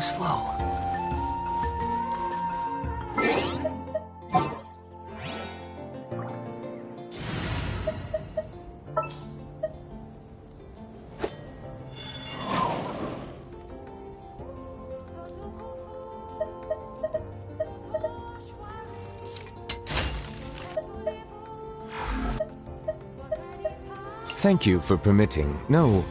slow. Thank you for permitting. No.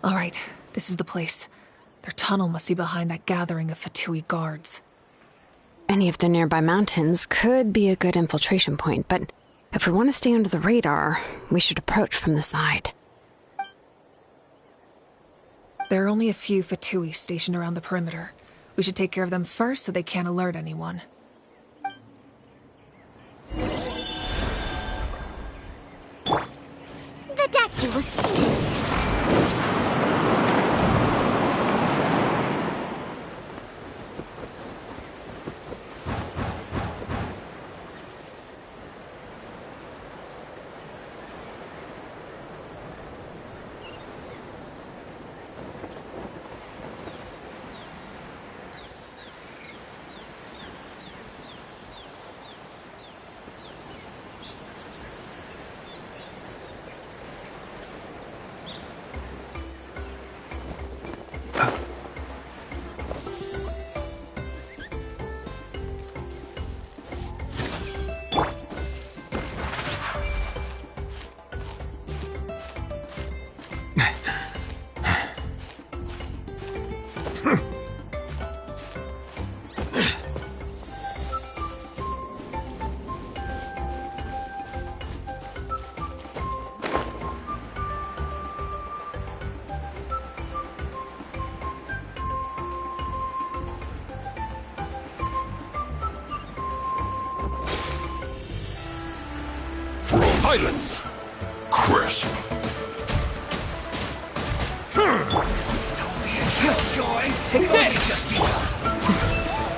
All right, this is the place. Their tunnel must be behind that gathering of Fatui guards. Any of the nearby mountains could be a good infiltration point, but if we want to stay under the radar, we should approach from the side. There are only a few Fatui stationed around the perimeter. We should take care of them first so they can't alert anyone. The Dachi was seen. Silence! Crisp! Don't be a killjoy! Take this!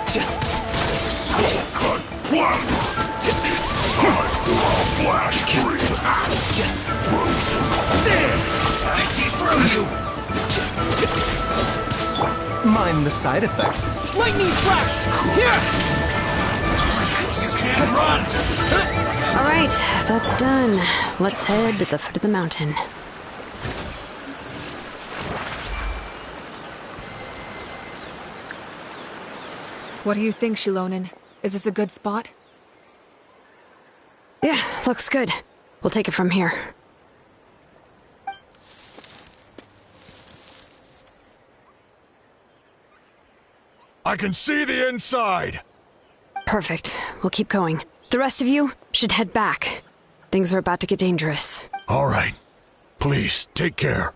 Just Cut one! It's time for a flash freeze! Frozen! I see through you! Mind the side effect. Lightning flash! Here! You can't run! All right, that's done. Let's head to the foot of the mountain. What do you think, Shilonen? Is this a good spot? Yeah, looks good. We'll take it from here. I can see the inside! Perfect. We'll keep going. The rest of you should head back. Things are about to get dangerous. All right. Please, take care.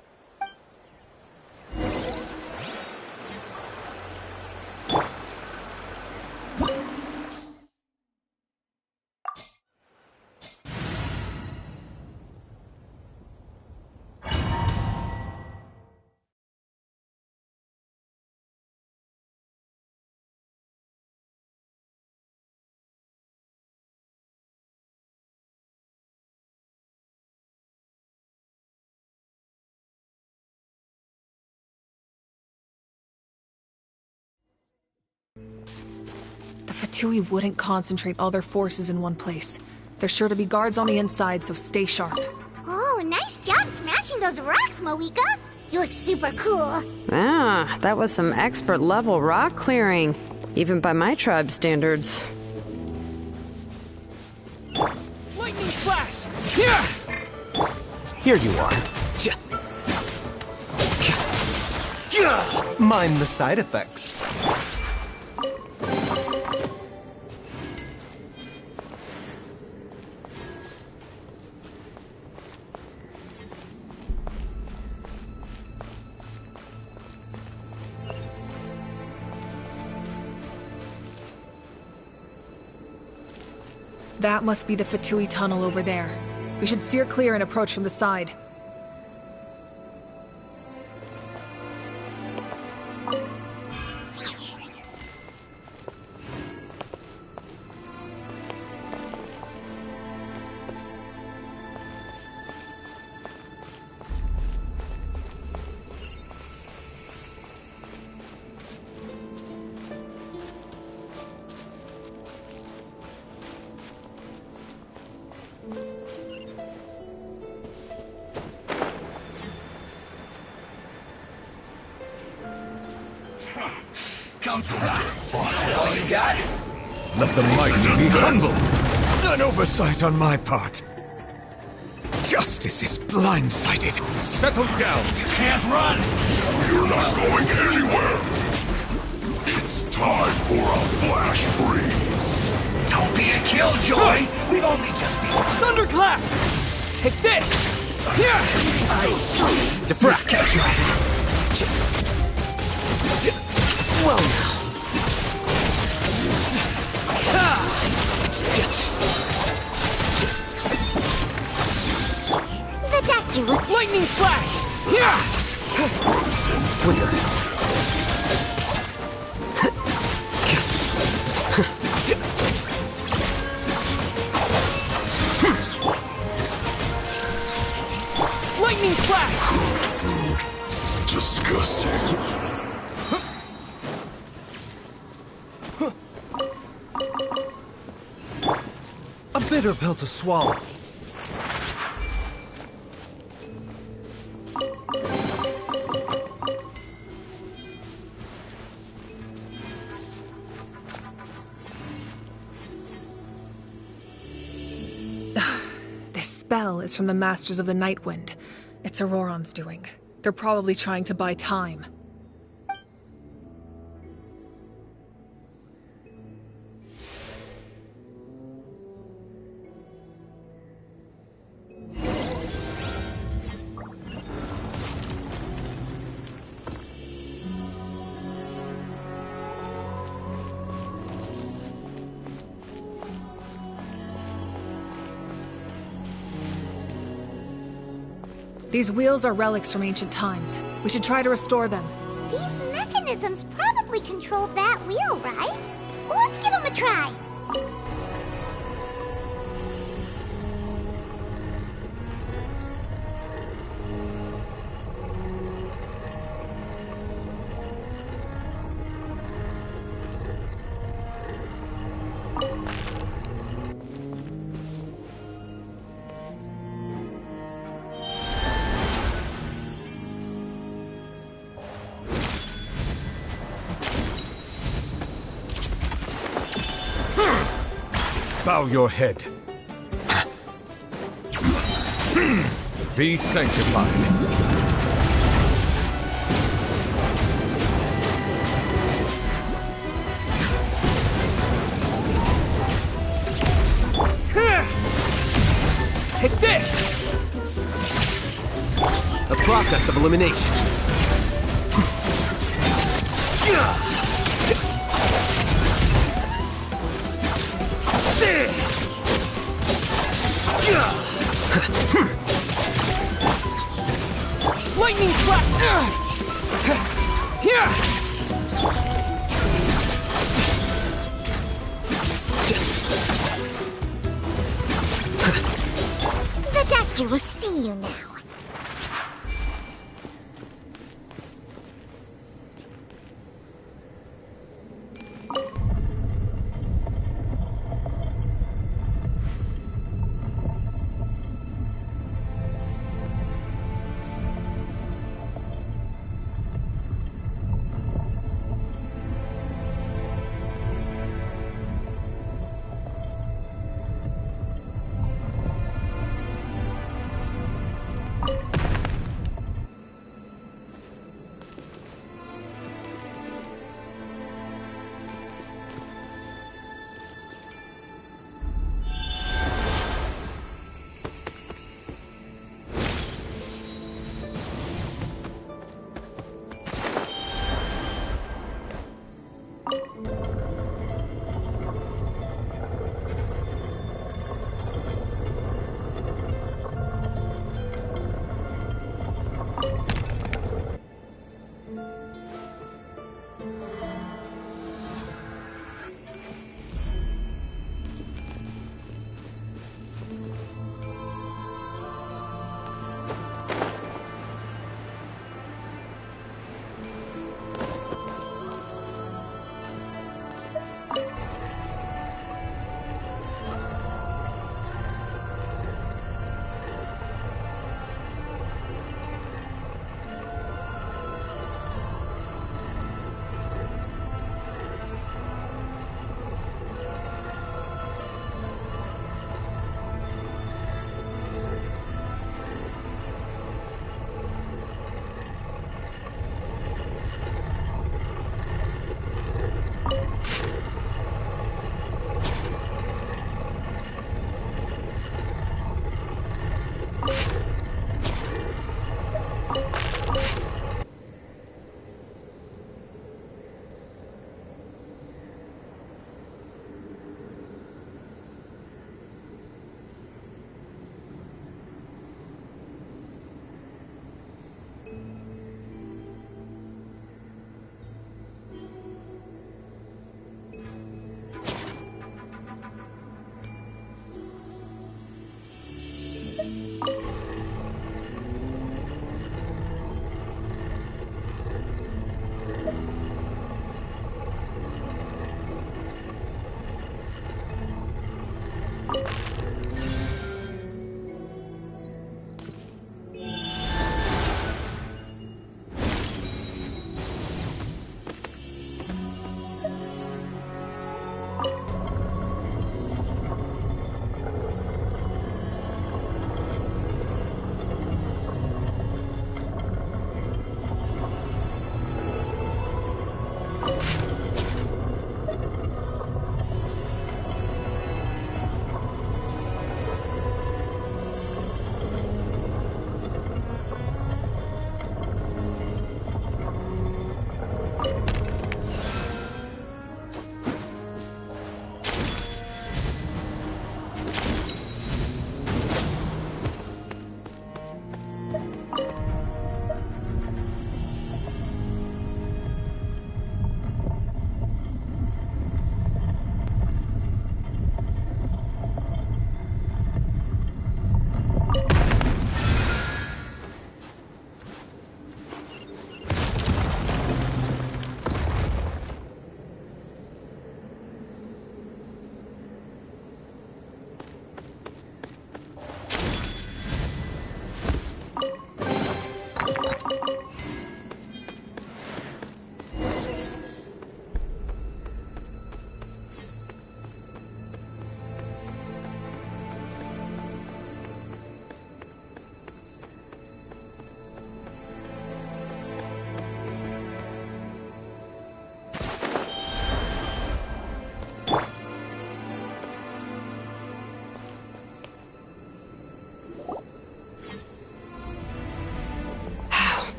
The Fatui wouldn't concentrate all their forces in one place. There's sure to be guards on the inside, so stay sharp. Oh, nice job smashing those rocks, Moika. You look super cool. Ah, that was some expert level rock clearing, even by my tribe standards. Lightning flash! Here! Here you are. Mind the side effects. That must be the Fatui tunnel over there. We should steer clear and approach from the side. Come on. All you got? Let the mighty be humbled. An oversight on my part. Justice is blindsided. Settle down. You can't run! You're not going anywhere. It's time for a flash freeze. Don't be a killjoy! We've only just begun. Thunderclap! Take this! Here! So sweet! Diffract! Well now. The doctor was Lightning flash! Here! Flicker. Lightning flash! Disgusting. A bitter pill to swallow. This spell is from the Masters of the Nightwind. It's Auroron's doing. They're probably trying to buy time. These wheels are relics from ancient times. We should try to restore them. These mechanisms probably control that wheel, right? Let's give them a try. Bow your head. Be sanctified. Take this! A process of elimination. Lightning flash! Here! The doctor will see you now.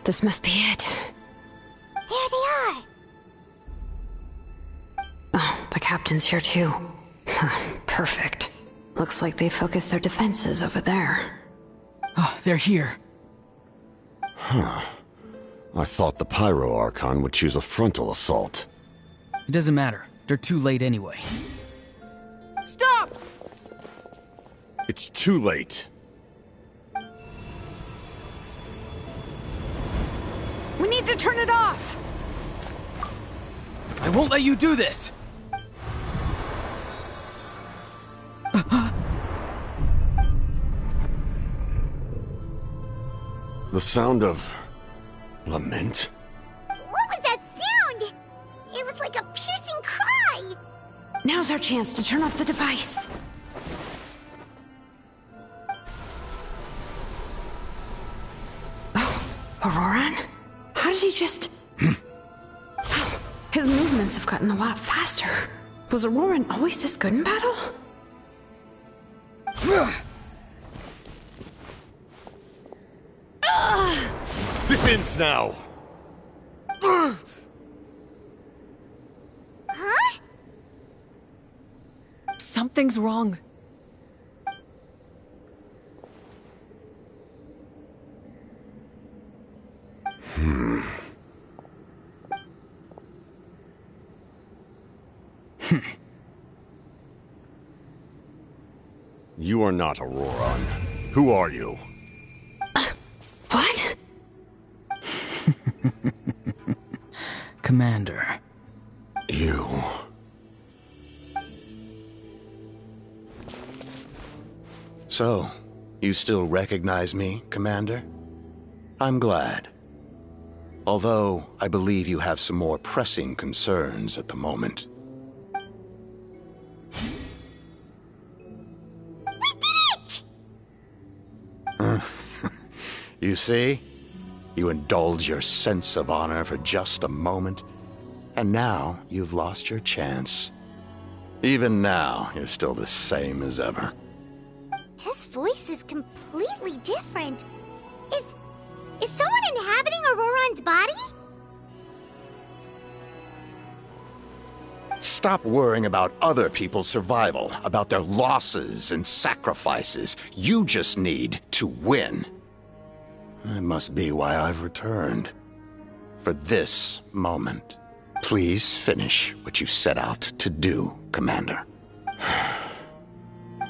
This must be it. There they are! Oh, the captain's here too. Perfect. Looks like they focused their defenses over there. Oh, they're here. I thought the Pyro Archon would choose a frontal assault. It doesn't matter. They're too late anyway. Stop! It's too late. We need to turn it off! I won't let you do this! The sound of... lament? What was that sound? It was like a piercing cry! Now's our chance to turn off the device. Oh, Auroran? How did he just... His movements have gotten a lot faster. Was Auroran always this good in battle? This ends now! Huh? Something's wrong. You are not Auroran. Who are you? What? Commander. You... So, you still recognize me, Commander? I'm glad. Although, I believe you have some more pressing concerns at the moment. We did it! You see? You indulge your sense of honor for just a moment, and now you've lost your chance. Even now, you're still the same as ever. His voice is completely different. Is someone inhabiting Auroran's body? Stop worrying about other people's survival, about their losses and sacrifices. You just need to win. That must be why I've returned. For this moment. Please finish what you set out to do, Commander.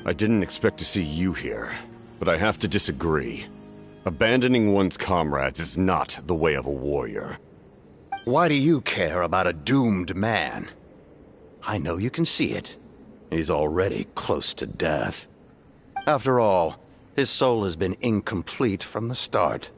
I didn't expect to see you here, but I have to disagree. Abandoning one's comrades is not the way of a warrior. Why do you care about a doomed man? I know you can see it. He's already close to death. After all, his soul has been incomplete from the start.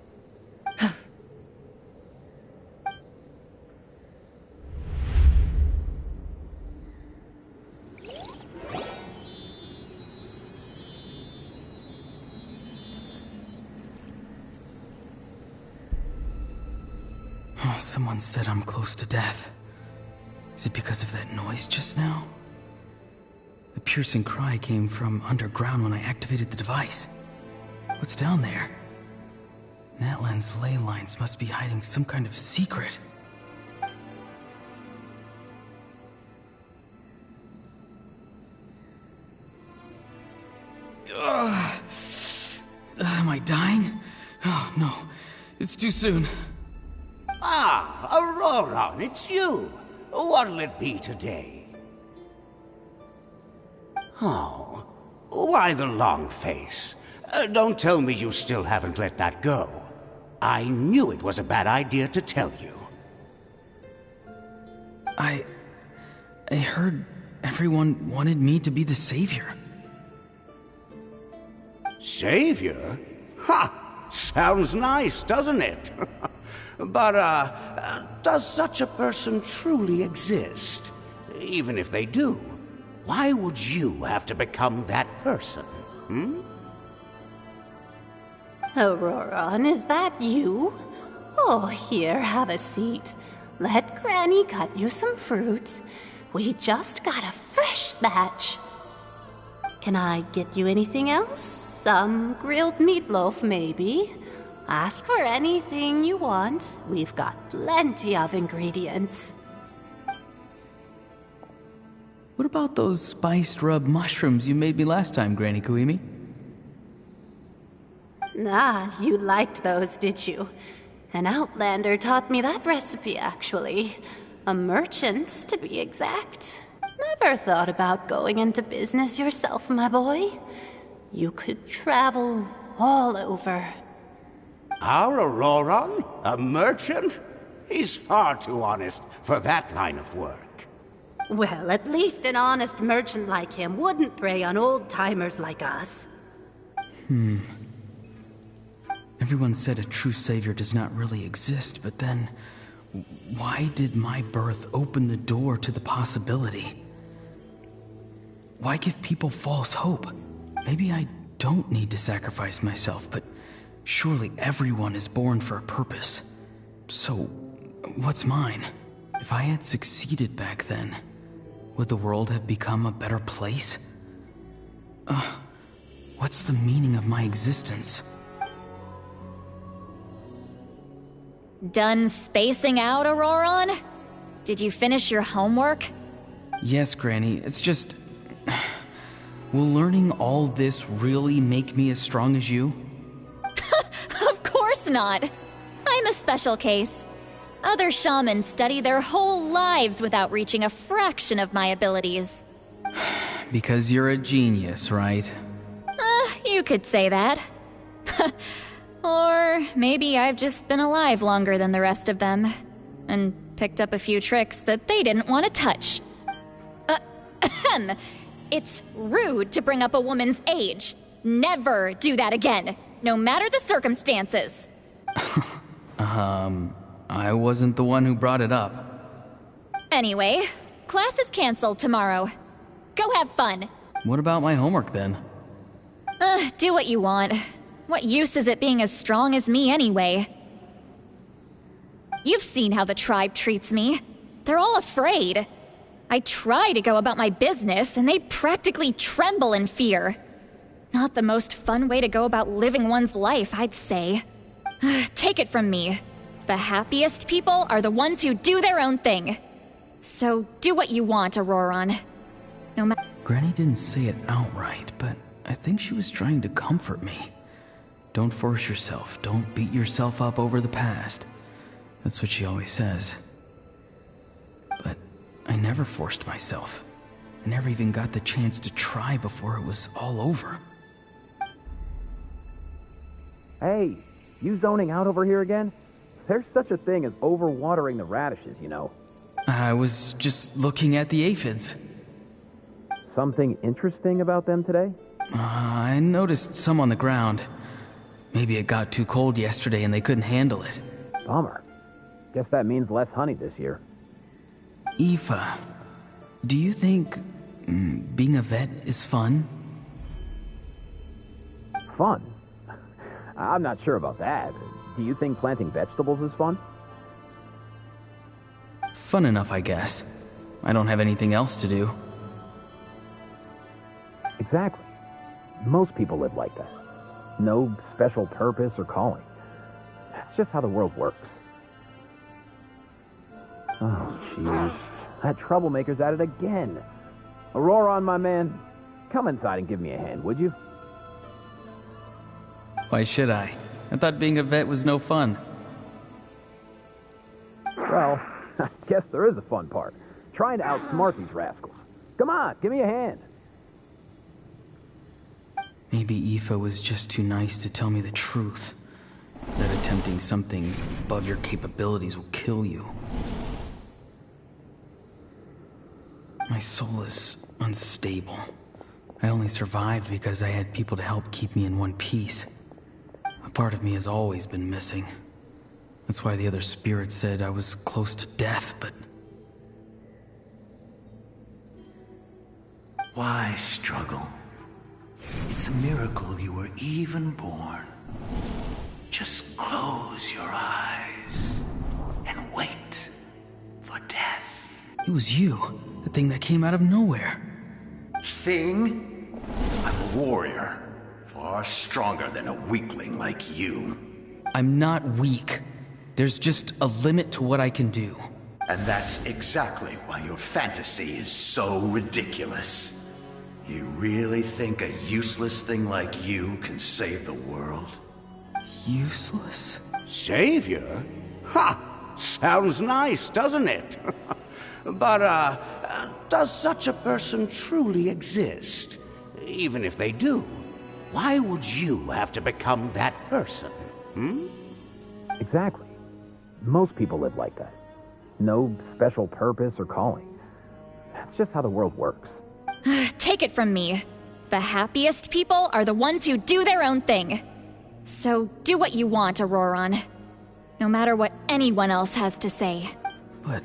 Oh, someone said I'm close to death. Is it because of that noise just now? The piercing cry came from underground when I activated the device. What's down there? Natlan's ley lines must be hiding some kind of secret. Am I dying? Oh, no. It's too soon. Ah, Auroran, it's you. What'll it be today? Oh, why the long face? Don't tell me you still haven't let that go. I knew it was a bad idea to tell you. I heard everyone wanted me to be the savior. Savior? Ha! Sounds nice, doesn't it? But, does such a person truly exist? Even if they do, why would you have to become that person? Auroran, is that you? Oh, here, have a seat. Let Granny cut you some fruit. We just got a fresh batch. Can I get you anything else? Some grilled meatloaf, maybe? Ask for anything you want. We've got plenty of ingredients. What about those spiced rub mushrooms you made me last time, Granny Kuimi? Ah, you liked those, did you? An outlander taught me that recipe, actually. A merchant, to be exact. Never thought about going into business yourself, my boy? You could travel all over. Our Auroron? A merchant? He's far too honest for that line of work. Well, at least an honest merchant like him wouldn't prey on old-timers like us. Everyone said a true savior does not really exist, but then... why did my birth open the door to the possibility? Why give people false hope? Maybe I don't need to sacrifice myself, but surely everyone is born for a purpose. So, what's mine? If I had succeeded back then, would the world have become a better place? What's the meaning of my existence? Done spacing out, Auroron? Did you finish your homework? Yes, Granny, it's just... will learning all this really make me as strong as you? Of course not. I'm a special case. Other shamans study their whole lives without reaching a fraction of my abilities. Because you're a genius, right? You could say that. Or maybe I've just been alive longer than the rest of them, and picked up a few tricks that they didn't want to touch. It's rude to bring up a woman's age. Never do that again, no matter the circumstances. I wasn't the one who brought it up. Anyway, class is canceled tomorrow. Go have fun. What about my homework then? Do what you want. What use is it being as strong as me anyway? You've seen how the tribe treats me. They're all afraid. I try to go about my business, and they practically tremble in fear. Not the most fun way to go about living one's life, I'd say. Take it from me. The happiest people are the ones who do their own thing. So do what you want, Auroron. No matter. Granny didn't say it outright, but I think she was trying to comfort me. Don't force yourself. Don't beat yourself up over the past. That's what she always says. But I never forced myself. I never even got the chance to try before it was all over. Hey, you zoning out over here again? There's such a thing as overwatering the radishes, you know. I was just looking at the aphids. Something interesting about them today? I noticed some on the ground. Maybe it got too cold yesterday and they couldn't handle it. Bummer. Guess that means less honey this year. Aoife, do you think being a vet is fun? Fun? I'm not sure about that. Do you think planting vegetables is fun? Fun enough, I guess. I don't have anything else to do. Exactly. Most people live like that. No special purpose or calling. That's just how the world works. Oh, jeez. That troublemaker's at it again. Auroron, my man, come inside and give me a hand, would you? Why should I? I thought being a vet was no fun. Well, I guess there is a fun part. Trying to outsmart these rascals. Come on, give me a hand. Maybe Aoife was just too nice to tell me the truth. That attempting something above your capabilities will kill you. My soul is unstable. I only survived because I had people to help keep me in one piece. A part of me has always been missing. That's why the other spirit said I was close to death, but... Why struggle? It's a miracle you were even born. Just close your eyes and wait for death. It was you, the thing that came out of nowhere. Thing? I'm a warrior, far stronger than a weakling like you. I'm not weak. There's just a limit to what I can do. And that's exactly why your fantasy is so ridiculous. You really think a useless thing like you can save the world? Useless? Savior? Ha! Sounds nice, doesn't it? But, does such a person truly exist? Even if they do, why would you have to become that person? Hmm? Exactly. Most people live like that. No special purpose or calling. That's just how the world works. Take it from me. The happiest people are the ones who do their own thing. So do what you want, Auroron. No matter what anyone else has to say. But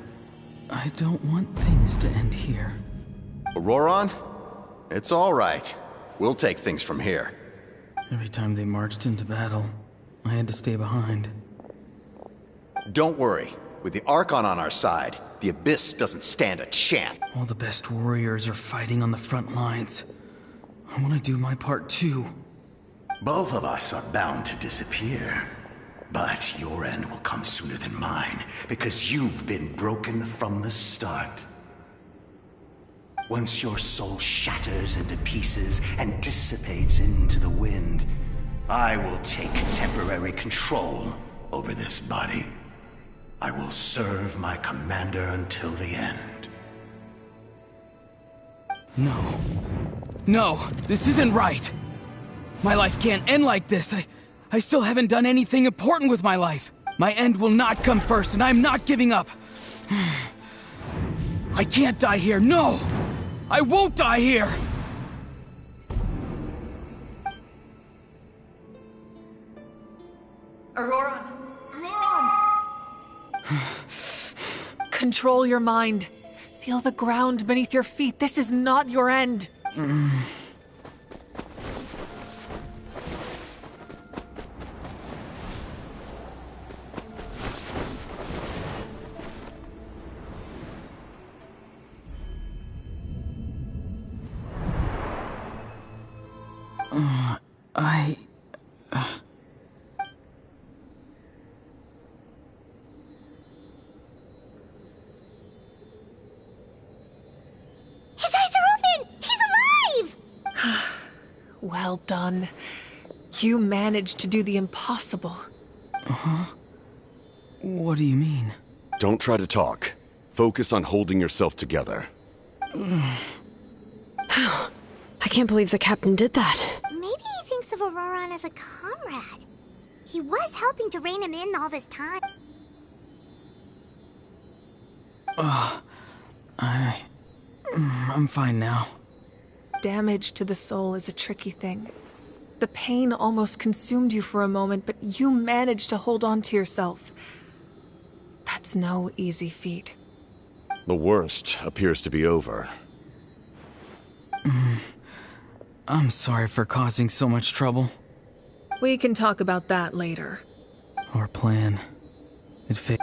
I don't want things to end here. Auroron? It's all right. We'll take things from here. Every time they marched into battle, I had to stay behind. Don't worry. With the Archon on our side, the Abyss doesn't stand a chance. All the best warriors are fighting on the front lines. I want to do my part too. Both of us are bound to disappear. But your end will come sooner than mine, because you've been broken from the start. Once your soul shatters into pieces and dissipates into the wind, I will take temporary control over this body. I will serve my commander until the end. No. No, this isn't right. My life can't end like this. I still haven't done anything important with my life. My end will not come first, and I'm not giving up. I can't die here. No! I won't die here! Auroron! Control your mind. Feel the ground beneath your feet. This is not your end. His eyes are open! He's alive! Well done. You managed to do the impossible. Uh-huh. What do you mean? Don't try to talk. Focus on holding yourself together. I can't believe the captain did that. Maybe he thinks of Auroron as a comrade. He was helping to rein him in all this time. I'm fine now. Damage to the soul is a tricky thing. The pain almost consumed you for a moment, but you managed to hold on to yourself. That's no easy feat. The worst appears to be over. I'm sorry for causing so much trouble. We can talk about that later. Our plan. It failed.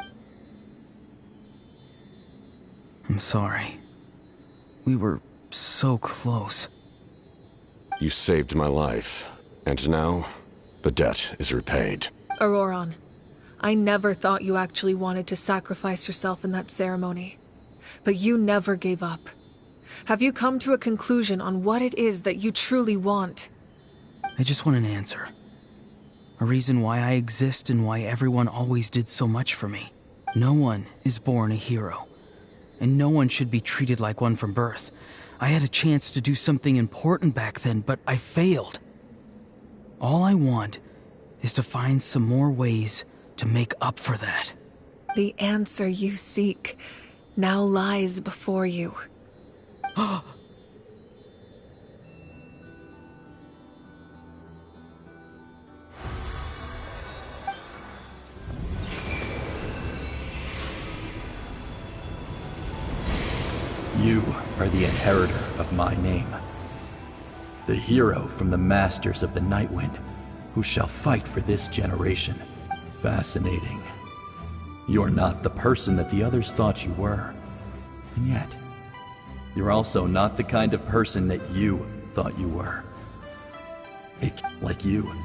I'm sorry. We were so close. You saved my life, and now the debt is repaid. Auroron, I never thought you actually wanted to sacrifice yourself in that ceremony. But you never gave up. Have you come to a conclusion on what it is that you truly want? I just want an answer. A reason why I exist and why everyone always did so much for me. No one is born a hero. And no one should be treated like one from birth. I had a chance to do something important back then, but I failed. All I want is to find some more ways to make up for that. The answer you seek now lies before you. You are the inheritor of my name. The hero from the Masters of the Nightwind, who shall fight for this generation. Fascinating. You're not the person that the others thought you were. And yet, you're also not the kind of person that you thought you were. Like you,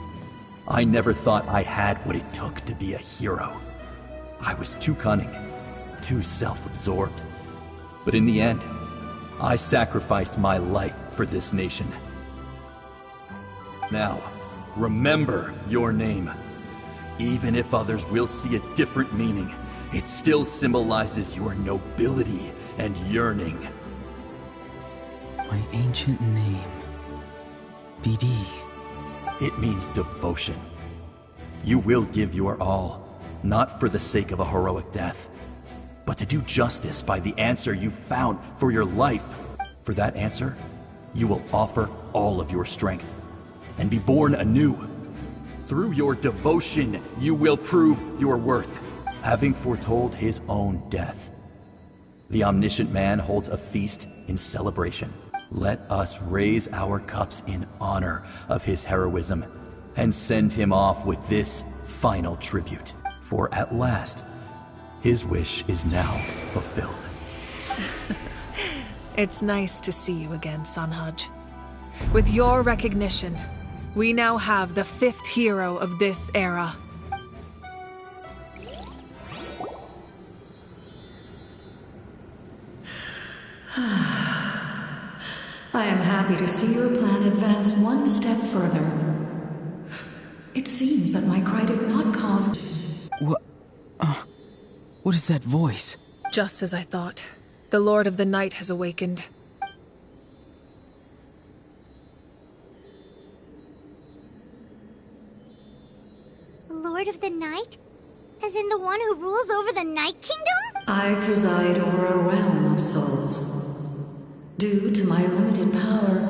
I never thought I had what it took to be a hero. I was too cunning, too self-absorbed. But in the end, I sacrificed my life for this nation. Now, remember your name. Even if others will see a different meaning, it still symbolizes your nobility and yearning. My ancient name. BD. It means devotion. You will give your all, not for the sake of a heroic death, but to do justice by the answer you found for your life. For that answer, you will offer all of your strength and be born anew. Through your devotion, you will prove your worth, having foretold his own death. The omniscient man holds a feast in celebration. Let us raise our cups in honor of his heroism and send him off with this final tribute. For at last, his wish is now fulfilled. It's nice to see you again, Sanhaj. With your recognition, we now have the 5th hero of this era. I am happy to see your plan advance one step further. It seems that my cry did not cause... What is that voice? Just as I thought. The Lord of the Night has awakened. Lord of the Night? As in the one who rules over the Night Kingdom? I preside over a realm of souls. Due to my limited power,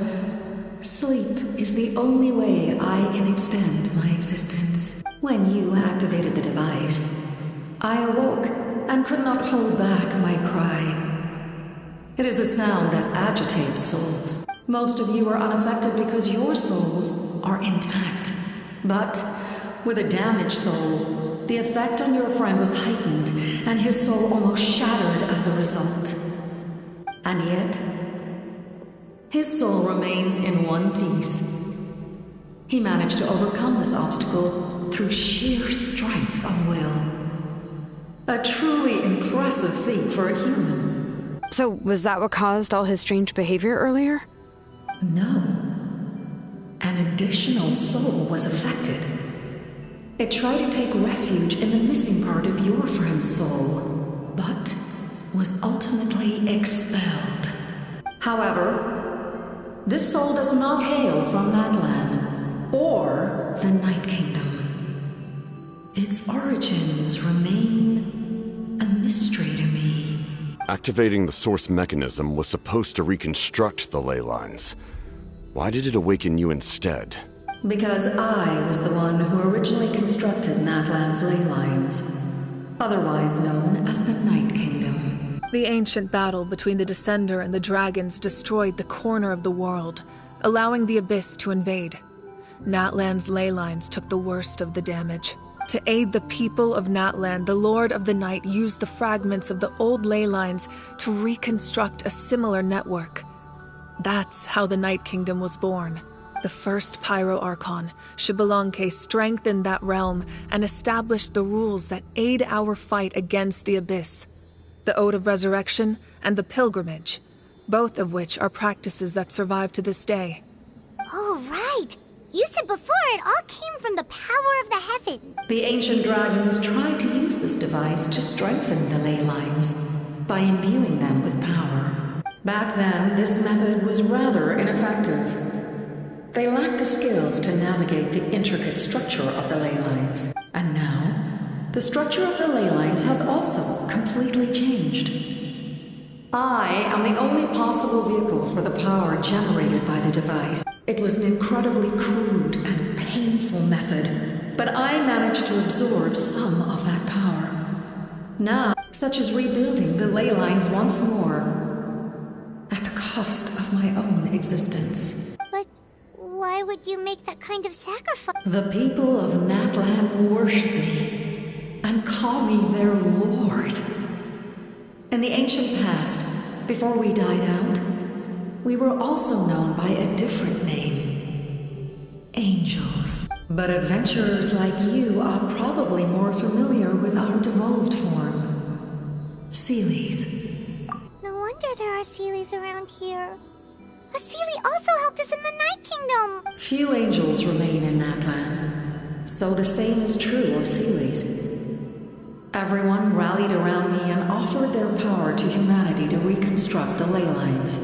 sleep is the only way I can extend my existence. When you activated the device, I awoke and could not hold back my cry. It is a sound that agitates souls. Most of you are unaffected because your souls are intact. But with a damaged soul, the effect on your friend was heightened, and his soul almost shattered as a result. And yet, his soul remains in one piece. He managed to overcome this obstacle through sheer strength of will. A truly impressive feat for a human. So, was that what caused all his strange behavior earlier? No. An additional soul was affected. It tried to take refuge in the missing part of your friend's soul, but was ultimately expelled. However, this soul does not hail from Natlan or the Night Kingdom. Its origins remain a mystery to me. Activating the source mechanism was supposed to reconstruct the ley lines. Why did it awaken you instead? Because I was the one who originally constructed Natlan's ley lines, otherwise known as the Night Kingdom. The ancient battle between the Descender and the dragons destroyed the corner of the world, allowing the Abyss to invade. Natlan's ley lines took the worst of the damage. To aid the people of Natlan, the Lord of the Night used the fragments of the old ley lines to reconstruct a similar network. That's how the Night Kingdom was born. The first Pyro Archon, Xbalanque, strengthened that realm and established the rules that aid our fight against the Abyss. The Ode of Resurrection and the Pilgrimage, both of which are practices that survive to this day. Oh, right! You said before it all came from the power of the heaven. The ancient dragons tried to use this device to strengthen the ley lines by imbuing them with power. Back then, this method was rather ineffective. They lacked the skills to navigate the intricate structure of the ley lines. And now, the structure of the ley lines has also completely changed. I am the only possible vehicle for the power generated by the device. It was an incredibly crude and painful method, but I managed to absorb some of that power. Now, such as rebuilding the ley lines once more, at the cost of my own existence. But why would you make that kind of sacrifice? The people of Natlan worship me and call me their lord. In the ancient past, before we died out, we were also known by a different name. Angels. But adventurers like you are probably more familiar with our devolved form. Seelies. No wonder there are Seelies around here. A Seelie also helped us in the Night Kingdom! Few angels remain in Natlan, so the same is true of Seelies. Everyone rallied around me and offered their power to humanity to reconstruct the ley lines.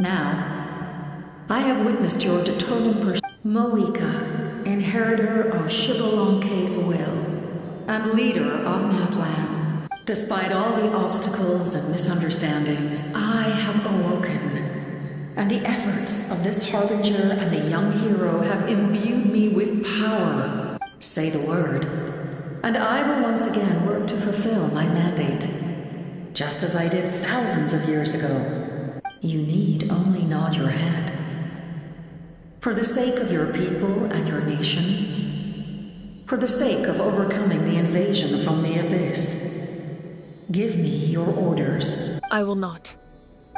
Now, I have witnessed your determined pursuit. Moika, inheritor of Shibalonke's will, and leader of Natlan. Despite all the obstacles and misunderstandings, I have awoken. And the efforts of this harbinger and the young hero have imbued me with power. Say the word, and I will once again work to fulfill my mandate, just as I did thousands of years ago. You need only nod your head. For the sake of your people and your nation, for the sake of overcoming the invasion from the Abyss, give me your orders. I will not.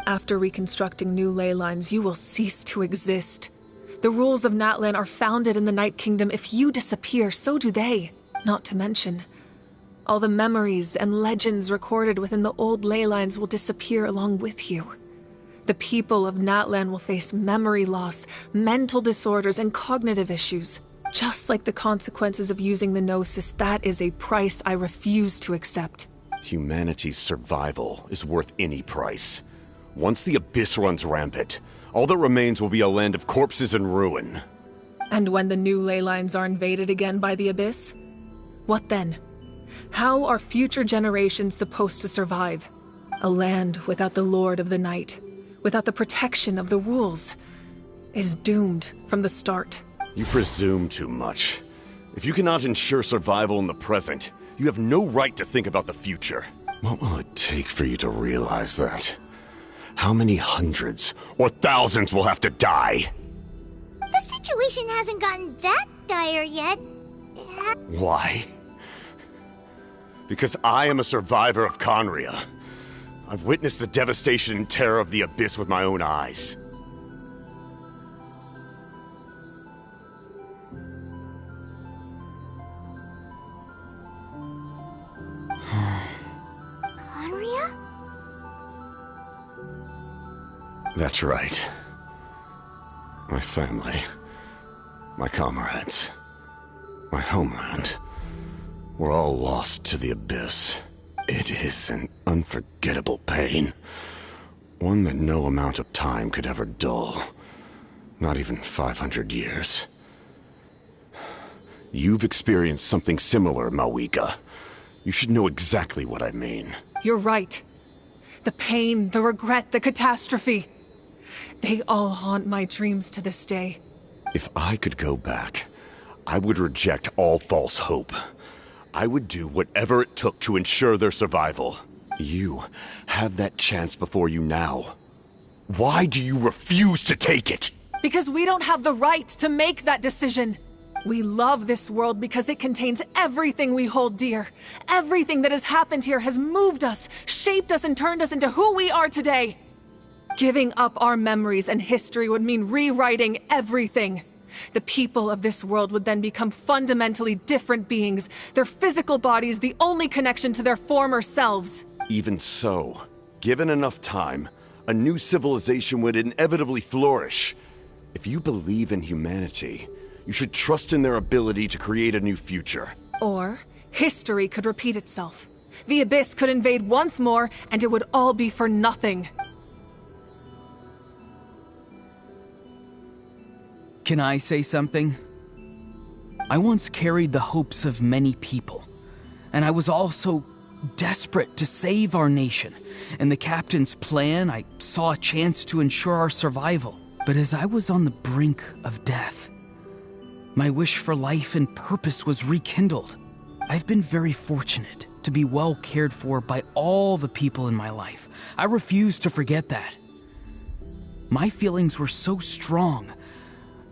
After reconstructing new ley lines, you will cease to exist. The rules of Natlan are founded in the Night Kingdom. If you disappear, so do they. Not to mention, all the memories and legends recorded within the old ley lines will disappear along with you. The people of Natlan will face memory loss, mental disorders, and cognitive issues. Just like the consequences of using the Gnosis, that is a price I refuse to accept. Humanity's survival is worth any price. Once the Abyss runs rampant, all that remains will be a land of corpses and ruin. And when the new ley lines are invaded again by the Abyss? What then? How are future generations supposed to survive? A land without the Lord of the Night, without the protection of the rules, is doomed from the start. You presume too much. If you cannot ensure survival in the present, you have no right to think about the future. What will it take for you to realize that? How many hundreds or thousands will have to die? The situation hasn't gotten that dire yet. Why? Because I am a survivor of Conria. I've witnessed the devastation and terror of the Abyss with my own eyes. Conria? That's right. My family, my comrades, my homeland, we're all lost to the Abyss. It is an unforgettable pain. One that no amount of time could ever dull. Not even 500 years. You've experienced something similar, Mawika. You should know exactly what I mean. You're right. The pain, the regret, the catastrophe. They all haunt my dreams to this day. If I could go back, I would reject all false hope. I would do whatever it took to ensure their survival. You have that chance before you now. Why do you refuse to take it? Because we don't have the right to make that decision. We love this world because it contains everything we hold dear. Everything that has happened here has moved us, shaped us, and turned us into who we are today. Giving up our memories and history would mean rewriting everything. The people of this world would then become fundamentally different beings, their physical bodies the only connection to their former selves. Even so, given enough time, a new civilization would inevitably flourish. If you believe in humanity, you should trust in their ability to create a new future. Or history could repeat itself. The Abyss could invade once more, and it would all be for nothing. Can I say something? I once carried the hopes of many people, and I was also desperate to save our nation. In the captain's plan, I saw a chance to ensure our survival. But as I was on the brink of death, my wish for life and purpose was rekindled. I've been very fortunate to be well cared for by all the people in my life. I refuse to forget that. My feelings were so strong,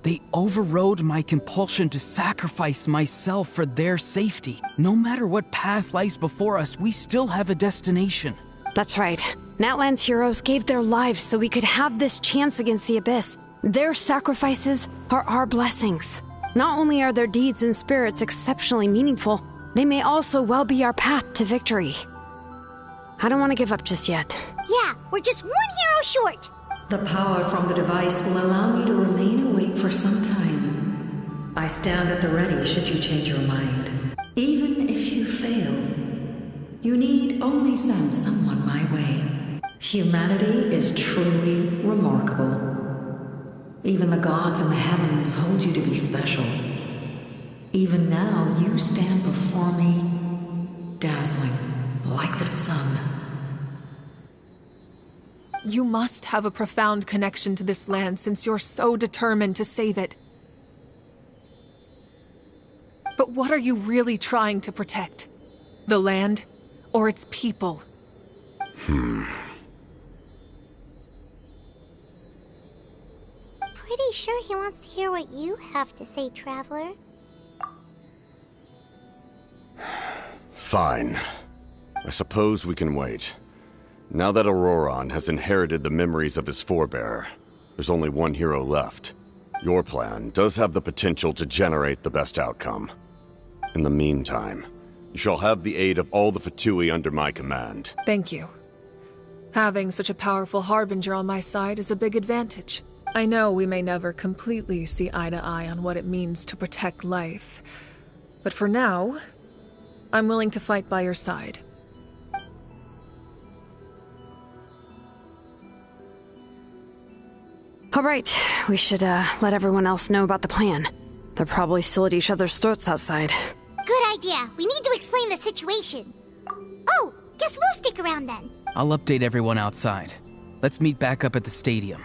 they overrode my compulsion to sacrifice myself for their safety. No matter what path lies before us, we still have a destination. That's right. Natlan's heroes gave their lives so we could have this chance against the Abyss. Their sacrifices are our blessings. Not only are their deeds and spirits exceptionally meaningful, they may also well be our path to victory. I don't want to give up just yet. Yeah, we're just one hero short. The power from the device will allow me to remain awake for some time. I stand at the ready should you change your mind. Even if you fail, you need only send someone my way. Humanity is truly remarkable. Even the gods in the heavens hold you to be special. Even now, you stand before me, dazzling like the sun. You must have a profound connection to this land since you're so determined to save it. But what are you really trying to protect? The land, or its people? Pretty sure he wants to hear what you have to say, Traveler. Fine. I suppose we can wait. Now that Auroron has inherited the memories of his forebear, there's only one hero left. Your plan does have the potential to generate the best outcome. In the meantime, you shall have the aid of all the Fatui under my command. Thank you. Having such a powerful harbinger on my side is a big advantage. I know we may never completely see eye to eye on what it means to protect life, but for now, I'm willing to fight by your side. All right, we should let everyone else know about the plan. They're probably still at each other's throats outside. Good idea. We need to explain the situation. Oh, guess we'll stick around then. I'll update everyone outside. Let's meet back up at the stadium.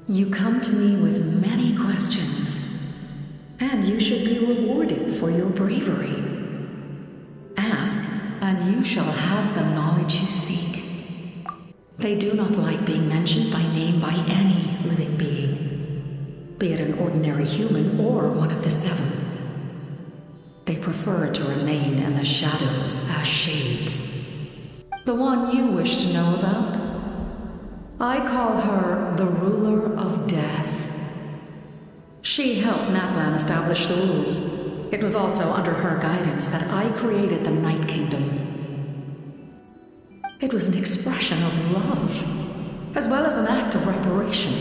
You come to me with many questions, and you should be rewarded for your bravery. Ask, and you shall have the knowledge you seek. They do not like being mentioned by name by any living being, be it an ordinary human or one of the seven. They prefer to remain in the shadows as shades. The one you wish to know about? I call her the Ruler of Death. She helped Natlan establish the rules. It was also under her guidance that I created the Night Kingdom. It was an expression of love, as well as an act of reparation.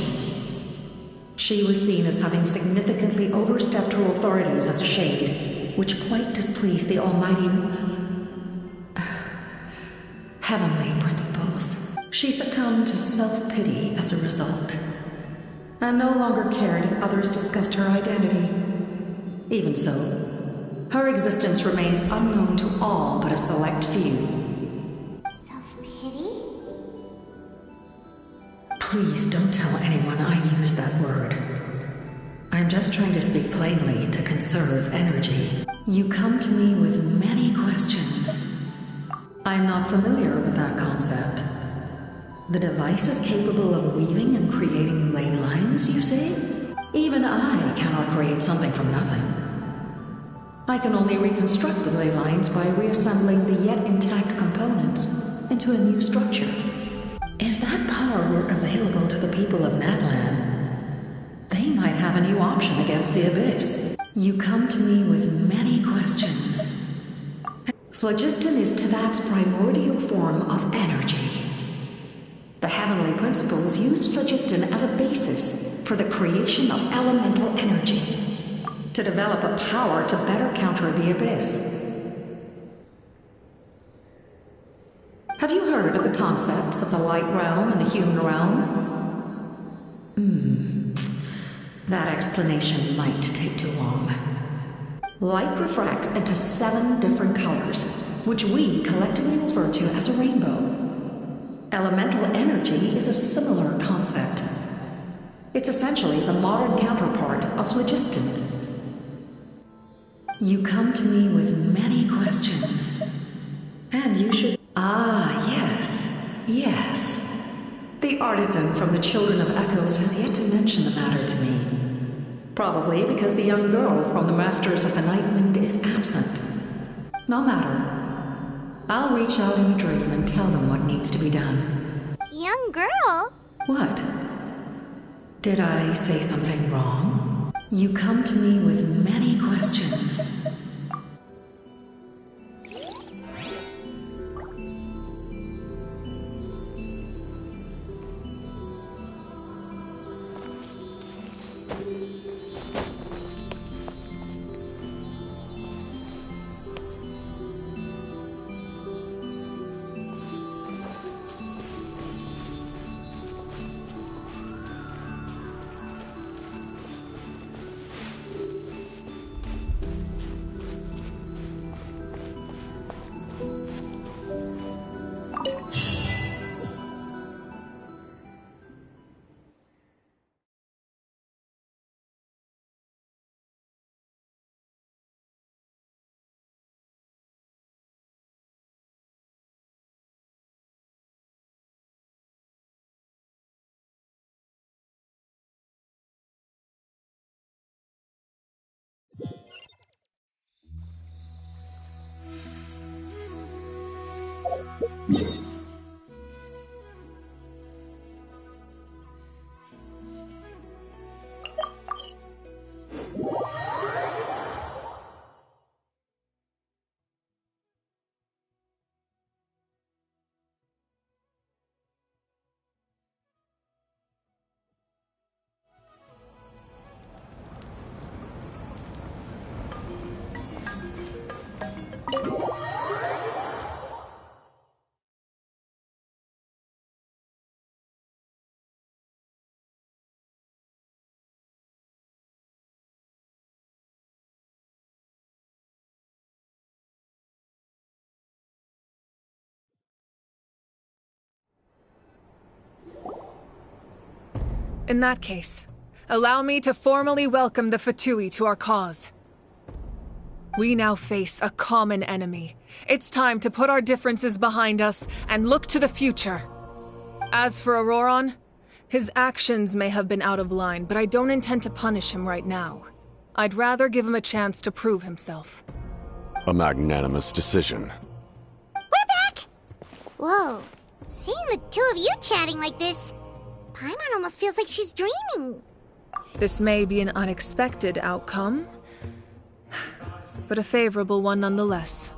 She was seen as having significantly overstepped her authorities as a shade, which quite displeased the almighty heavenly principles. She succumbed to self-pity as a result, and no longer cared if others discussed her identity. Even so, her existence remains unknown to all but a select few. Self-pity? Please don't tell anyone I use that word. I'm just trying to speak plainly to conserve energy. You come to me with many questions. I'm not familiar with that concept. The device is capable of weaving and creating ley lines, you say? Even I cannot create something from nothing. I can only reconstruct the ley lines by reassembling the yet intact components into a new structure. If that power were available to the people of Natlan, they might have a new option against the Abyss. You come to me with many questions. Phlogiston is Teyvat's primordial form of energy. The heavenly principles used phlogiston as a basis for the creation of elemental energy, to develop a power to better counter the Abyss. Have you heard of the concepts of the light realm and the human realm? That explanation might take too long. Light refracts into 7 different colors, which we collectively refer to as a rainbow. Elemental energy is a similar concept. It's essentially the modern counterpart of phlogiston. You come to me with many questions, and you should... Ah, yes. The artisan from the Children of Echoes has yet to mention the matter to me. Probably because the young girl from the Masters of the Nightwind is absent. No matter. I'll reach out in a dream and tell them what needs to be done. Young girl? What? Did I say something wrong? You come to me with many questions. In that case, allow me to formally welcome the Fatui to our cause. We now face a common enemy. It's time to put our differences behind us and look to the future. As for Auroron, his actions may have been out of line, but I don't intend to punish him right now. I'd rather give him a chance to prove himself. A magnanimous decision. We're back! Whoa, seeing the two of you chatting like this, Paimon almost feels like she's dreaming. This may be an unexpected outcome, but a favorable one nonetheless.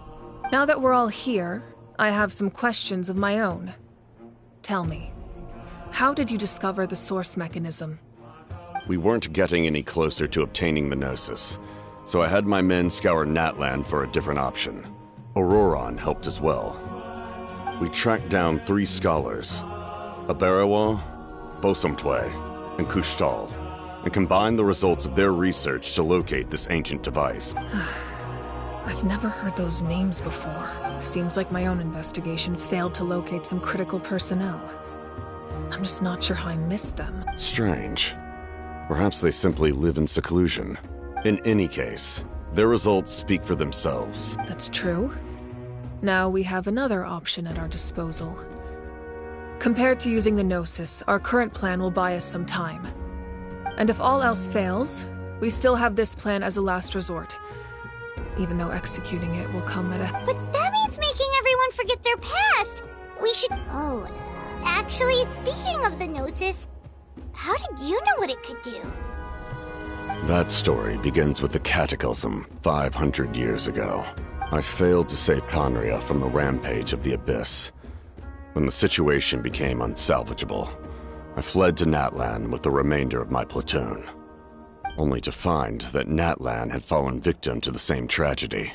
Now that we're all here, I have some questions of my own. Tell me, how did you discover the source mechanism? We weren't getting any closer to obtaining the Gnosis, so I had my men scour Natlan for a different option. Auroron helped as well. We tracked down 3 scholars, Aberawa, Bosomtwe, and Kushtal, and combined the results of their research to locate this ancient device. I've never heard those names before. Seems like my own investigation failed to locate some critical personnel. I'm just not sure how I missed them. Strange. Perhaps they simply live in seclusion. In any case, their results speak for themselves. That's true. Now we have another option at our disposal. Compared to using the Gnosis, our current plan will buy us some time. And if all else fails, we still have this plan as a last resort. even though executing it will come at a... But that means making everyone forget their past! We should... Oh, actually, speaking of the Gnosis, how did you know what it could do? That story begins with the Cataclysm 500 years ago. I failed to save Conria from the rampage of the Abyss. When the situation became unsalvageable, I fled to Natlan with the remainder of my platoon, only to find that Natlan had fallen victim to the same tragedy.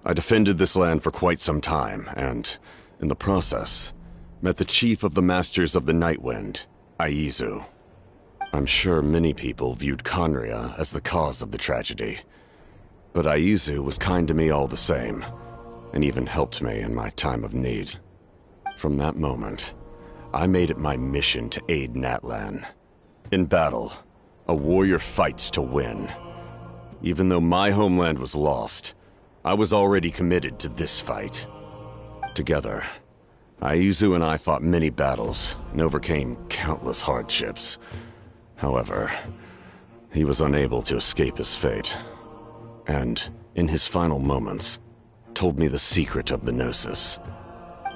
I defended this land for quite some time, and, in the process, met the chief of the Masters of the Nightwind, Aizu. I'm sure many people viewed Conria as the cause of the tragedy, but Aizu was kind to me all the same, and even helped me in my time of need. From that moment, I made it my mission to aid Natlan. In battle, a warrior fights to win. Even though my homeland was lost, I was already committed to this fight. Together, Aizu and I fought many battles and overcame countless hardships. However, he was unable to escape his fate, and, in his final moments, told me the secret of the Gnosis.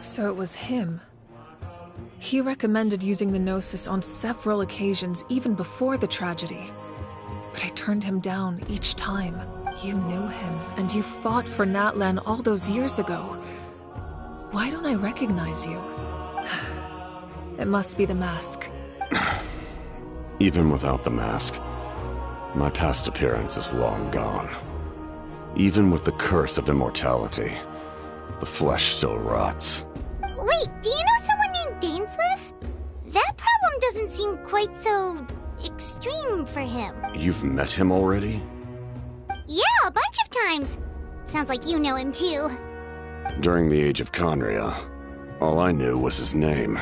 So it was him. He recommended using the Gnosis on several occasions, even before the tragedy. But I turned him down each time. You knew him, and you fought for Natlan all those years ago. Why don't I recognize you? It must be the mask. Even without the mask, my past appearance is long gone. Even with the curse of immortality, the flesh still rots. Wait, do you know someone named Dainsleif? That problem doesn't seem quite so... extreme for him. You've met him already? Yeah, a bunch of times. Sounds like you know him too. During the age of Conria, all I knew was his name.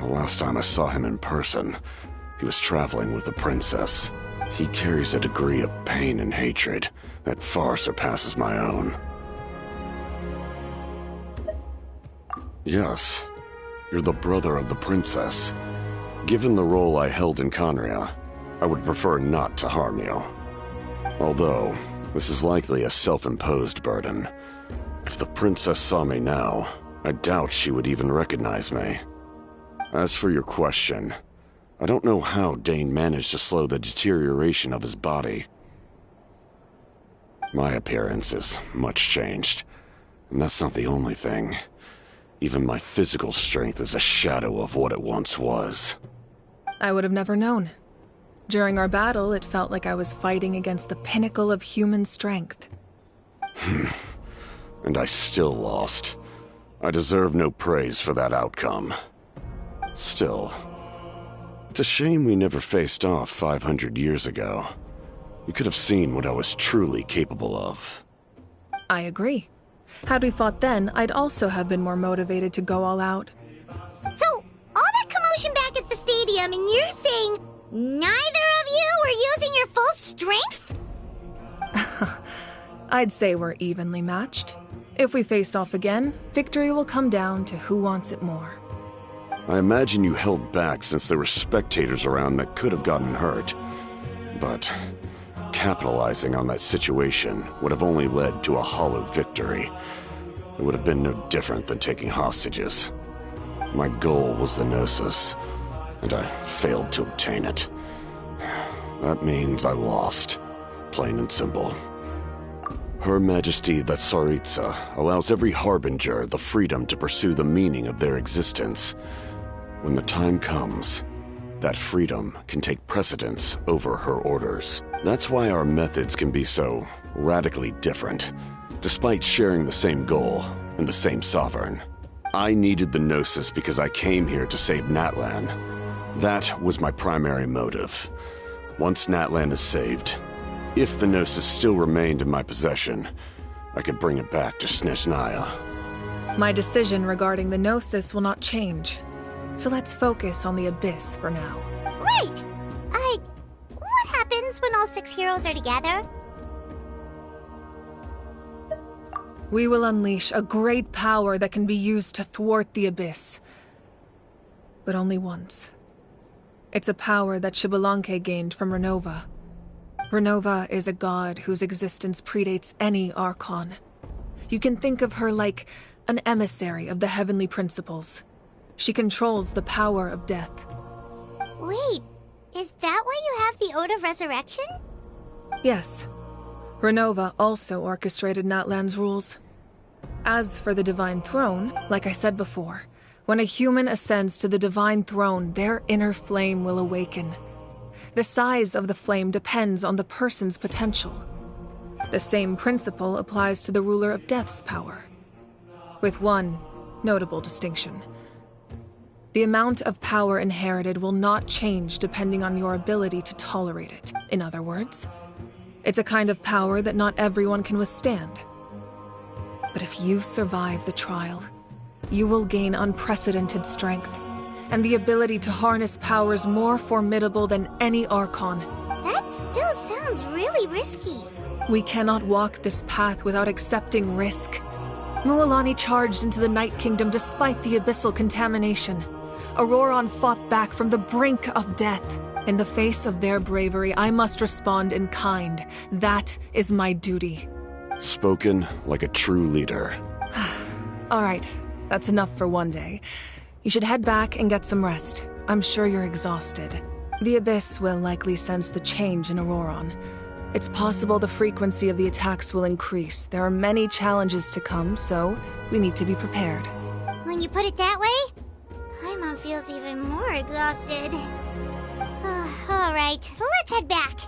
The last time I saw him in person, he was traveling with the princess. He carries a degree of pain and hatred that far surpasses my own. Yes, you're the brother of the princess. Given the role I held in Conria, I would prefer not to harm you. Although, this is likely a self-imposed burden. If the princess saw me now, I doubt she would even recognize me. As for your question, I don't know how Dane managed to slow the deterioration of his body. My appearance is much changed, and that's not the only thing. Even my physical strength is a shadow of what it once was. I would have never known. During our battle, it felt like I was fighting against the pinnacle of human strength. And I still lost. I deserve no praise for that outcome. Still, it's a shame we never faced off 500 years ago. You could have seen what I was truly capable of. I agree. Had we fought then, I'd also have been more motivated to go all out. So, all that commotion back at the stadium, and you're saying neither of you were using your full strength? I'd say we're evenly matched. If we face off again, victory will come down to who wants it more. I imagine you held back since there were spectators around that could have gotten hurt. But capitalizing on that situation would have only led to a hollow victory. It would have been no different than taking hostages. My goal was the Gnosis, and I failed to obtain it. That means I lost, plain and simple. Her Majesty the Tsaritsa allows every Harbinger the freedom to pursue the meaning of their existence. When the time comes, that freedom can take precedence over her orders. That's why our methods can be so radically different, despite sharing the same goal and the same sovereign. I needed the Gnosis because I came here to save Natlan. That was my primary motive. Once Natlan is saved, if the Gnosis still remained in my possession, I could bring it back to Snezhnaya. My decision regarding the Gnosis will not change. So let's focus on the Abyss for now. Right! What happens when all 6 heroes are together? We will unleash a great power that can be used to thwart the Abyss. But only once. It's a power that Xbalanque gained from Renova. Renova is a god whose existence predates any archon. You can think of her like an emissary of the heavenly principles. She controls the power of death. Wait, is that why you have the Ode of Resurrection? Yes. Renova also orchestrated Natlan's rules. As for the Divine Throne, like I said before, when a human ascends to the Divine Throne, their inner flame will awaken. The size of the flame depends on the person's potential. The same principle applies to the ruler of Death's power, with one notable distinction. The amount of power inherited will not change depending on your ability to tolerate it. In other words, it's a kind of power that not everyone can withstand. But if you survive the trial, you will gain unprecedented strength and the ability to harness powers more formidable than any archon. That still sounds really risky. We cannot walk this path without accepting risk. Mualani charged into the Night Kingdom despite the abyssal contamination. Auroron fought back from the brink of death. In the face of their bravery, I must respond in kind. That is my duty. Spoken like a true leader. All right, that's enough for one day. You should head back and get some rest. I'm sure you're exhausted. The Abyss will likely sense the change in Auroron. It's possible the frequency of the attacks will increase. There are many challenges to come, so we need to be prepared. When you put it that way, Paimon feels even more exhausted. All right, let's head back.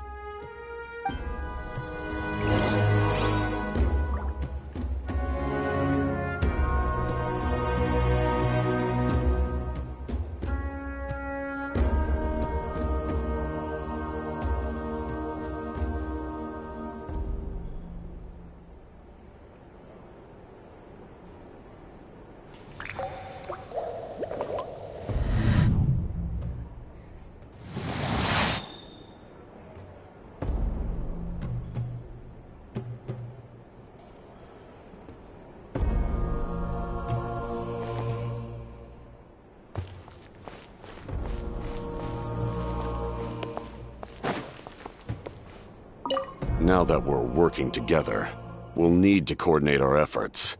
Now that we're working together, we'll need to coordinate our efforts.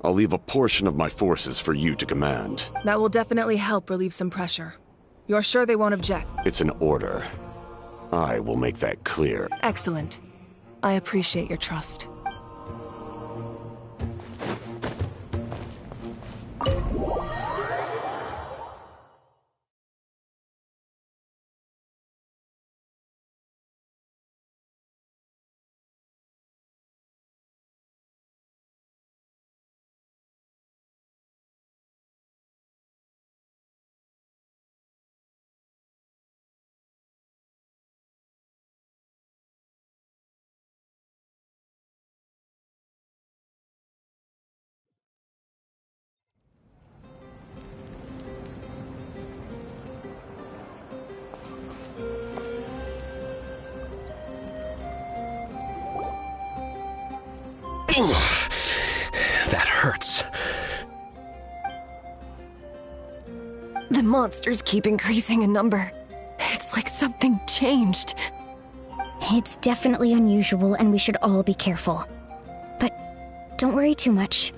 I'll leave a portion of my forces for you to command. That will definitely help relieve some pressure. You're sure they won't object? It's an order. I will make that clear. Excellent. I appreciate your trust. That hurts. The monsters keep increasing in number. It's like something changed. It's definitely unusual, and we should all be careful. But don't worry too much.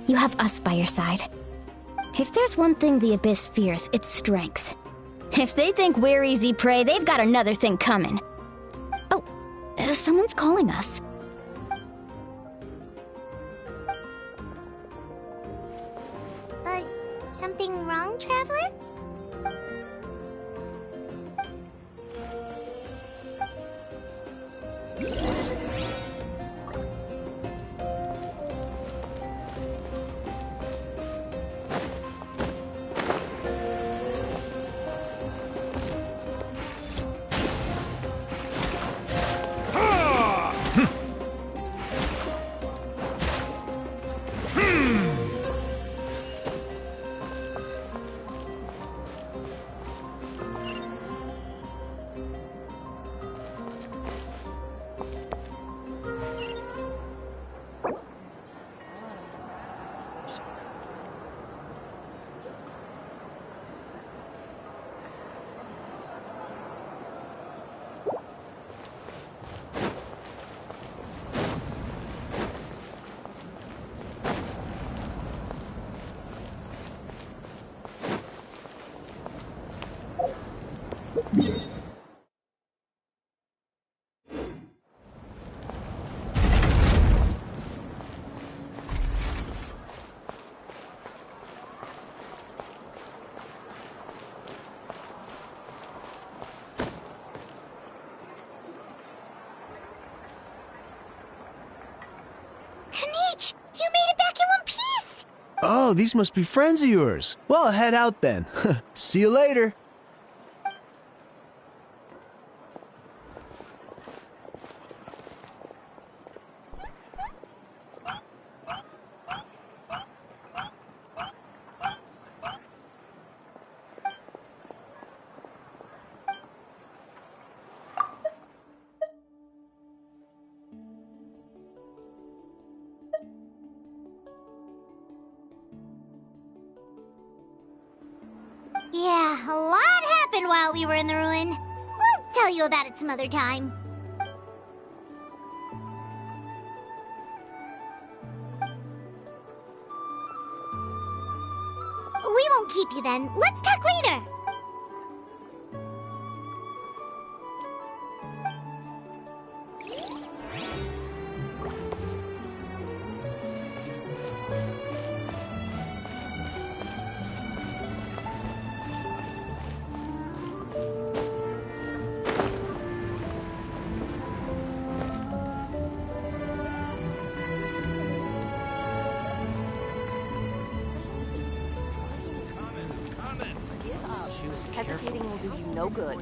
You have us by your side. If there's one thing the Abyss fears, it's strength. If they think we're easy prey, they've got another thing coming. Oh, someone's calling us. Something wrong, Traveler? Tanich, you made it back in one piece! Oh, these must be friends of yours. Well, head out then. See you later. Yeah, a lot happened while we were in the ruin. We'll tell you about it some other time. We won't keep you then. Let's talk later. Hesitating will do you no good.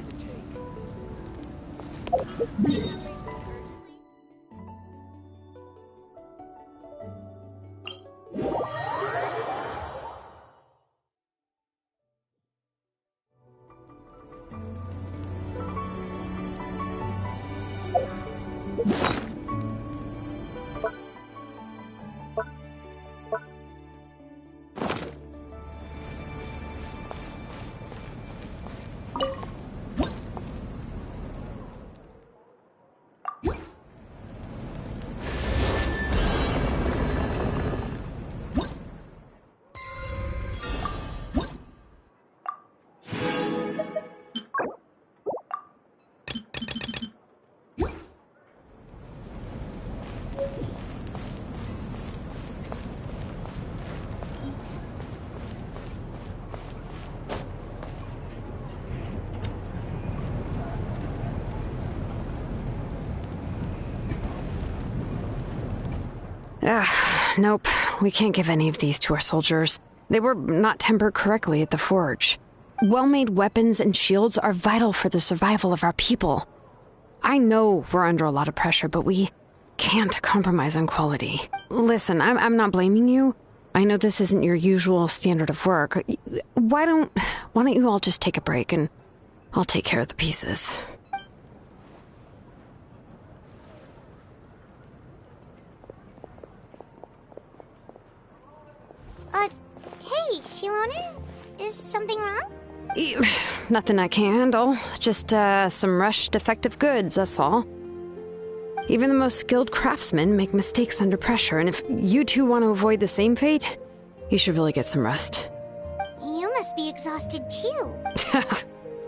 Nope. We can't give any of these to our soldiers. They were not tempered correctly at the forge. Well-made weapons and shields are vital for the survival of our people. I know we're under a lot of pressure, but we can't compromise on quality. Listen, I'm not blaming you. I know this isn't your usual standard of work. Why don't you all just take a break and I'll take care of the pieces. Hey, Shilonen? Is something wrong? Nothing I can handle. Just, some rushed defective goods, that's all. Even the most skilled craftsmen make mistakes under pressure, and if you two want to avoid the same fate, you should really get some rest. You must be exhausted too.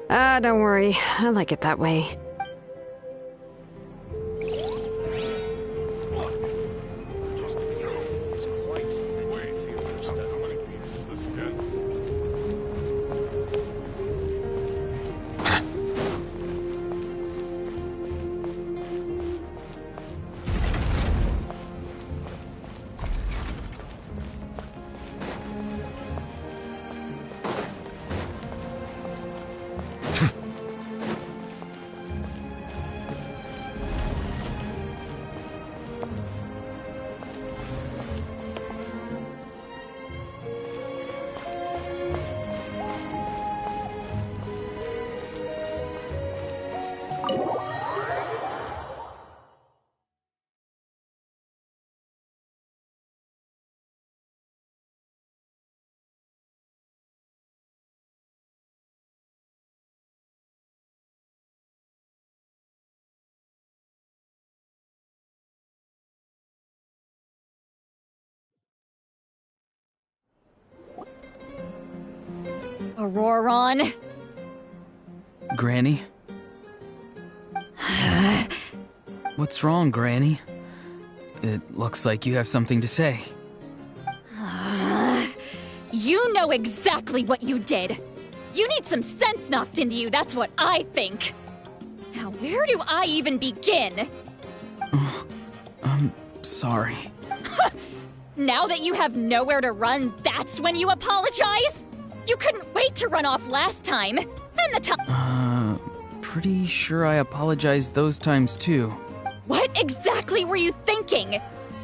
Don't worry. I like it that way. Auroron? Granny? What's wrong, Granny? It looks like you have something to say. You know exactly what you did! You need some sense knocked into you, that's what I think! Now where do I even begin? I'm sorry. Now that you have nowhere to run, that's when you apologize? You couldn't wait to run off last time. And the time. Pretty sure I apologized those times too. What exactly were you thinking?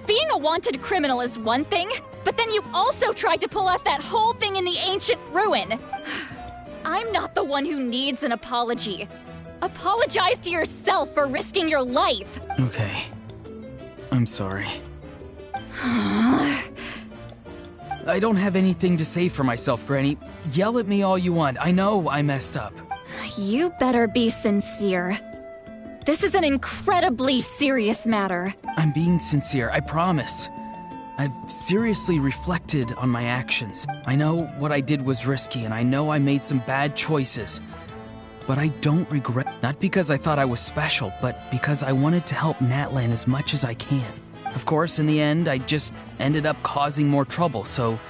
Being a wanted criminal is one thing, but then you also tried to pull off that whole thing in the ancient ruin. I'm not the one who needs an apology. Apologize to yourself for risking your life. Okay. I'm sorry. I don't have anything to say for myself, Granny. Yell at me all you want. I know I messed up. You better be sincere. This is an incredibly serious matter. I'm being sincere, I promise. I've seriously reflected on my actions. I know what I did was risky, and I know I made some bad choices. But I don't regret, not because I thought I was special, but because I wanted to help Natlan as much as I can. Of course, in the end, I just ended up causing more trouble, so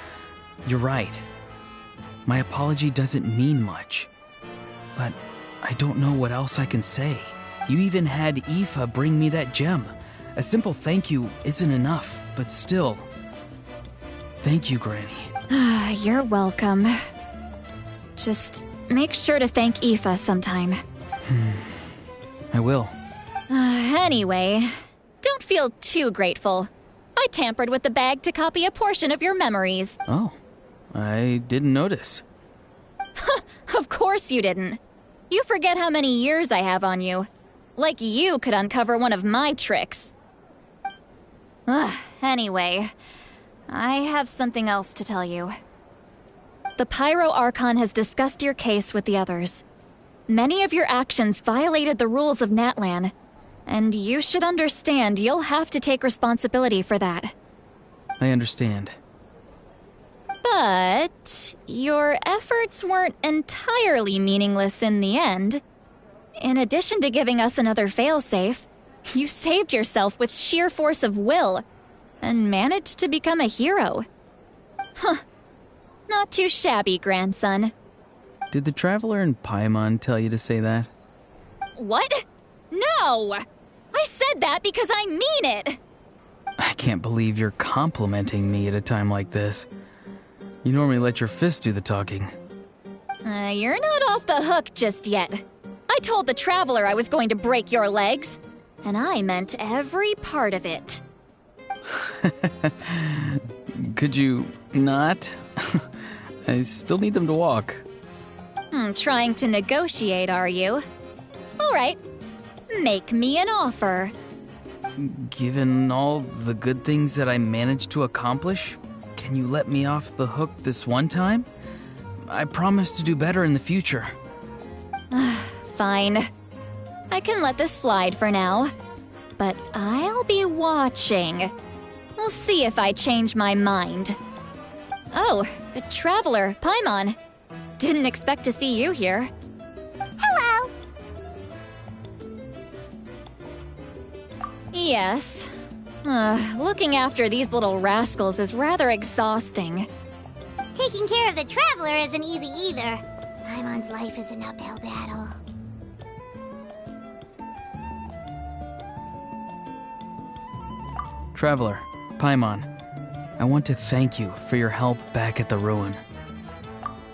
you're right. My apology doesn't mean much. But I don't know what else I can say. You even had Aoife bring me that gem. A simple thank you isn't enough, but still. Thank you, Granny. You're welcome. Just make sure to thank Aoife sometime. I will. Anyway, don't feel too grateful. I tampered with the bag to copy a portion of your memories. Oh, I didn't notice. Of course you didn't. You forget how many years I have on you. Like you could uncover one of my tricks. Anyway, I have something else to tell you. The Pyro Archon has discussed your case with the others. Many of your actions violated the rules of Natlan, and you should understand you'll have to take responsibility for that. I understand. But your efforts weren't entirely meaningless in the end. In addition to giving us another failsafe, you saved yourself with sheer force of will and managed to become a hero. Not too shabby, grandson. Did the Traveler in Paimon tell you to say that? What? No! I said that because I mean it! I can't believe you're complimenting me at a time like this. You normally let your fist do the talking. You're not off the hook just yet. I told the Traveler I was going to break your legs, and I meant every part of it. Could you not? I still need them to walk. Trying to negotiate, are you? All right. Make me an offer. Given all the good things that I managed to accomplish, can you let me off the hook this one time? I promise to do better in the future. Fine. I can let this slide for now. But I'll be watching. We'll see if I change my mind. Oh, a Traveler, Paimon. Didn't expect to see you here. Hello! Yes. Looking after these little rascals is rather exhausting. Taking care of the Traveler isn't easy either. Paimon's life is an uphill battle. Traveler, Paimon, I want to thank you for your help back at the ruin.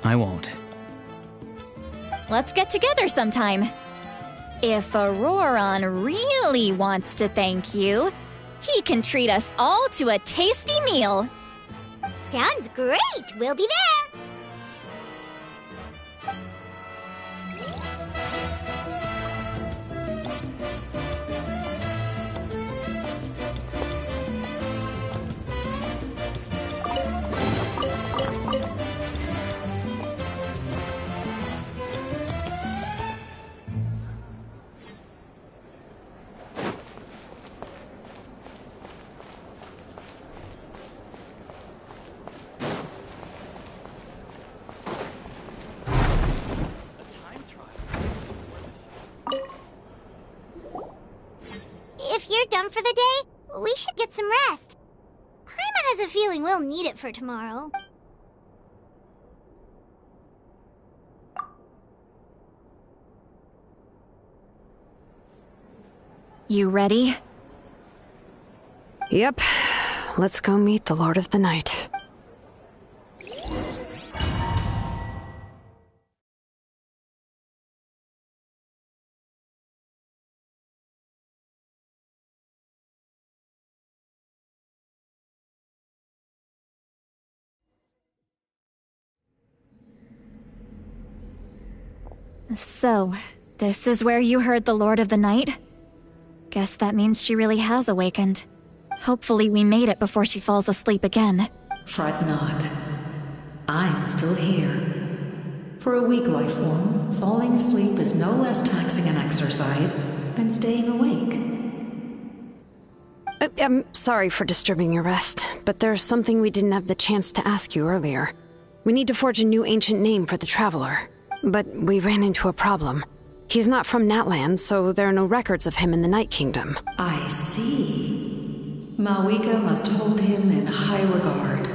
I won't. Let's get together sometime. If Auroron really wants to thank you, he can treat us all to a tasty meal. Sounds great! We'll be there! If you're done for the day, we should get some rest. Paimon has a feeling we'll need it for tomorrow. You ready? Yep. let's go meet the Lord of the Night. So, this is where you heard the Lord of the Night? Guess that means she really has awakened. Hopefully we made it before she falls asleep again. Fret not. I'm still here. For a weak life form, falling asleep is no less taxing an exercise than staying awake. I'm sorry for disturbing your rest, but there's something we didn't have the chance to ask you earlier. We need to forge a new ancient name for the Traveler. But we ran into a problem. He's not from Natlan, so there are no records of him in the Night Kingdom. I see. Malwika must hold him in high regard.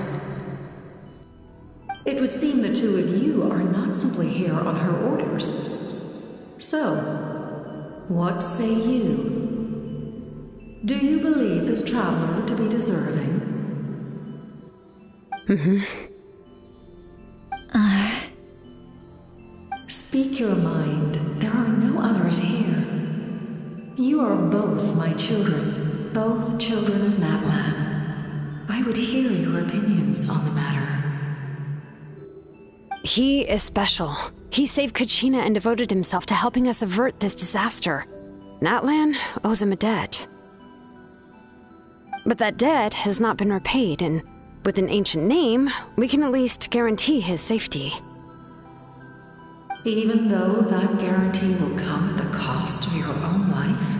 It would seem the two of you are not simply here on her orders. So, what say you? Do you believe this traveler to be deserving? Speak your mind. There are no others here. You are both my children, both children of Natlan. I would hear your opinions on the matter. He is special. He saved Kachina and devoted himself to helping us avert this disaster. Natlan owes him a debt. But that debt has not been repaid, and with an ancient name, we can at least guarantee his safety. Even though that guarantee will come at the cost of your own life?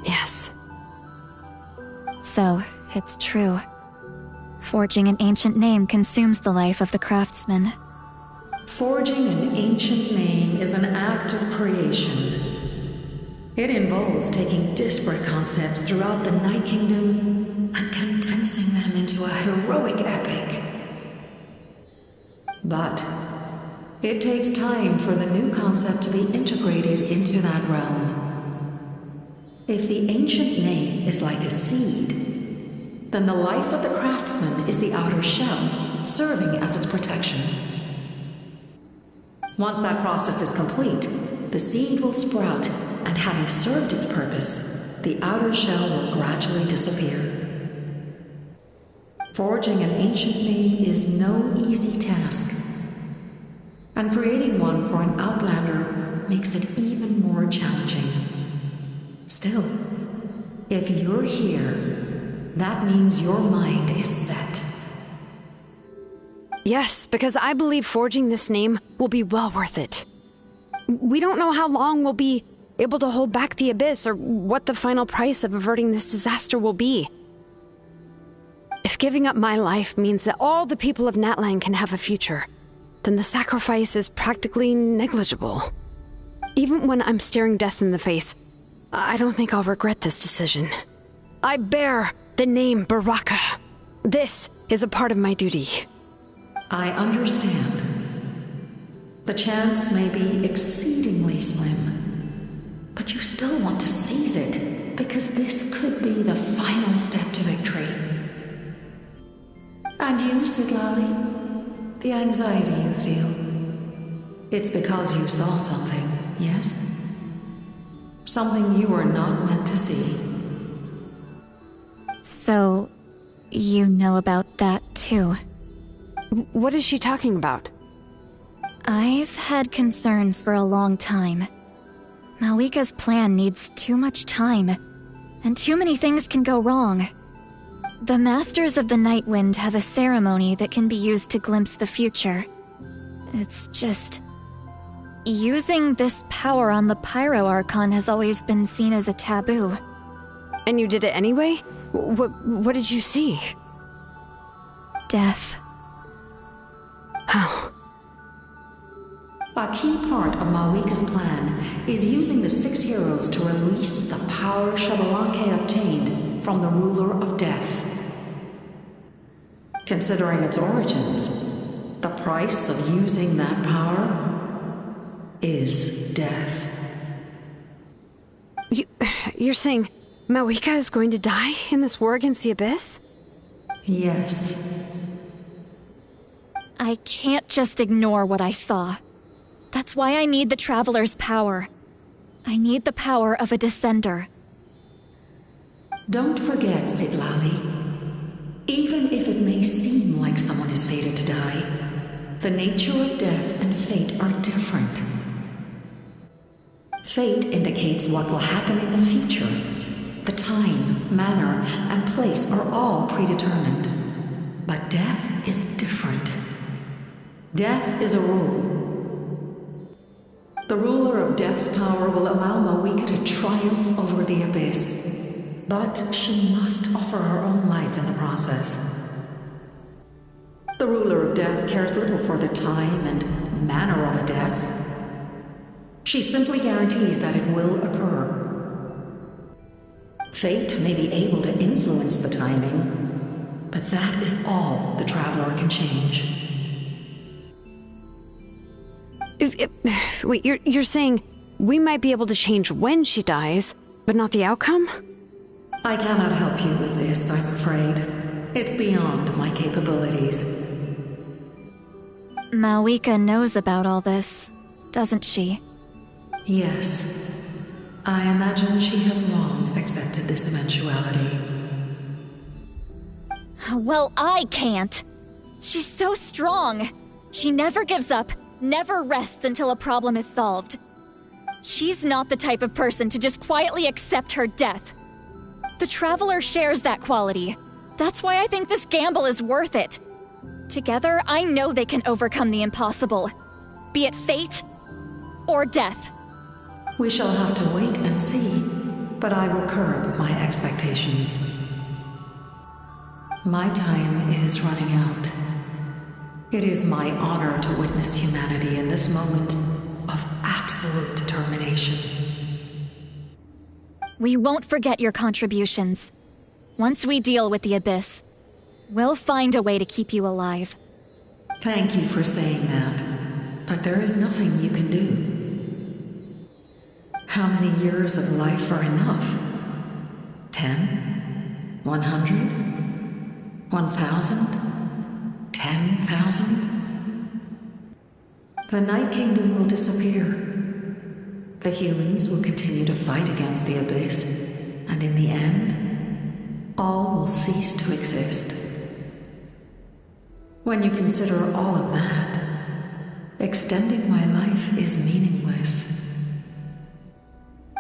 Yes. So, it's true. Forging an ancient name consumes the life of the craftsman. Forging an ancient name is an act of creation. It involves taking disparate concepts throughout the Night Kingdom and condensing them into a heroic epic. But it takes time for the new concept to be integrated into that realm. If the ancient name is like a seed, then the life of the craftsman is the outer shell, serving as its protection. Once that process is complete, the seed will sprout, and having served its purpose, the outer shell will gradually disappear. Forging an ancient name is no easy task. And creating one for an Outlander makes it even more challenging. Still, if you're here, that means your mind is set. Yes, because I believe forging this name will be well worth it. We don't know how long we'll be able to hold back the Abyss or what the final price of averting this disaster will be. If giving up my life means that all the people of Natlan can have a future, then the sacrifice is practically negligible. Even when I'm staring death in the face, I don't think I'll regret this decision. I bear the name Baraka. This is a part of my duty. I understand. The chance may be exceedingly slim, but you still want to seize it, because this could be the final step to victory. And you, Sidlali? The anxiety you feel. It's because you saw something, yes? Something you were not meant to see. So, you know about that too? What is she talking about? I've had concerns for a long time. Malwika's plan needs too much time, and too many things can go wrong. The Masters of the Nightwind have a ceremony that can be used to glimpse the future. It's just... using this power on the Pyro Archon has always been seen as a taboo. And you did it anyway? What did you see? Death. How? A key part of Malwika's plan is using the 6 heroes to release the power Xbalanque obtained from the Ruler of Death. Considering its origins, the price of using that power is death. You're saying Mawika is going to die in this war against the Abyss? Yes. I can't just ignore what I saw. That's why I need the Traveler's power. I need the power of a Descender. Don't forget, Sidlali. Even if it may seem like someone is fated to die, the nature of death and fate are different. Fate indicates what will happen in the future. The time, manner, and place are all predetermined. But death is different. Death is a rule. The ruler of Death's power will allow Mawika to triumph over the Abyss. But she must offer her own life in the process. The ruler of Death cares little for the time and manner of a death. She simply guarantees that it will occur. Fate may be able to influence the timing, but that is all the Traveler can change. Wait, you're saying we might be able to change when she dies, but not the outcome? I cannot help you with this, I'm afraid. It's beyond my capabilities. Mawika knows about all this, doesn't she? Yes. I imagine she has long accepted this eventuality. Well, I can't. She's so strong. She never gives up, never rests until a problem is solved. She's not the type of person to just quietly accept her death. The Traveler shares that quality. That's why I think this gamble is worth it. Together, I know they can overcome the impossible. Be it fate or death. We shall have to wait and see, but I will curb my expectations. My time is running out. It is my honor to witness humanity in this moment of absolute determination. We won't forget your contributions. Once we deal with the Abyss, we'll find a way to keep you alive. Thank you for saying that, but there is nothing you can do. How many years of life are enough? 10? 100? 1,000? 10,000? The Night Kingdom will disappear. The humans will continue to fight against the Abyss, and in the end, all will cease to exist. When you consider all of that, extending my life is meaningless.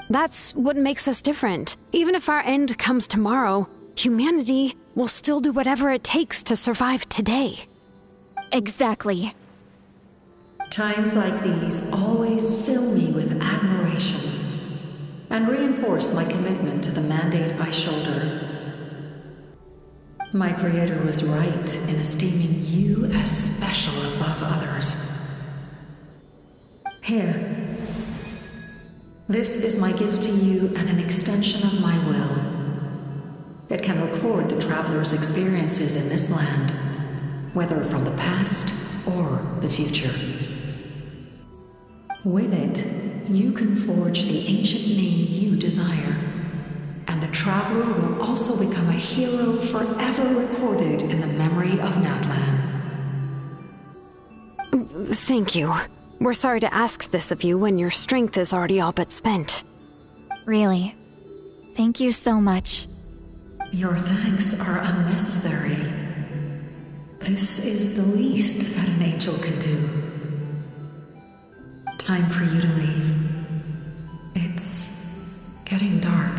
That's what makes us different. Even if our end comes tomorrow, humanity will still do whatever it takes to survive today. Exactly. Times like these always fill me with admiration and reinforce my commitment to the mandate I shoulder. My Creator was right in esteeming you as special above others. Here. This is my gift to you and an extension of my will. It can record the Traveler's experiences in this land, whether from the past or the future. With it, you can forge the ancient name you desire, and the Traveler will also become a hero forever recorded in the memory of Natlan. Thank you. We're sorry to ask this of you when your strength is already all but spent. Really. Thank you so much. Your thanks are unnecessary. This is the least that an angel can do. Time for you to leave. It's getting dark.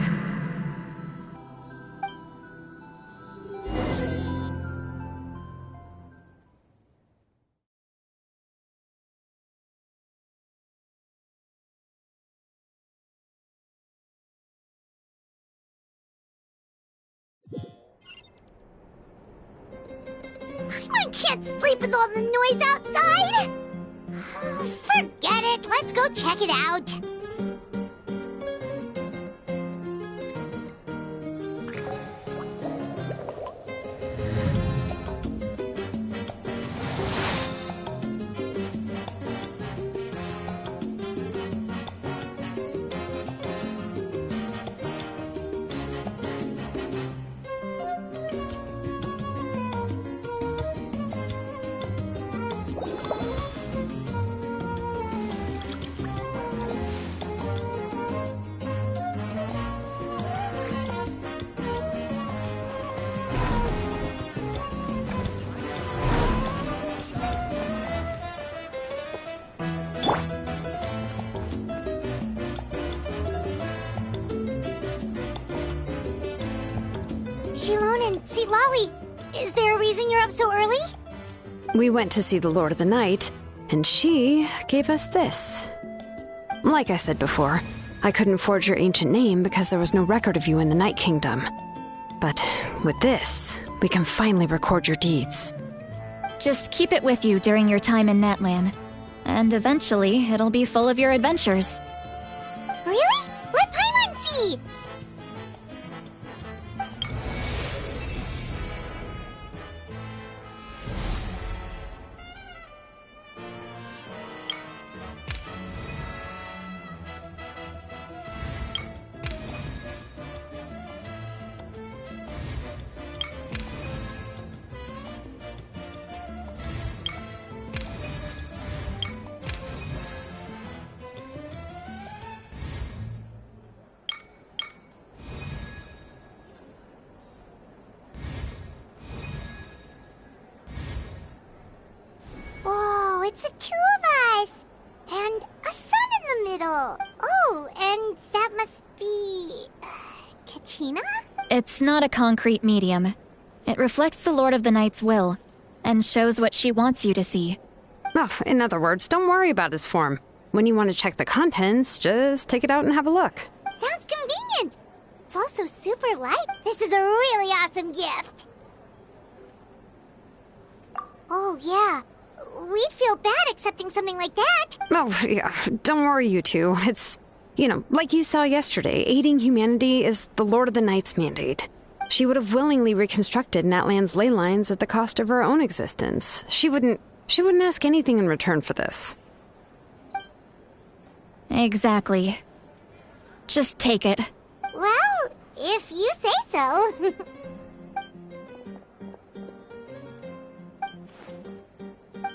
I can't sleep with all the noise outside! Forget it, let's go check it out. Shilon and Seat Lolly, is there a reason you're up so early? We went to see the Lord of the Night, and she gave us this. Like I said before, I couldn't forge your ancient name because there was no record of you in the Night Kingdom. But with this, we can finally record your deeds. Just keep it with you during your time in Natlan. And eventually, it'll be full of your adventures. Really? Let Paimon see! Whoa, it's the two of us! And a sun in the middle! Oh, and that must be... Kachina? It's not a concrete medium. It reflects the Lord of the Night's will, and shows what she wants you to see. Oh, in other words, don't worry about his form. When you want to check the contents, just take it out and have a look. Sounds convenient! It's also super light. This is a really awesome gift! Oh, yeah. We'd feel bad accepting something like that. Oh, yeah, don't worry, you two. It's, like you saw yesterday, aiding humanity is the Lord of the Night's mandate. She would have willingly reconstructed Natlan's ley lines at the cost of her own existence. She wouldn't ask anything in return for this. Exactly. Just take it. Well, if you say so.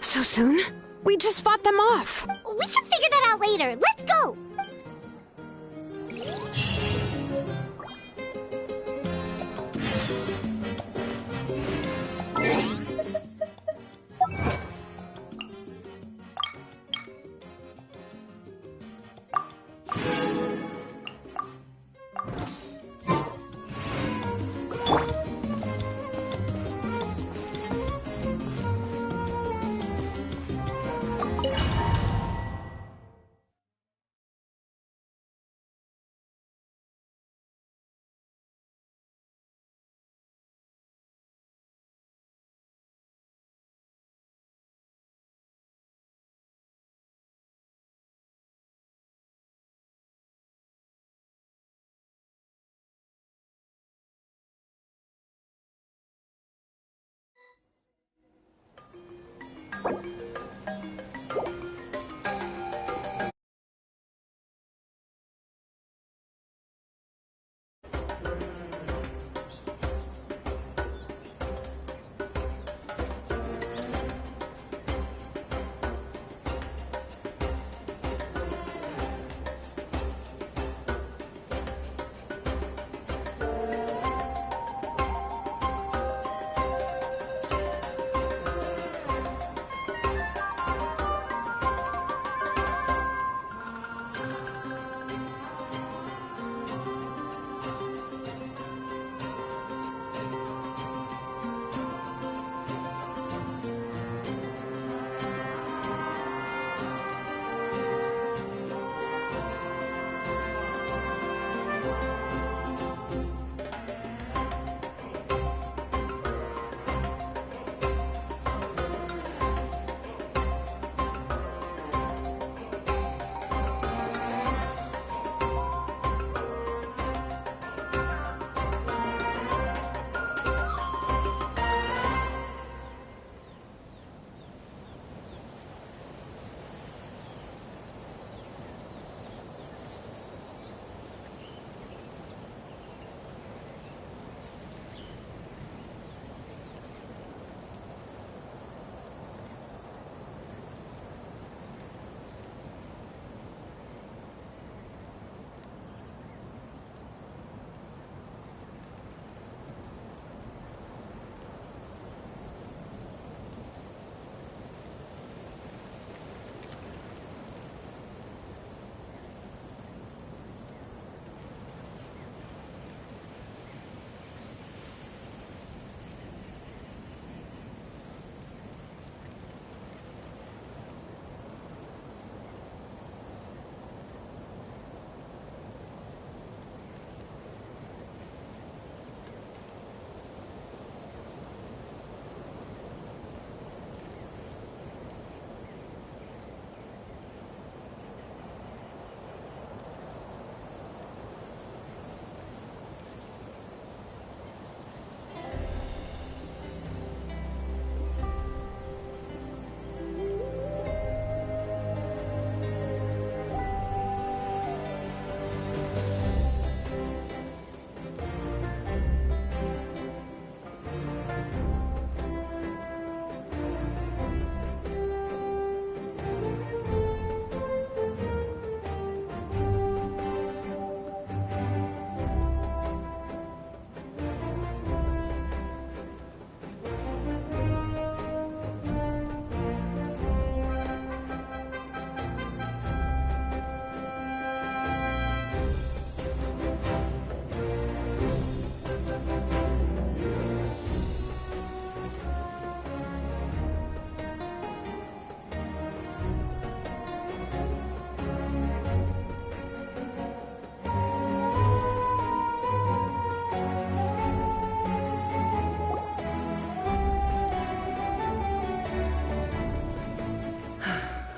So soon? We just fought them off. We can figure that out later. Let's go!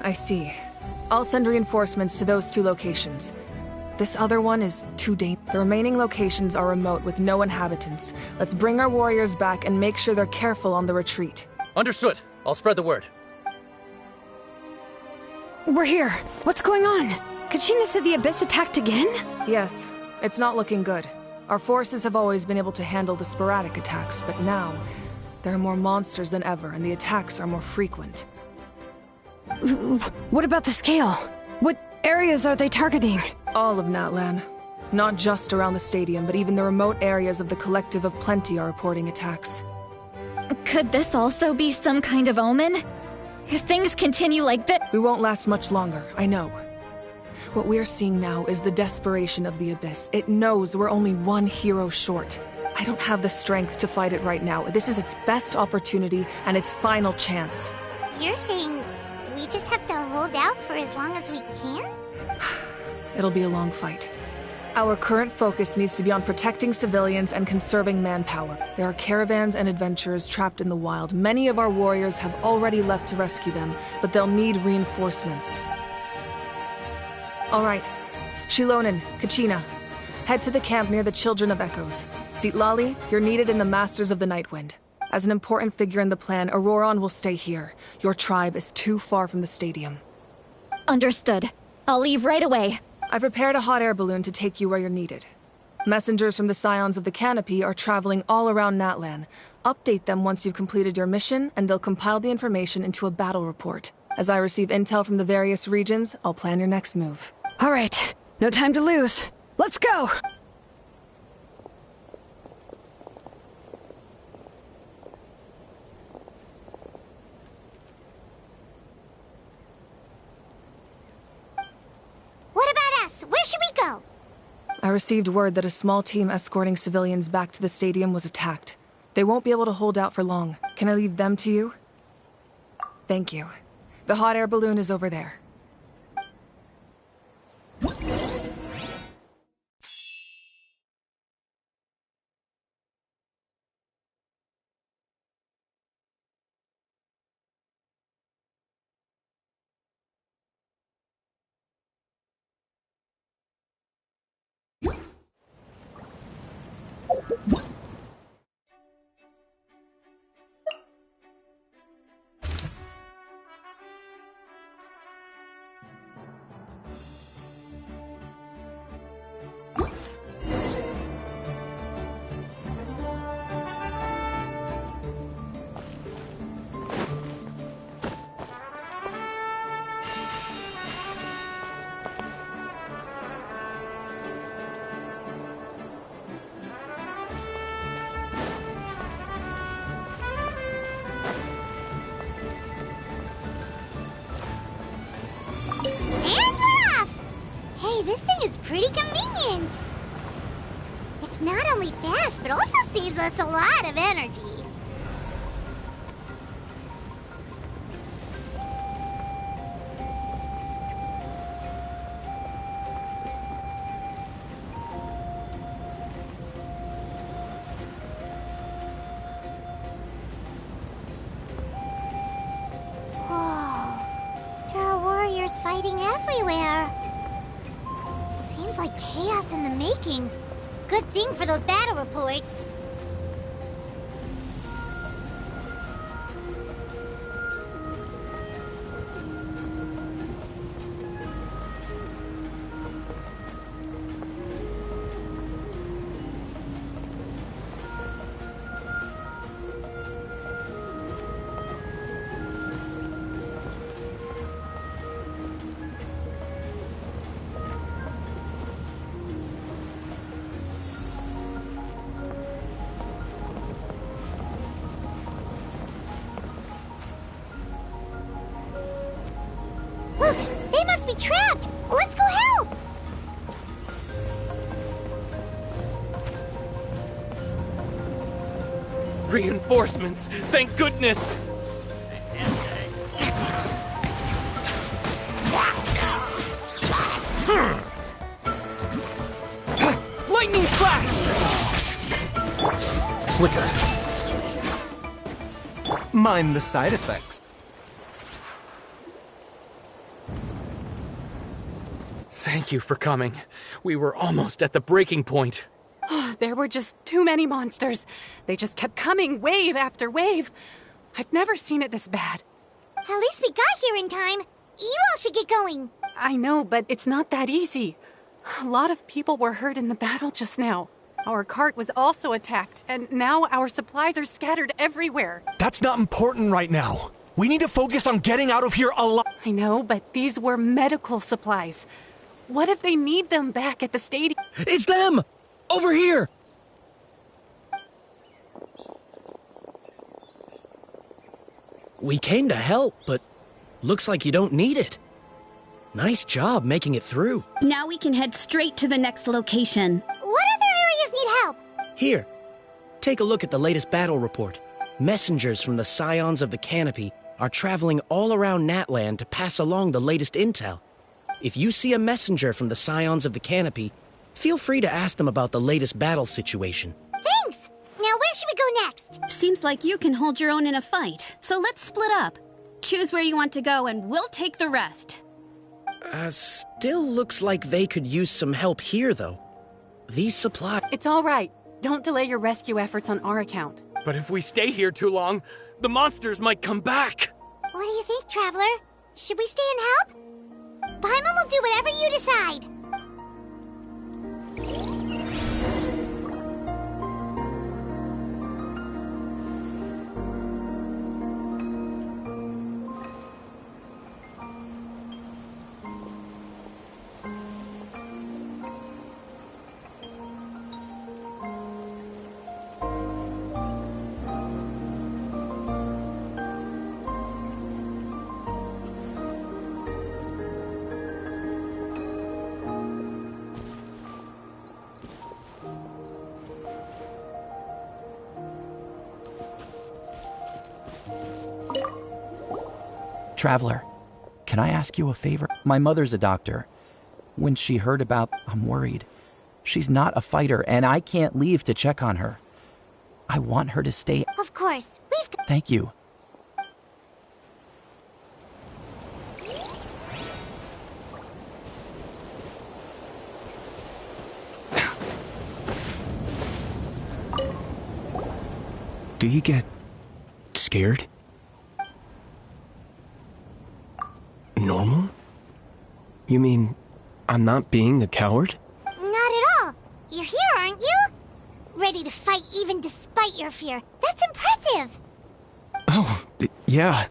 I see. I'll send reinforcements to those 2 locations. This other one is too dangerous. The remaining locations are remote with no inhabitants. Let's bring our warriors back and make sure they're careful on the retreat. Understood. I'll spread the word. We're here. What's going on? Kachina said the Abyss attacked again? Yes, it's not looking good. Our forces have always been able to handle the sporadic attacks, but now there are more monsters than ever, and the attacks are more frequent. What about the scale? What areas are they targeting? All of Natlan. Not just around the stadium, but even the remote areas of the Collective of Plenty are reporting attacks. Could this also be some kind of omen? If things continue like this... We won't last much longer, I know. What we're seeing now is the desperation of the Abyss. It knows we're only 1 hero short. I don't have the strength to fight it right now. This is its best opportunity and its final chance. You're saying we just have to hold out for as long as we can? It'll be a long fight. Our current focus needs to be on protecting civilians and conserving manpower. There are caravans and adventurers trapped in the wild. Many of our warriors have already left to rescue them, but they'll need reinforcements. All right. Shilonen, Kachina, head to the camp near the Children of Echoes. Citlali, you're needed in the Masters of the Nightwind. As an important figure in the plan, Auroron will stay here. Your tribe is too far from the stadium. Understood. I'll leave right away. I prepared a hot air balloon to take you where you're needed. Messengers from the Scions of the Canopy are traveling all around Natlan. Update them once you've completed your mission, and they'll compile the information into a battle report. As I receive intel from the various regions, I'll plan your next move. All right. No time to lose. Let's go! What about us? Where should we go? I received word that a small team escorting civilians back to the stadium was attacked. They won't be able to hold out for long. Can I leave them to you? Thank you. The hot air balloon is over there. This thing is pretty convenient. It's not only fast, but also saves us a lot of energy. Whoa, there are warriors fighting everywhere. Seems like chaos in the making. Good thing for those battle reports. Look, they must be trapped. Let's go help. Reinforcements! Thank goodness! Lightning flash! Flicker. Mind the side effects. Thank you for coming. We were almost at the breaking point. There were just too many monsters. They just kept coming, wave after wave. I've never seen it this bad. At least we got here in time. You all should get going. I know, but it's not that easy. A lot of people were hurt in the battle just now. Our cart was also attacked, and now our supplies are scattered everywhere. That's not important right now. We need to focus on getting out of here alive. I know, but these were medical supplies. What if they need them back at the stadium? It's them! Over here! We came to help, but looks like you don't need it. Nice job making it through. Now we can head straight to the next location. What other areas need help? Here, take a look at the latest battle report. Messengers from the Scions of the Canopy are traveling all around Natlan to pass along the latest intel. If you see a messenger from the Scions of the Canopy, feel free to ask them about the latest battle situation. Thanks! Now where should we go next? Seems like you can hold your own in a fight, so let's split up. Choose where you want to go and we'll take the rest. Still looks like they could use some help here, though. These supplies... It's all right. Don't delay your rescue efforts on our account. But if we stay here too long, the monsters might come back. What do you think, Traveler? Should we stay and help? Paimon will do whatever you decide. Traveler, can I ask you a favor? My mother's a doctor. When she heard about, I'm worried. She's not a fighter, and I can't leave to check on her. I want her to stay. Of course, we've got... Thank you. Do you get scared? Normal? You mean I'm not being a coward? Not at all. You're here, aren't you? Ready to fight even despite your fear. That's impressive. Oh, yeah.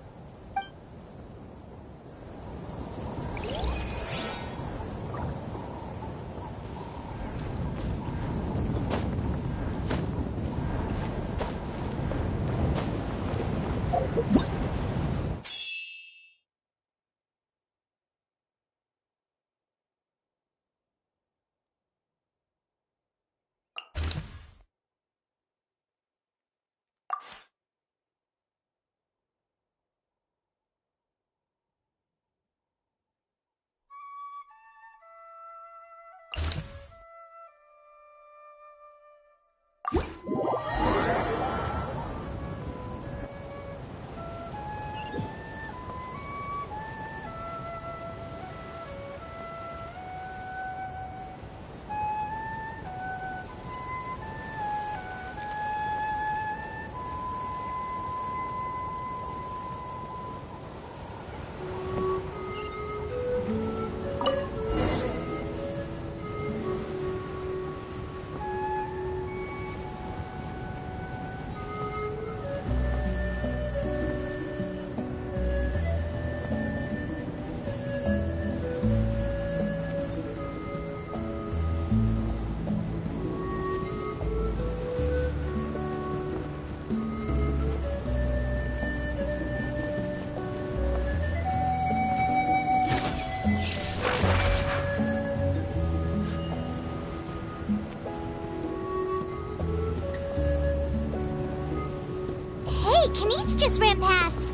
Kanice just ran past.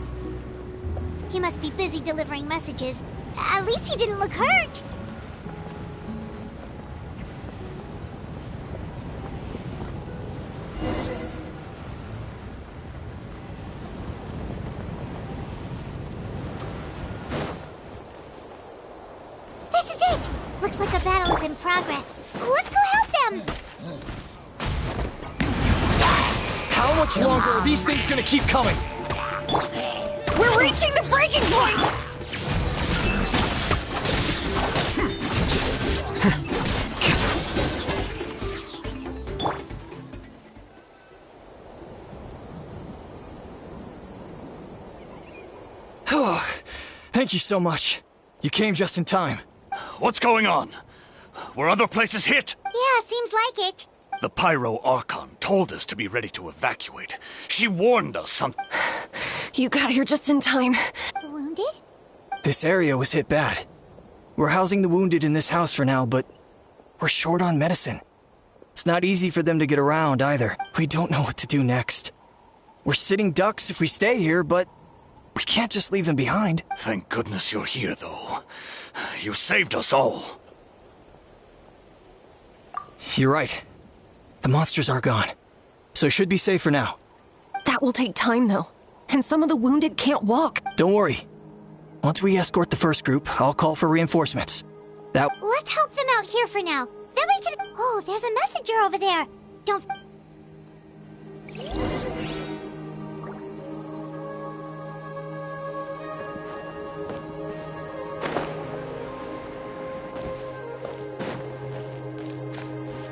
He must be busy delivering messages. At least he didn't look hurt. This is it! Looks like a battle is in progress. Let's go help them! How much longer are these things gonna keep coming? We're reaching the breaking point! Oh, thank you so much. You came just in time. What's going on? Were other places hit? Yeah, seems like it. The Pyro Archon told us to be ready to evacuate. She warned us something. You got here just in time. The wounded? This area was hit bad. We're housing the wounded in this house for now, but we're short on medicine. It's not easy for them to get around either. We don't know what to do next. We're sitting ducks if we stay here, but we can't just leave them behind. Thank goodness you're here, though. You saved us all. You're right. The monsters are gone, so should be safe for now. That will take time, though. And some of the wounded can't walk. Don't worry. Once we escort the first group, I'll call for reinforcements. Let's help them out here for now. Then we can... Oh, there's a messenger over there. Don't...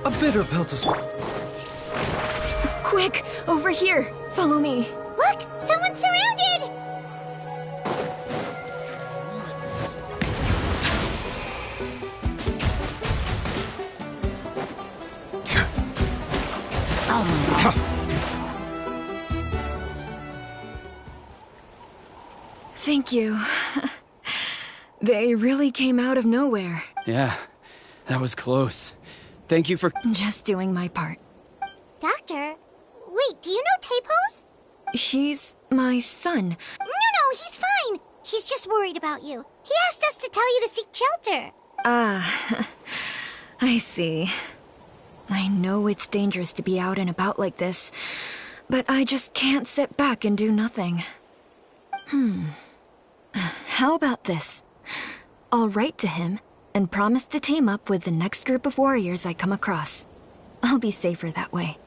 A bitter pill to... Quick, over here. Follow me. Look, someone's surrounded! Thank you. They really came out of nowhere. Yeah, that was close. Thank you for... Just doing my part. Doctor? Wait, do you know Tapos? He's my son. No, he's fine. He's just worried about you. He asked us to tell you to seek shelter. Ah, I see. I know it's dangerous to be out and about like this, but I just can't sit back and do nothing. How about this? I'll write to him and promise to team up with the next group of warriors I come across. I'll be safer that way.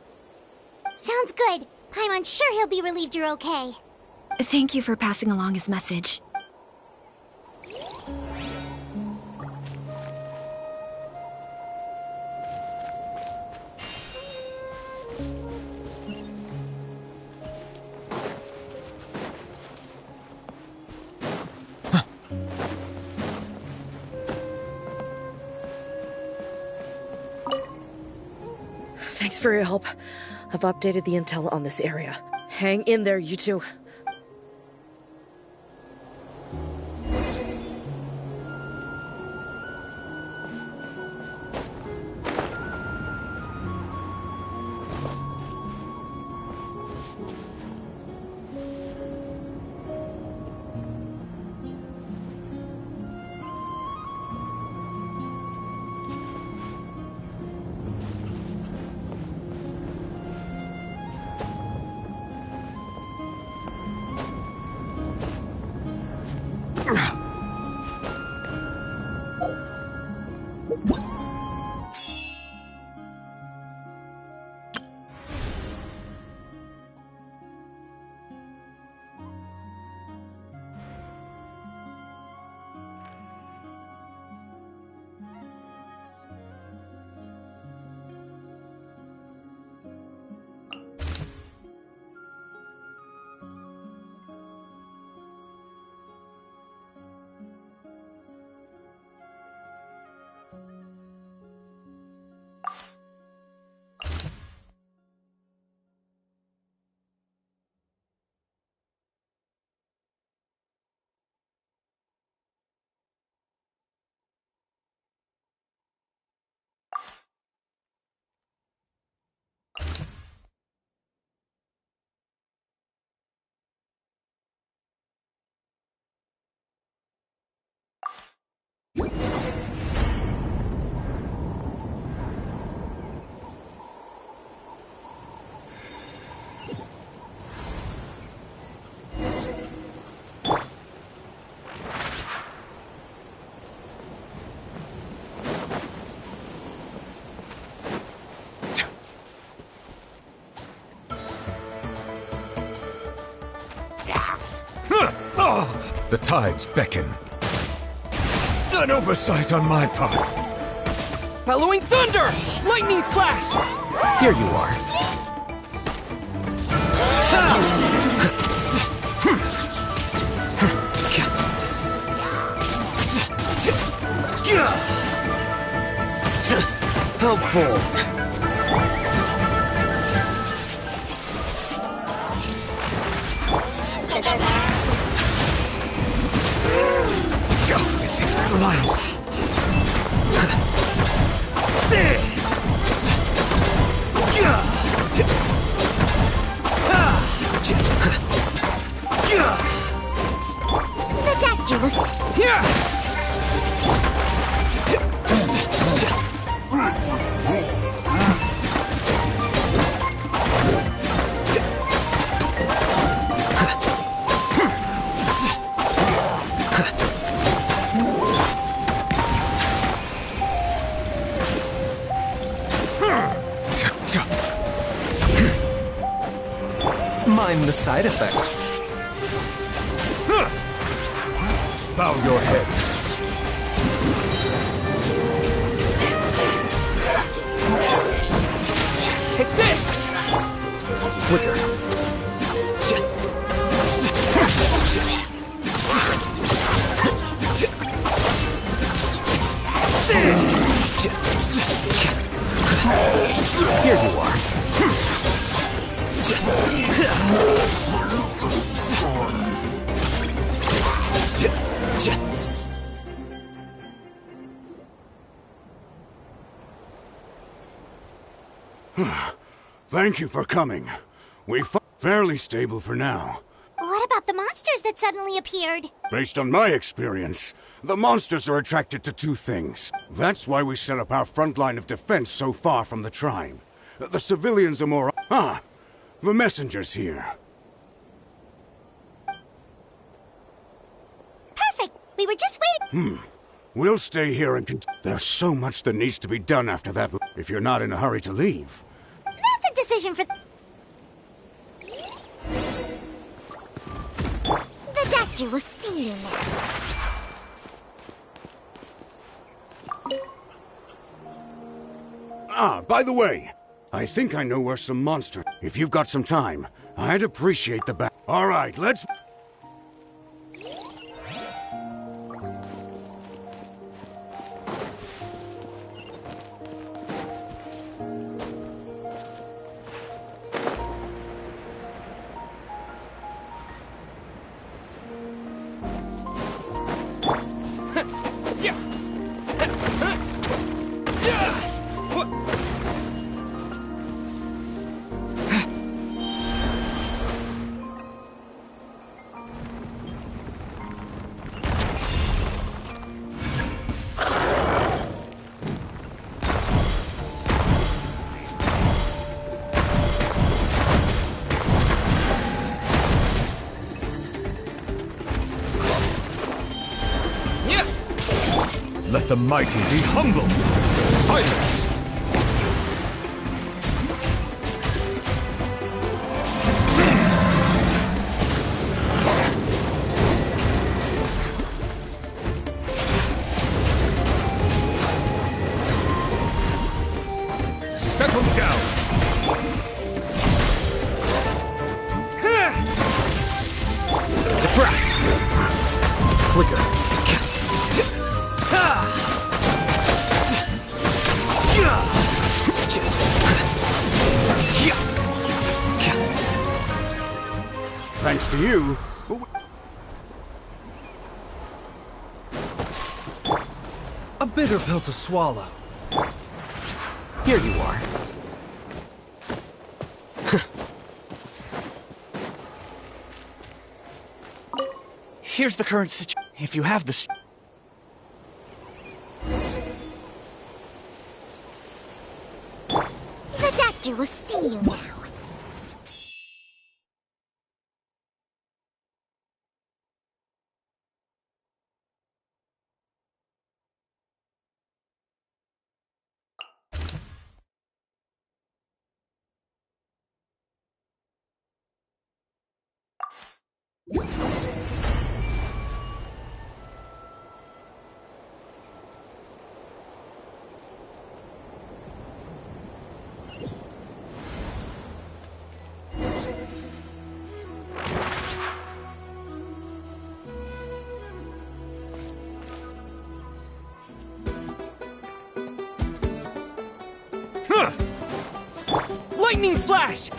Sounds good. I'm sure he'll be relieved you're okay. Thank you for passing along his message. Thanks for your help. I've updated the intel on this area. Hang in there, you two. The tides beckon. An oversight on my part. Bellowing thunder! Lightning slash! Here you are. How bold. Justice is blind. Ridiculous. Mind the side effect. Bow your head. Take this! Flicker. Here you are. Thank you for coming. We're fairly stable for now. What about the monsters that suddenly appeared? Based on my experience, the monsters are attracted to two things. That's why we set up our front line of defense so far from the tribe. The civilians are more... the messenger's here. Perfect! We were just waiting. We'll stay here and... There's so much that needs to be done after that, if you're not in a hurry to leave. That's a decision for... The doctor will see you now. By the way, I think I know where some monsters... If you've got some time, I'd appreciate the back... Alright, let's... Let the mighty be humbled. Silence! Settle down! Defract! Flicker! Thanks to you... A bitter pill to swallow. Here you are. Here's the current situation. If you have the... The doctor will see you now. Lightning flash!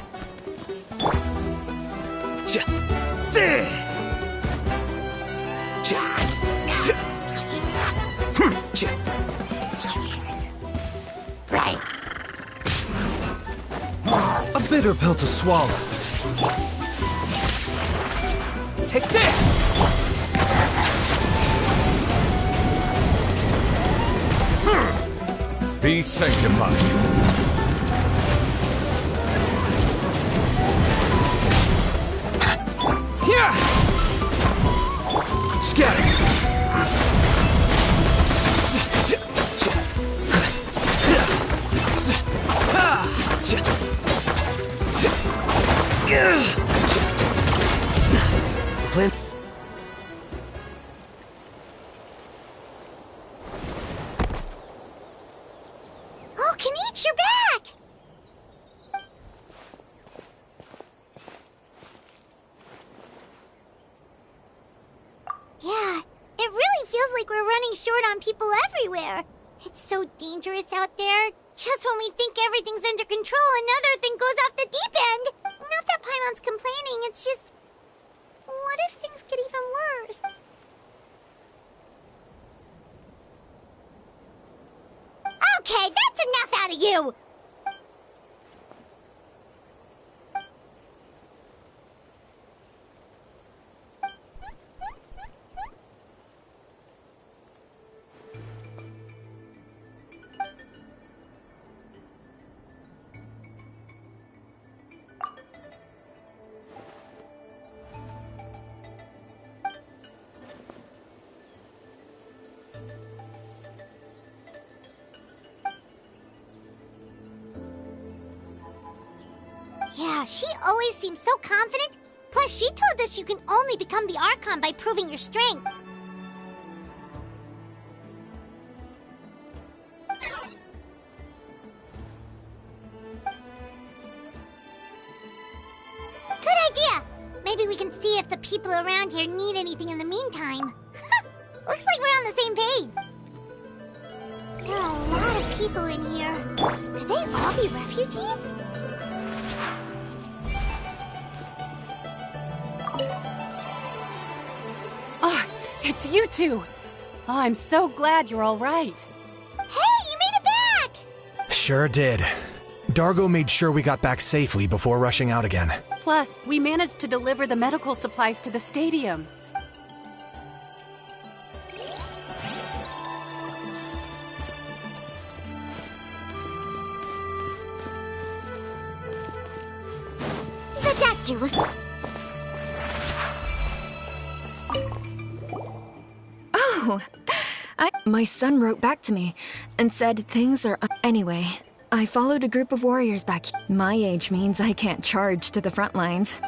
Right. A bitter pill to swallow. Take this! Be sanctified. Here! Scatter! Plan. Oh, Kenichi, you're back! Yeah, it really feels like we're running short on people everywhere. It's so dangerous out there. Just when we think everything's under control, another thing goes off the deep end. Not that Paimon's complaining, it's just... What if things get even worse? Okay, that's enough out of you! Yeah, she always seems so confident. Plus, she told us you can only become the Archon by proving your strength. Good idea! Maybe we can see if the people around here need anything in the meantime. Looks like we're on the same page. There are a lot of people in here. Could they all be refugees? Oh, it's you two! Oh, I'm so glad you're all right. Hey, you made it back! Sure did. Dargo made sure we got back safely before rushing out again. Plus, we managed to deliver the medical supplies to the stadium. The juice. Oh, my son wrote back to me and said things are... Anyway, I followed a group of warriors back. My age means I can't charge to the front lines.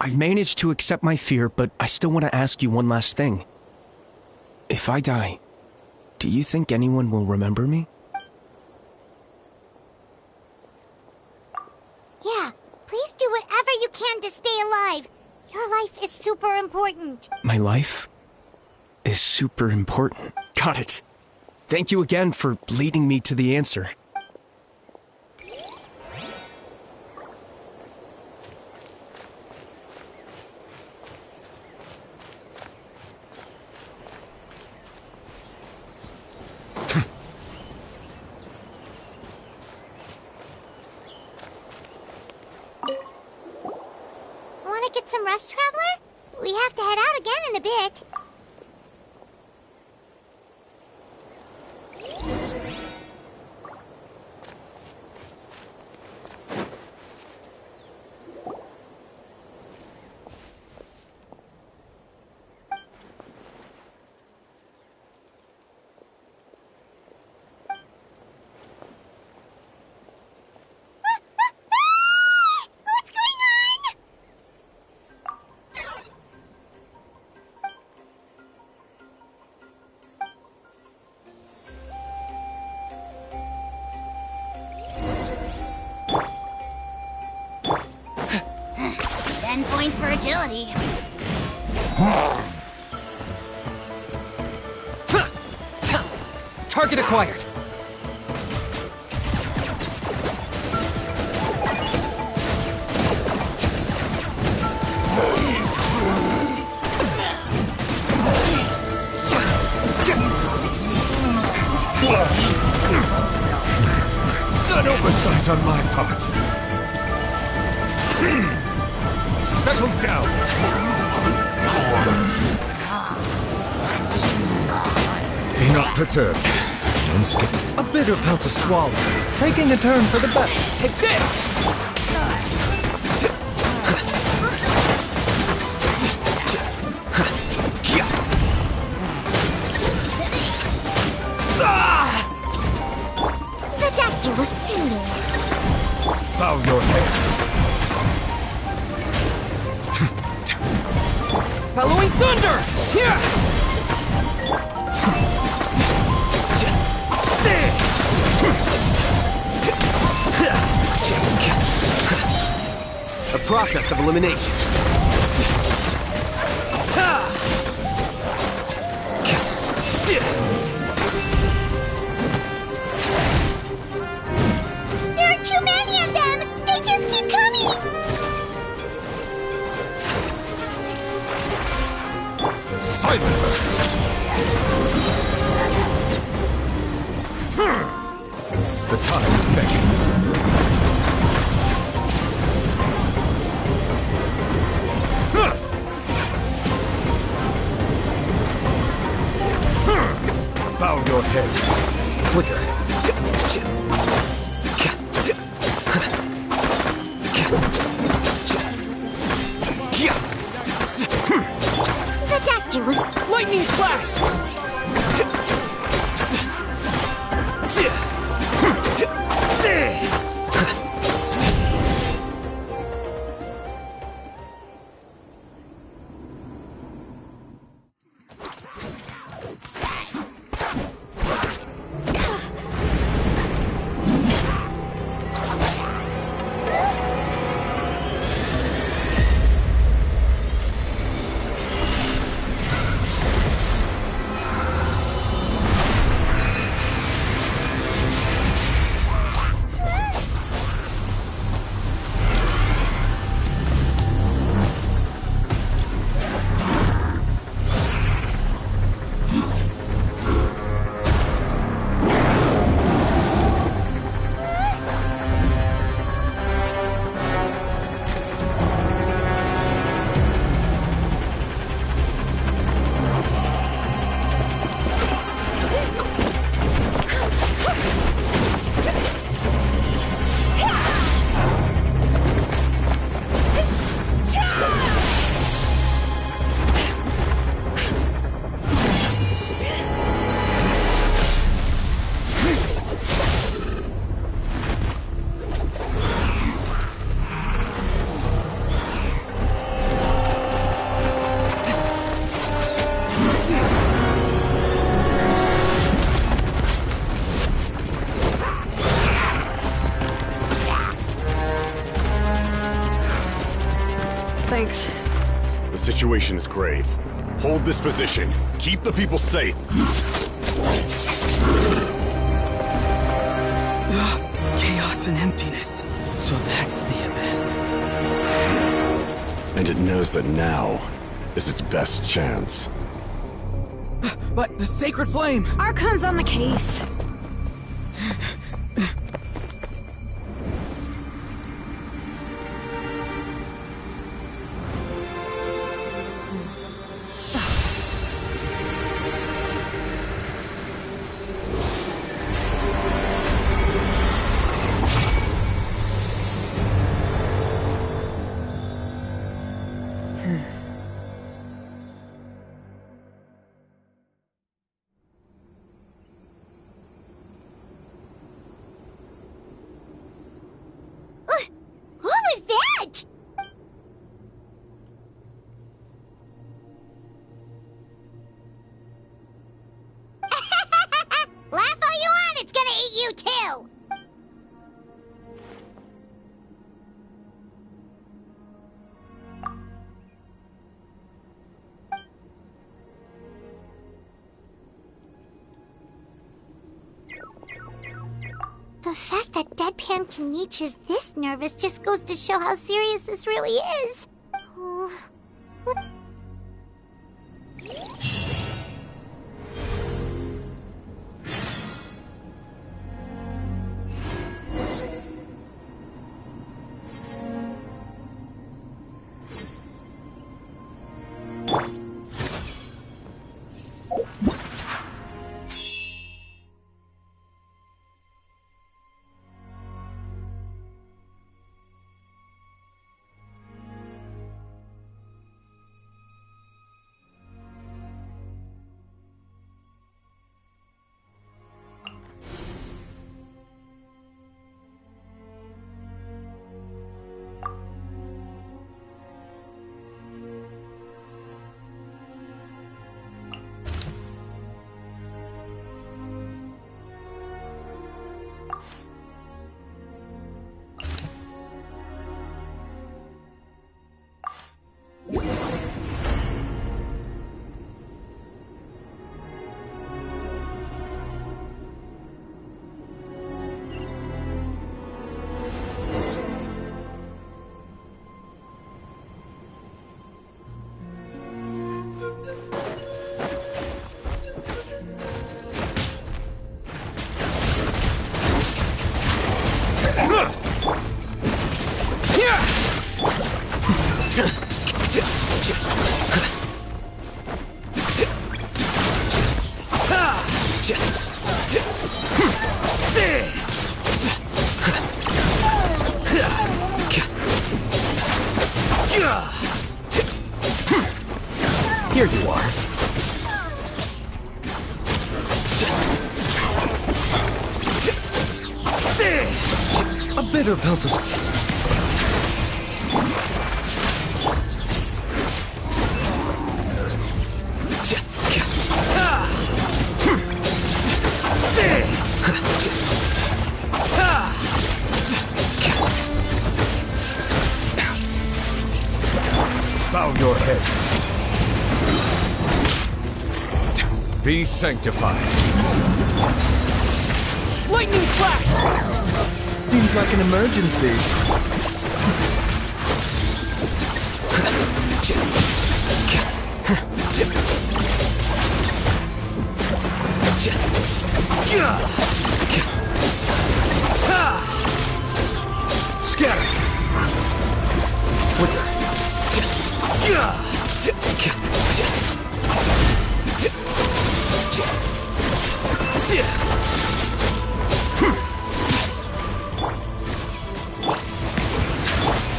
I managed to accept my fear, but I still want to ask you one last thing. If I die, do you think anyone will remember me? Yeah, please do whatever you can to stay alive. Your life is super important. My life is super important. Got it. Thank you again for leading me to the answer. Want to get some rest, Traveler? We have to head out again in a bit. What's going on? 10 points for agility. Target acquired. An oversight on my part. Settle down. Be not perturbed. A bitter pill to swallow. Taking a turn for the better. Take this! The doctor will see you. Bow your head. Following thunder! Here! A process of elimination. There are too many of them! They just keep coming! Silence! The time is begging. Bow your head. Flicker. The doctor was... Lightning flash! Thanks. The situation is grave. Hold this position. Keep the people safe. Chaos and emptiness. So that's the abyss. And it knows that now is its best chance. But the sacred flame! Archon's on the case. The fact that Deadpan Kenichi is this nervous just goes to show how serious this really is. Oh. Here you are. A bitter pill to... Bow your head. Be sanctified. Lightning flash! Seems like an emergency. Scatter! Flicker!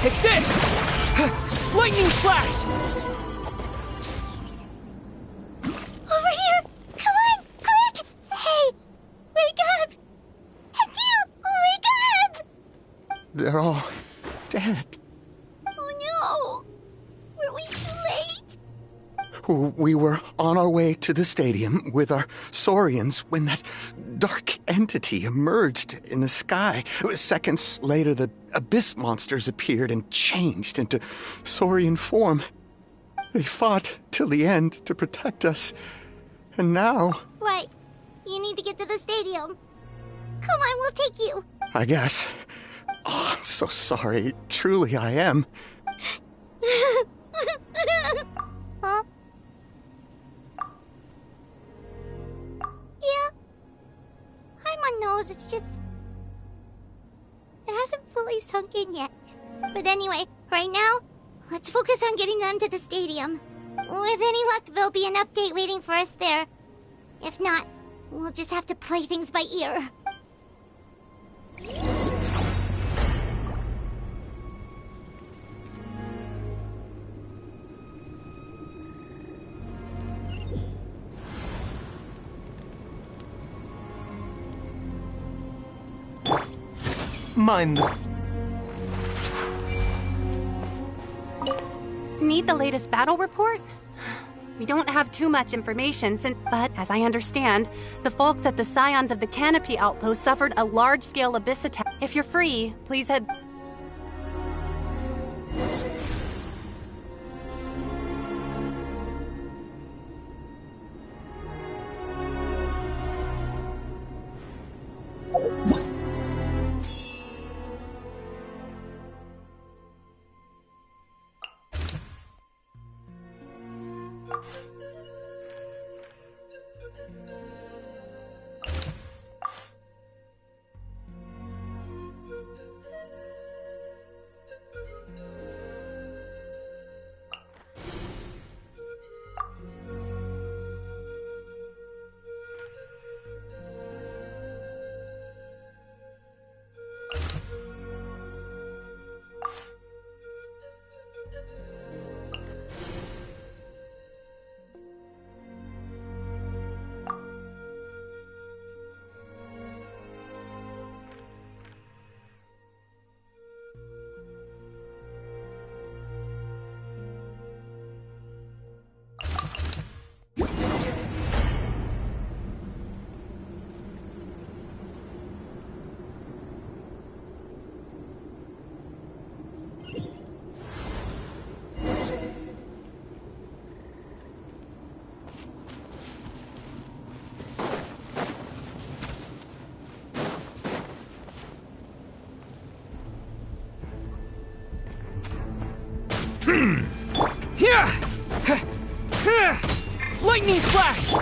Take this! Lightning flash! Over here! Come on! Quick! Hey! Wake up! And you! Wake up! They're all dead. Oh no! Were we too late? We were on our way to the stadium with our Saurians when that dark entity emerged in the sky. Seconds later, the abyss monsters appeared and changed into Saurian form. They fought till the end to protect us. And now... Right. You need to get to the stadium. Come on, we'll take you. I guess. Oh, I'm so sorry. Truly, I am. Huh? Yeah. Hi, my nose. It's just... It hasn't fully sunk in yet. But anyway, right now, let's focus on getting them to the stadium. With any luck, there'll be an update waiting for us there. If not, we'll just have to play things by ear. Mind this. Need the latest battle report? We don't have too much information, but as I understand, the folks at the Scions of the Canopy Outpost suffered a large-scale abyss attack. If you're free, please head... Lightning flash!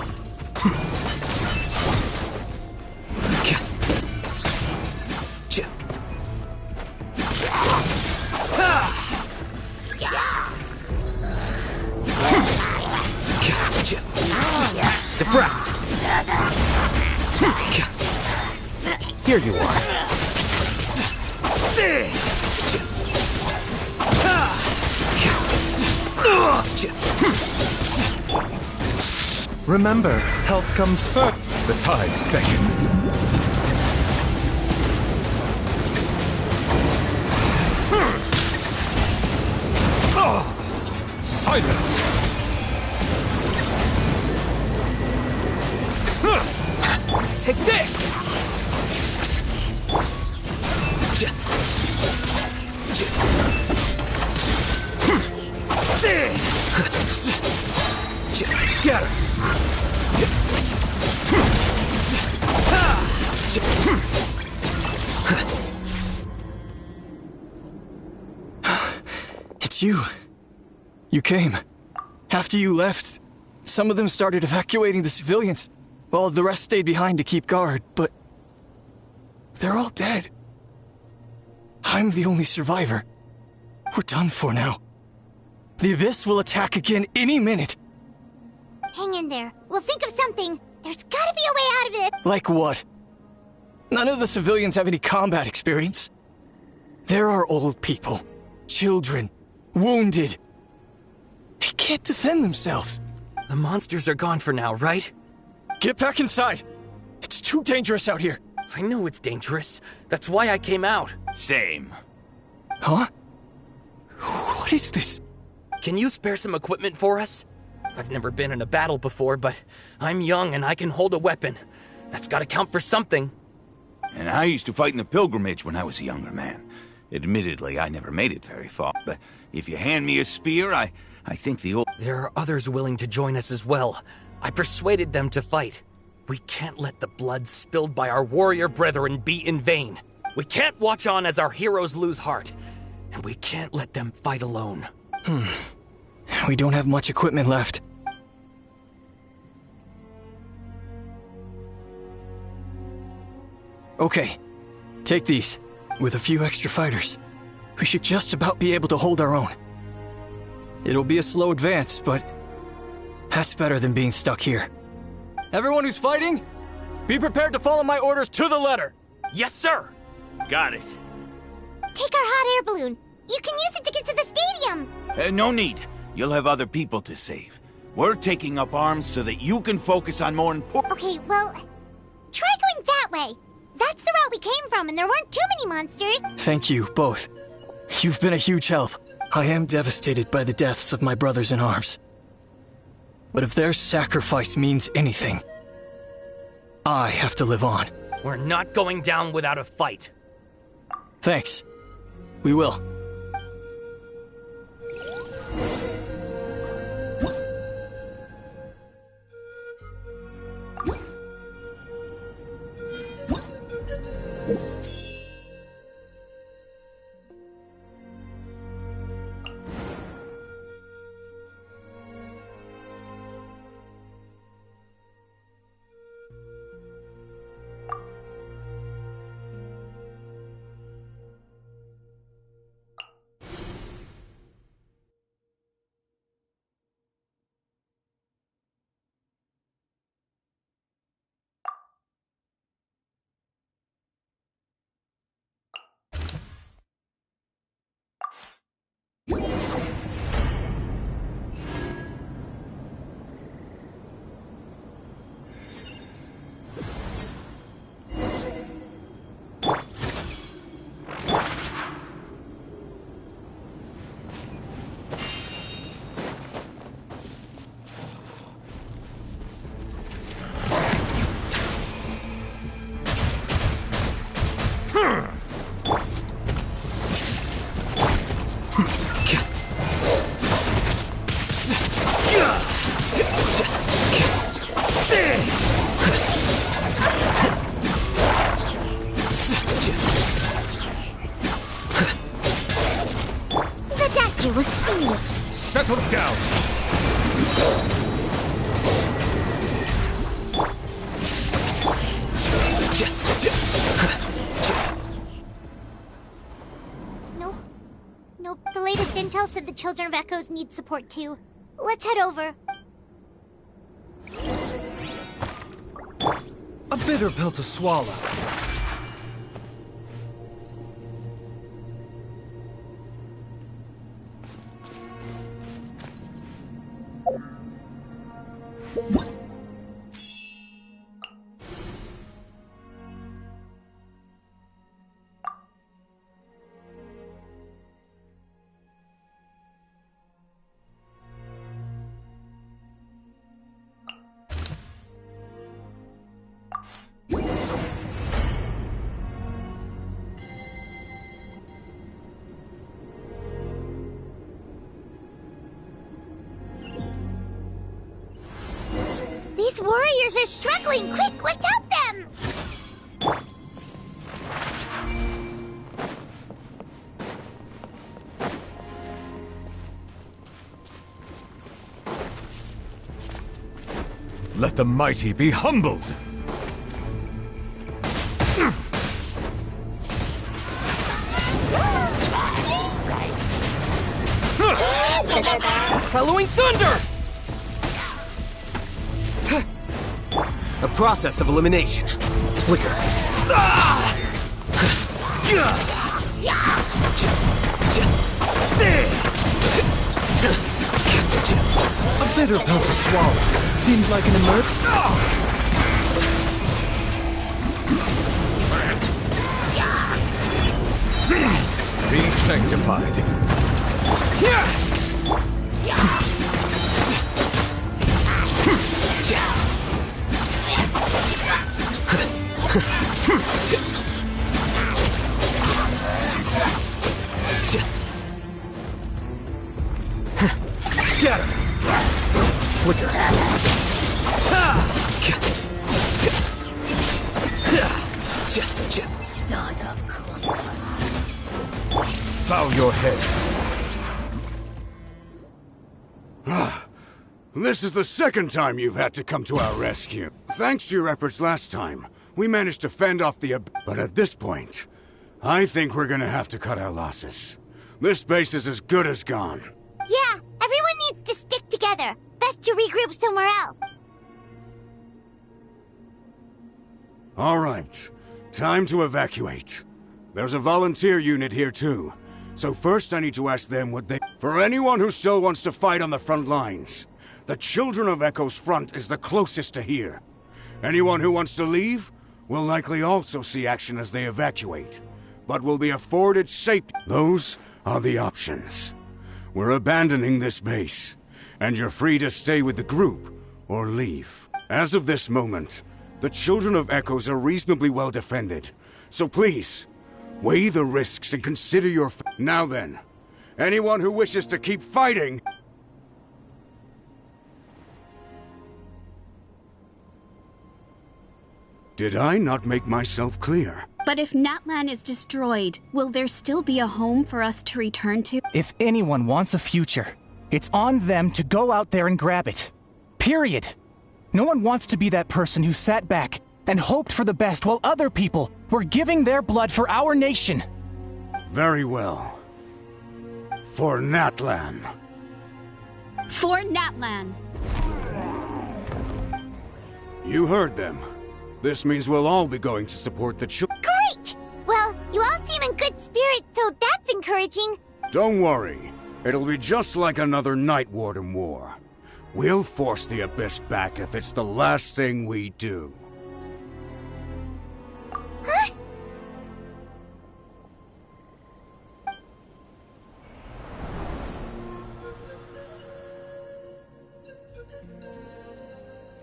Defract! Here you are. Remember, health comes first. The tides beckon. Silence! Take this! Scatter! It's you. You came. After you left, some of them started evacuating the civilians, while the rest stayed behind to keep guard, but they're all dead. I'm the only survivor. We're done for now. The Abyss will attack again any minute. Hang in there. We'll think of something. There's gotta be a way out of it. Like what? None of the civilians have any combat experience. There are old people, children, wounded. They can't defend themselves. The monsters are gone for now, right? Get back inside. It's too dangerous out here. I know it's dangerous. That's why I came out. Same. Huh? What is this? Can you spare some equipment for us? I've never been in a battle before, but I'm young and I can hold a weapon. That's gotta count for something. And I used to fight in the pilgrimage when I was a younger man. Admittedly, I never made it very far, but if you hand me a spear, I think the old... There are others willing to join us as well. I persuaded them to fight. We can't let the blood spilled by our warrior brethren be in vain. We can't watch on as our heroes lose heart. And we can't let them fight alone. We don't have much equipment left. Okay, take these. With a few extra fighters, we should just about be able to hold our own. It'll be a slow advance, but that's better than being stuck here. Everyone who's fighting, be prepared to follow my orders to the letter. Yes, sir! Got it. Take our hot air balloon. You can use it to get to the stadium. No need. You'll have other people to save. We're taking up arms so that you can focus on more important... Okay, well, try going that way. That's the route we came from, and there weren't too many monsters. Thank you, both. You've been a huge help. I am devastated by the deaths of my brothers in arms. But if their sacrifice means anything, I have to live on. We're not going down without a fight. Thanks. We will. settle down. Nope. Nope. The latest intel said the Children of Echoes need support too. Let's head over. A bitter pill to swallow. These warriors are struggling! Quick, let's help them! Let the mighty be humbled. Halloween Thunder! A process of elimination. Flicker. A bitter pill to swallow. Seems like an Be sanctified. Scatter. Flicker. Bow your head. This is the second time you've had to come to our rescue. Thanks to your efforts last time, we managed to fend off the but at this point, I think we're gonna have to cut our losses. This base is as good as gone. Yeah, everyone needs to stick together. Best to regroup somewhere else. All right, time to evacuate. There's a volunteer unit here too. So first I need to ask them what they... For anyone who still wants to fight on the front lines, the Children of Echo's front is the closest to here. Anyone who wants to leave will likely also see action as they evacuate, but will be afforded safety. Those are the options. We're abandoning this base, and you're free to stay with the group or leave. As of this moment, the Children of Echoes are reasonably well defended, so please, weigh the risks and consider your... Now then, anyone who wishes to keep fighting... Did I not make myself clear? But if Natlan is destroyed, will there still be a home for us to return to? If anyone wants a future, it's on them to go out there and grab it. Period. No one wants to be that person who sat back and hoped for the best while other people were giving their blood for our nation. Very well. For Natlan. For Natlan. You heard them. This means we'll all be going to support the children. Great! Well, you all seem in good spirits, so that's encouraging. Don't worry. It'll be just like another Night Warden war. We'll force the Abyss back if it's the last thing we do. Huh?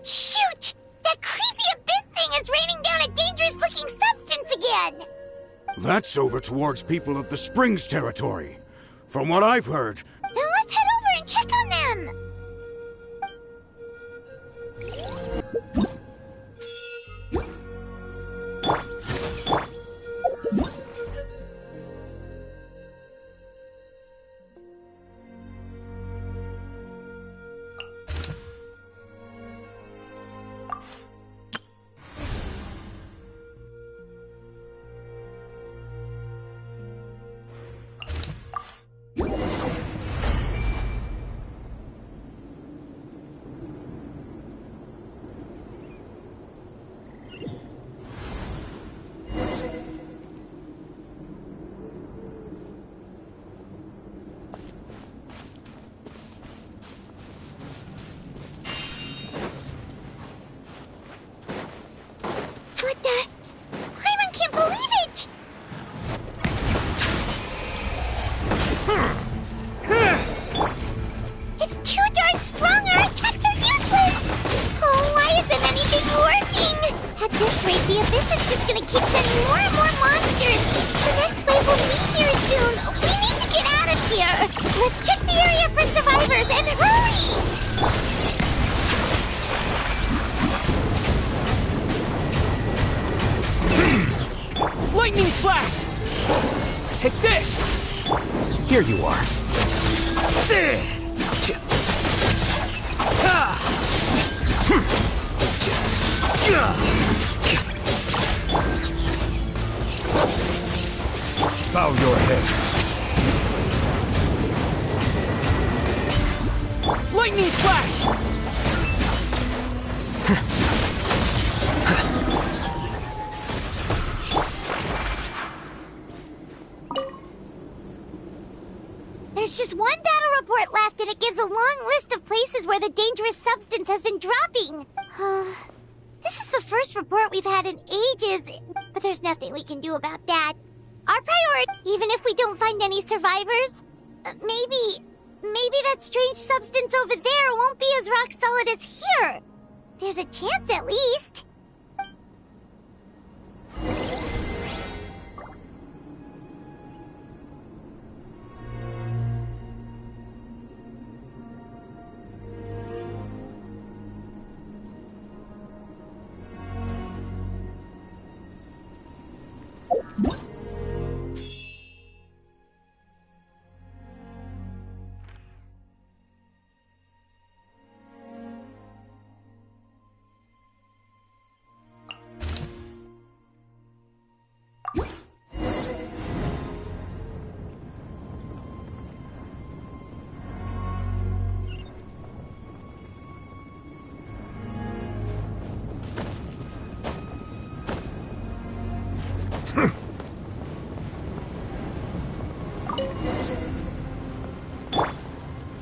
Shoot! That creepy Abyss thing is raining down a dangerous-looking substance again! That's over towards people of the Springs territory. From what I've heard... Then let's head over and check on them! Take this! Here you are. Bow your head. Lightning flash! There's just one battle report left, and it gives a long list of places where the dangerous substance has been dropping. This is the first report we've had in ages, but there's nothing we can do about that. Our priority, even if we don't find any survivors, maybe that strange substance over there won't be as rock solid as here. There's a chance at least.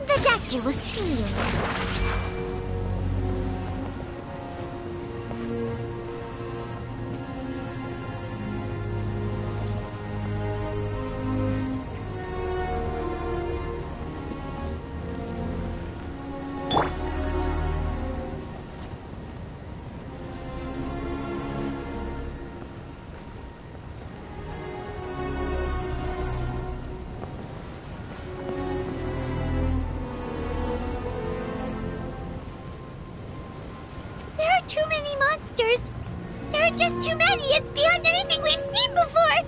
The doctor will see you. Too many monsters! There are just too many! It's beyond anything we've seen before!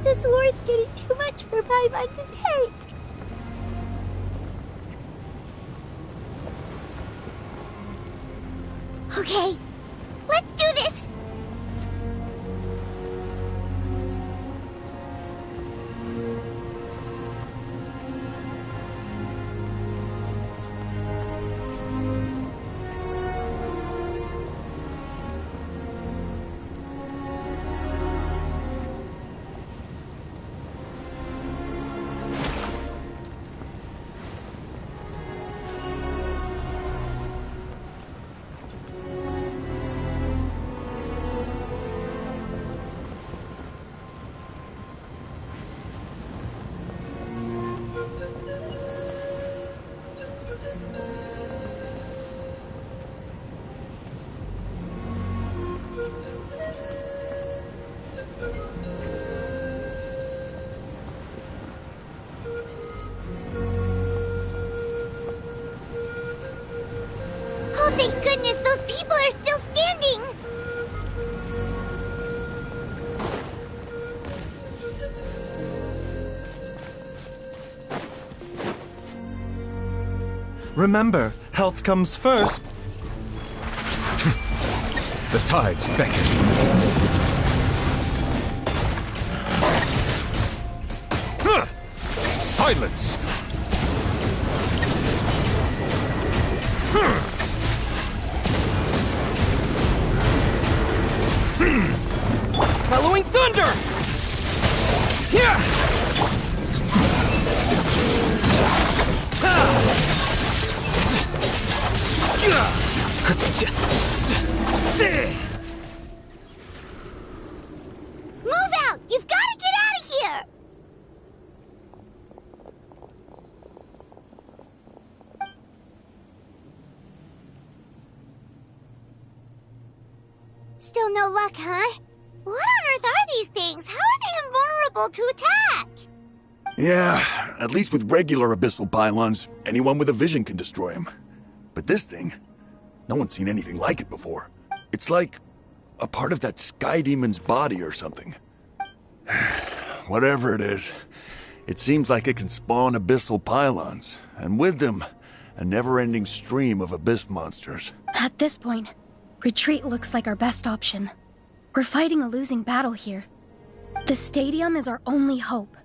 This war's getting too much for Paimon to take. Okay, let's do this! Thank goodness those people are still standing! Remember, health comes first. The tides beckon. Silence! Bellowing thunder! Move out! You've got to get out of here! Still no luck, huh? What on earth are these things? How are they invulnerable to attack? Yeah, at least with regular abyssal pylons, anyone with a vision can destroy them. But this thing, no one's seen anything like it before. It's like a part of that sky demon's body or something. Whatever it is, it seems like it can spawn abyssal pylons, and with them, a never-ending stream of abyss monsters. At this point, retreat looks like our best option. We're fighting a losing battle here. The stadium is our only hope.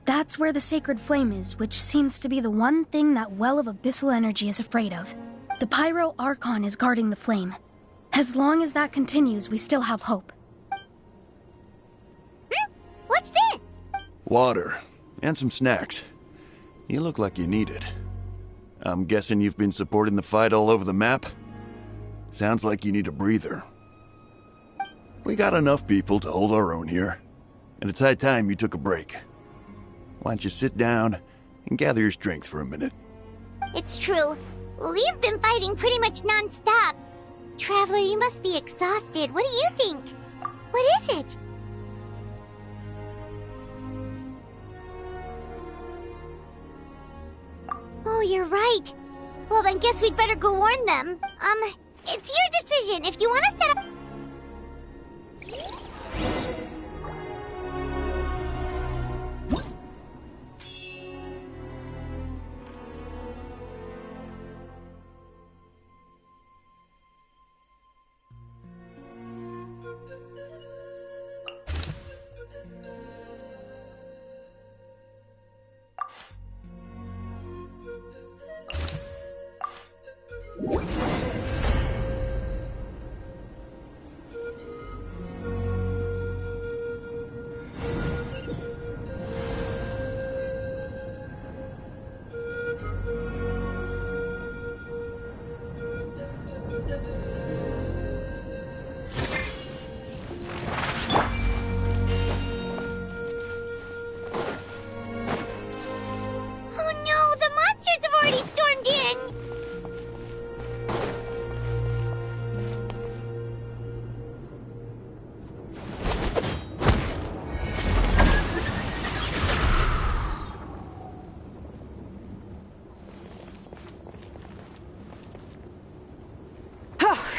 That's where the sacred flame is, which seems to be the one thing that well of abyssal energy is afraid of. The pyro archon is guarding the flame. As long as that continues, we still have hope. What's this? Water, and some snacks. You look like you need it. I'm guessing you've been supporting the fight all over the map? Sounds like you need a breather. We got enough people to hold our own here, and it's high time you took a break. Why don't you sit down and gather your strength for a minute? It's true. We've been fighting pretty much non-stop. Traveler, you must be exhausted. What do you think? What is it? Oh, you're right. Well, then guess we'd better go warn them. It's your decision. If you want to set up...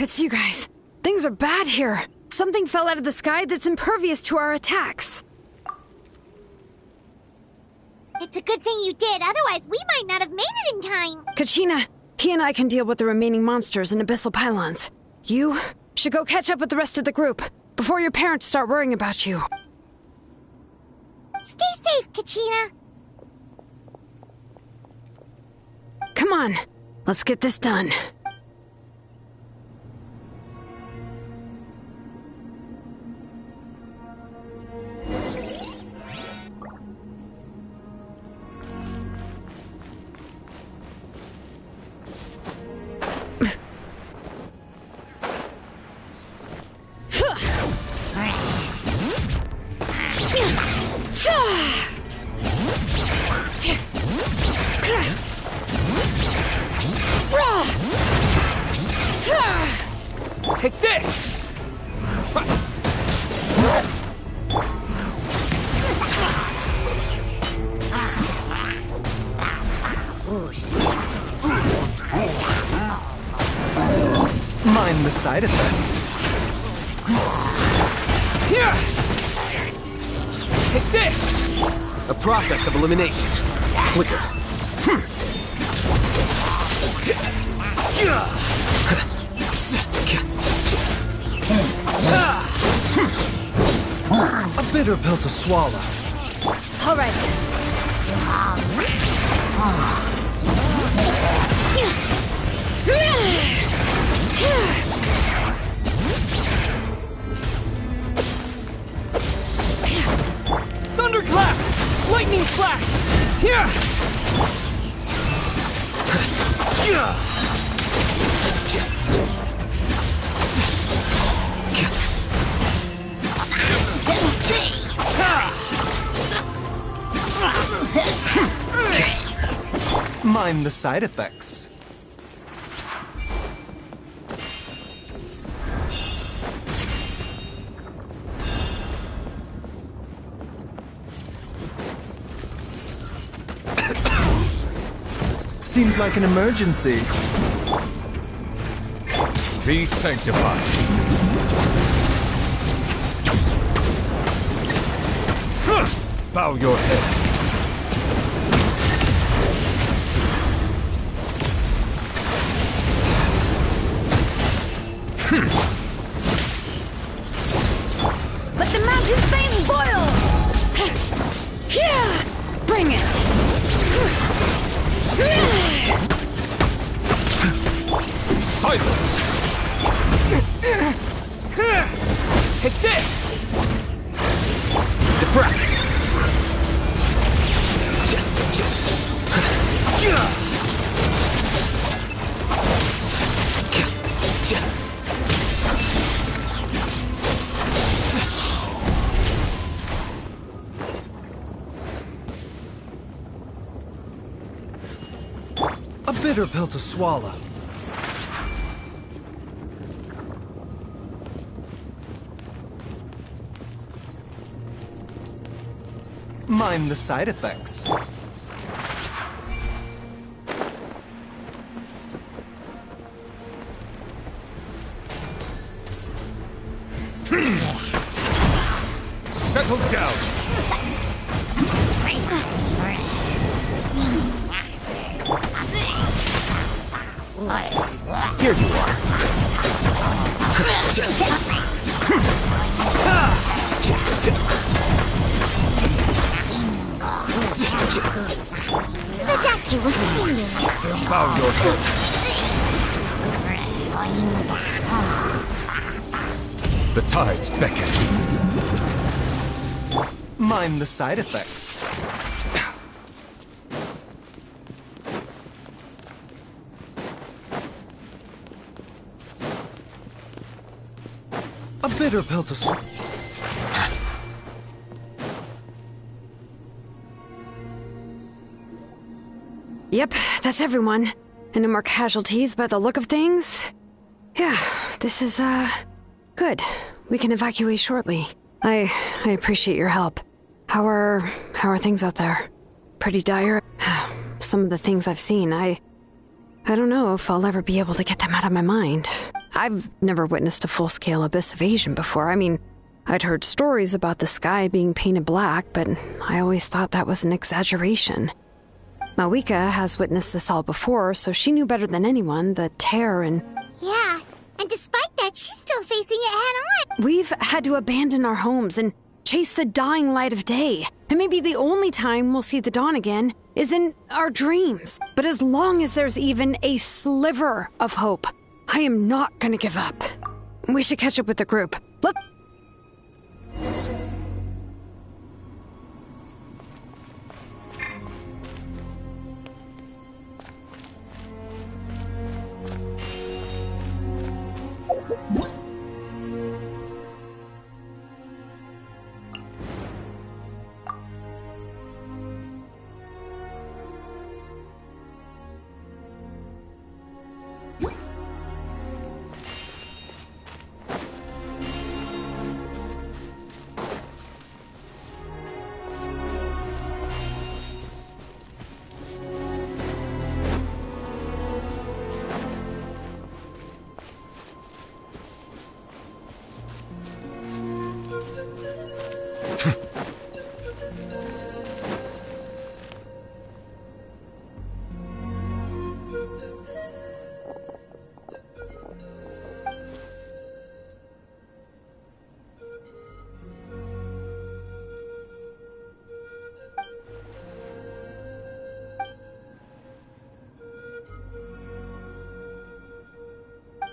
It's you guys. Things are bad here. Something fell out of the sky that's impervious to our attacks. It's a good thing you did, otherwise we might not have made it in time. Kachina, he and I can deal with the remaining monsters and abyssal pylons. You should go catch up with the rest of the group before your parents start worrying about you. Stay safe, Kachina. Come on, let's get this done. Take this! Oh, shit. the side effects. Here! Take this! A process of elimination. Flicker. A bitter pill to swallow. All right. Thunderclap! Lightning flash! Here! Mind the side effects. Seems like an emergency. Be sanctified. Bow your head. Let the mountain flames boil! Yeah! Bring it! Silence! Take this! Defract! A bitter pill to swallow. Mind the side effects. Settle down. Here you are. The doctor will see you. Bow your head. The tides beckon. Mind the side effects. A bitter pill to swallow. Yep, that's everyone. And no more casualties by the look of things. Yeah, this is, good. We can evacuate shortly. I appreciate your help. How are things out there? Pretty dire? Some of the things I've seen, I don't know if I'll ever be able to get them out of my mind. I've never witnessed a full-scale abyss invasion before. I mean, I'd heard stories about the sky being painted black, but I always thought that was an exaggeration. Mawika has witnessed this all before, so she knew better than anyone the terror and... Yeah, and despite that, she's still facing it head-on. We've had to abandon our homes and chase the dying light of day. And maybe the only time we'll see the dawn again is in our dreams. But as long as there's even a sliver of hope, I am not gonna give up. We should catch up with the group. Look.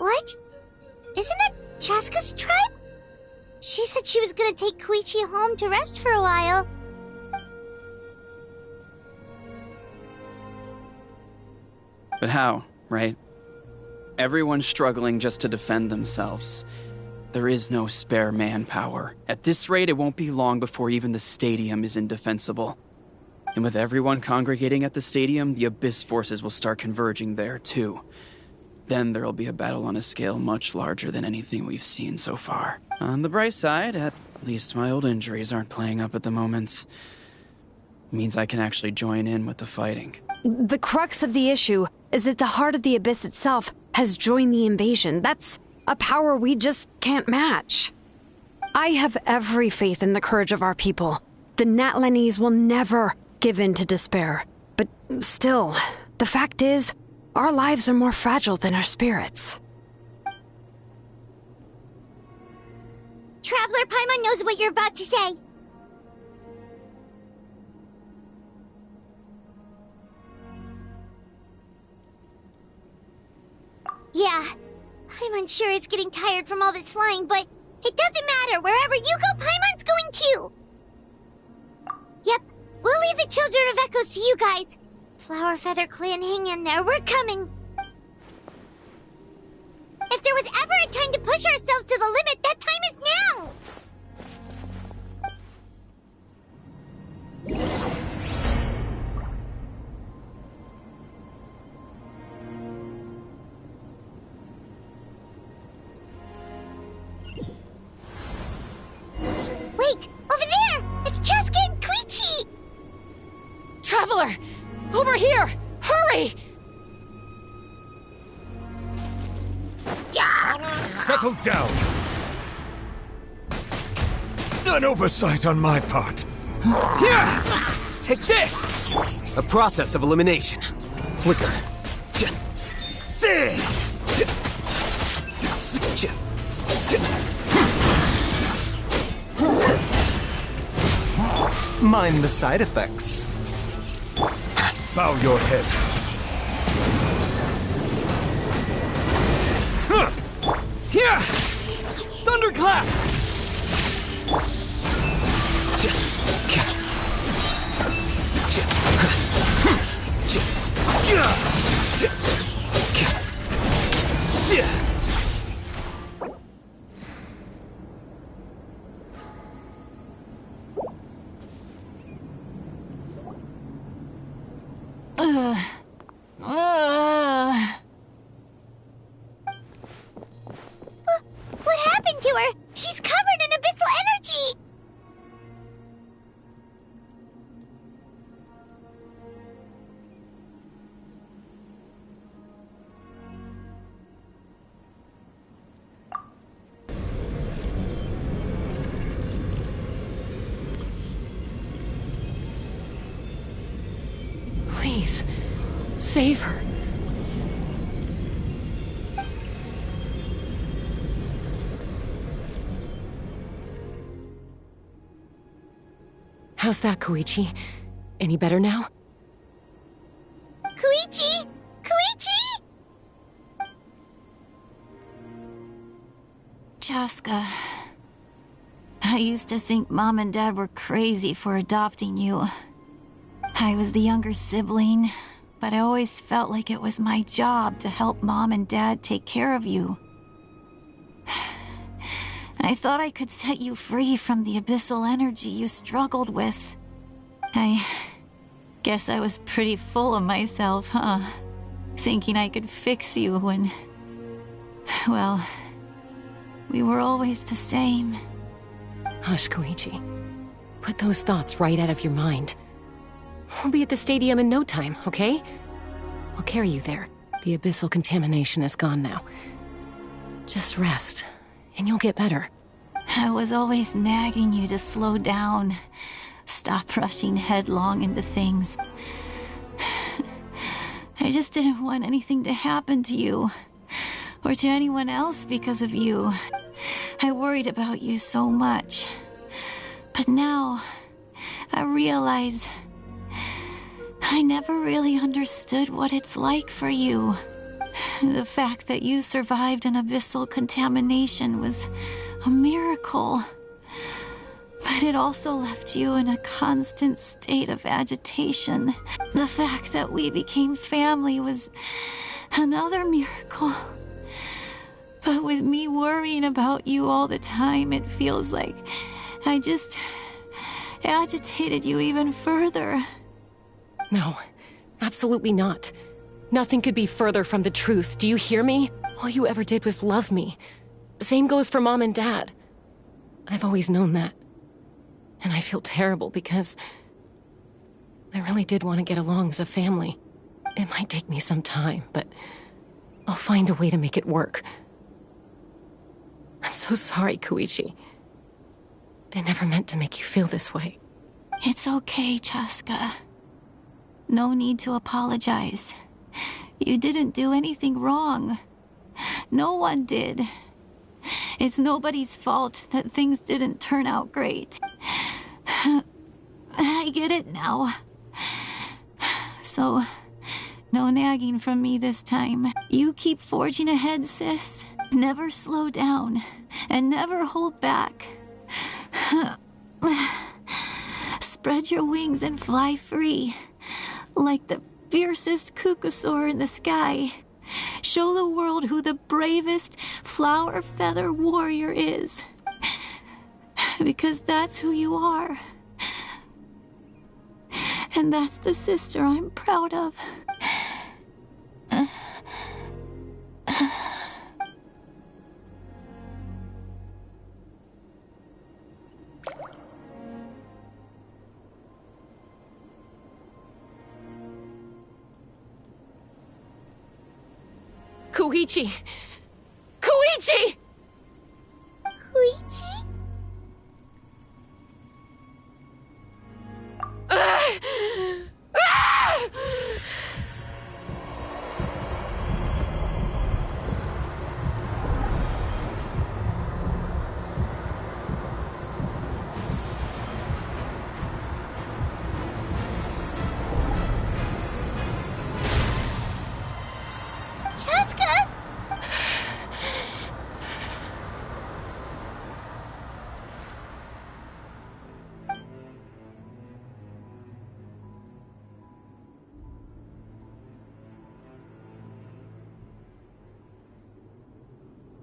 What? Isn't that Chaska's tribe? She said she was gonna take Koichi home to rest for a while. But how, right? Everyone's struggling just to defend themselves. There is no spare manpower. At this rate, it won't be long before even the stadium is indefensible. And with everyone congregating at the stadium, the Abyss forces will start converging there, too. Then there'll be a battle on a scale much larger than anything we've seen so far. On the bright side, at least my old injuries aren't playing up at the moment. Means I can actually join in with the fighting. The crux of the issue is that the heart of the Abyss itself has joined the invasion. That's a power we just can't match. I have every faith in the courage of our people. The Natlanese will never give in to despair. But still, the fact is, our lives are more fragile than our spirits. Traveler Paimon knows what you're about to say. Yeah, Paimon sure is getting tired from all this flying, but it doesn't matter. Wherever you go, Paimon's going too. Yep, we'll leave the Children of Echoes to you guys. Flower Feather Clan, hang in there. We're coming. If there was ever a time to push ourselves to the limit, that time is now. Wait, over there! It's Chaska and Koichi! Traveler! Over here! Hurry! Settle down! An oversight on my part. Here! Take this! A process of elimination. Flicker. Mind the side effects. Bow your head. Here! Thunderclap! What happened to her? She's covered in abyssal energy! Please, save her. How's that, Koichi? Any better now? Koichi! Koichi! Chaska, I used to think Mom and Dad were crazy for adopting you. I was the younger sibling, but I always felt like it was my job to help Mom and Dad take care of you. I thought I could set you free from the abyssal energy you struggled with. I guess I was pretty full of myself, huh? Thinking I could fix you when... well, we were always the same. Hush, Koichi. Put those thoughts right out of your mind. We'll be at the stadium in no time, okay? I'll carry you there. The abyssal contamination is gone now. Just rest, and you'll get better. I was always nagging you to slow down. Stop rushing headlong into things. I just didn't want anything to happen to you. Or to anyone else because of you. I worried about you so much. But now, I realize... I never really understood what it's like for you. The fact that you survived an abyssal contamination was a miracle. But it also left you in a constant state of agitation. The fact that we became family was another miracle. But with me worrying about you all the time, it feels like I just agitated you even further. No, absolutely not. Nothing could be further from the truth. Do you hear me? All you ever did was love me. Same goes for Mom and Dad. I've always known that. And I feel terrible because I really did want to get along as a family. It might take me some time, but I'll find a way to make it work. I'm so sorry, Koichi. I never meant to make you feel this way. It's okay, Chaska. No need to apologize. You didn't do anything wrong. No one did. It's nobody's fault that things didn't turn out great. I get it now. So, no nagging from me this time. You keep forging ahead, sis. Never slow down, and never hold back. Spread your wings and fly free, like the fiercest kukasaur in the sky. Show the world who the bravest flower feather warrior is. Because that's who you are. And that's the sister I'm proud of. Koichi! Koichi! Koichi?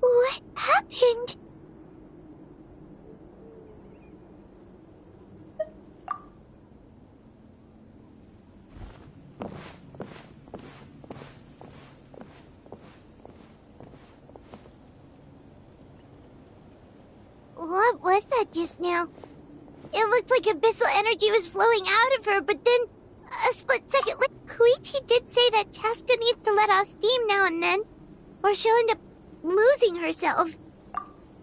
What happened? What was that just now? It looked like abyssal energy was flowing out of her, but then a split second later, Koichi did say that Chaska needs to let off steam now and then, or she'll end up losing herself.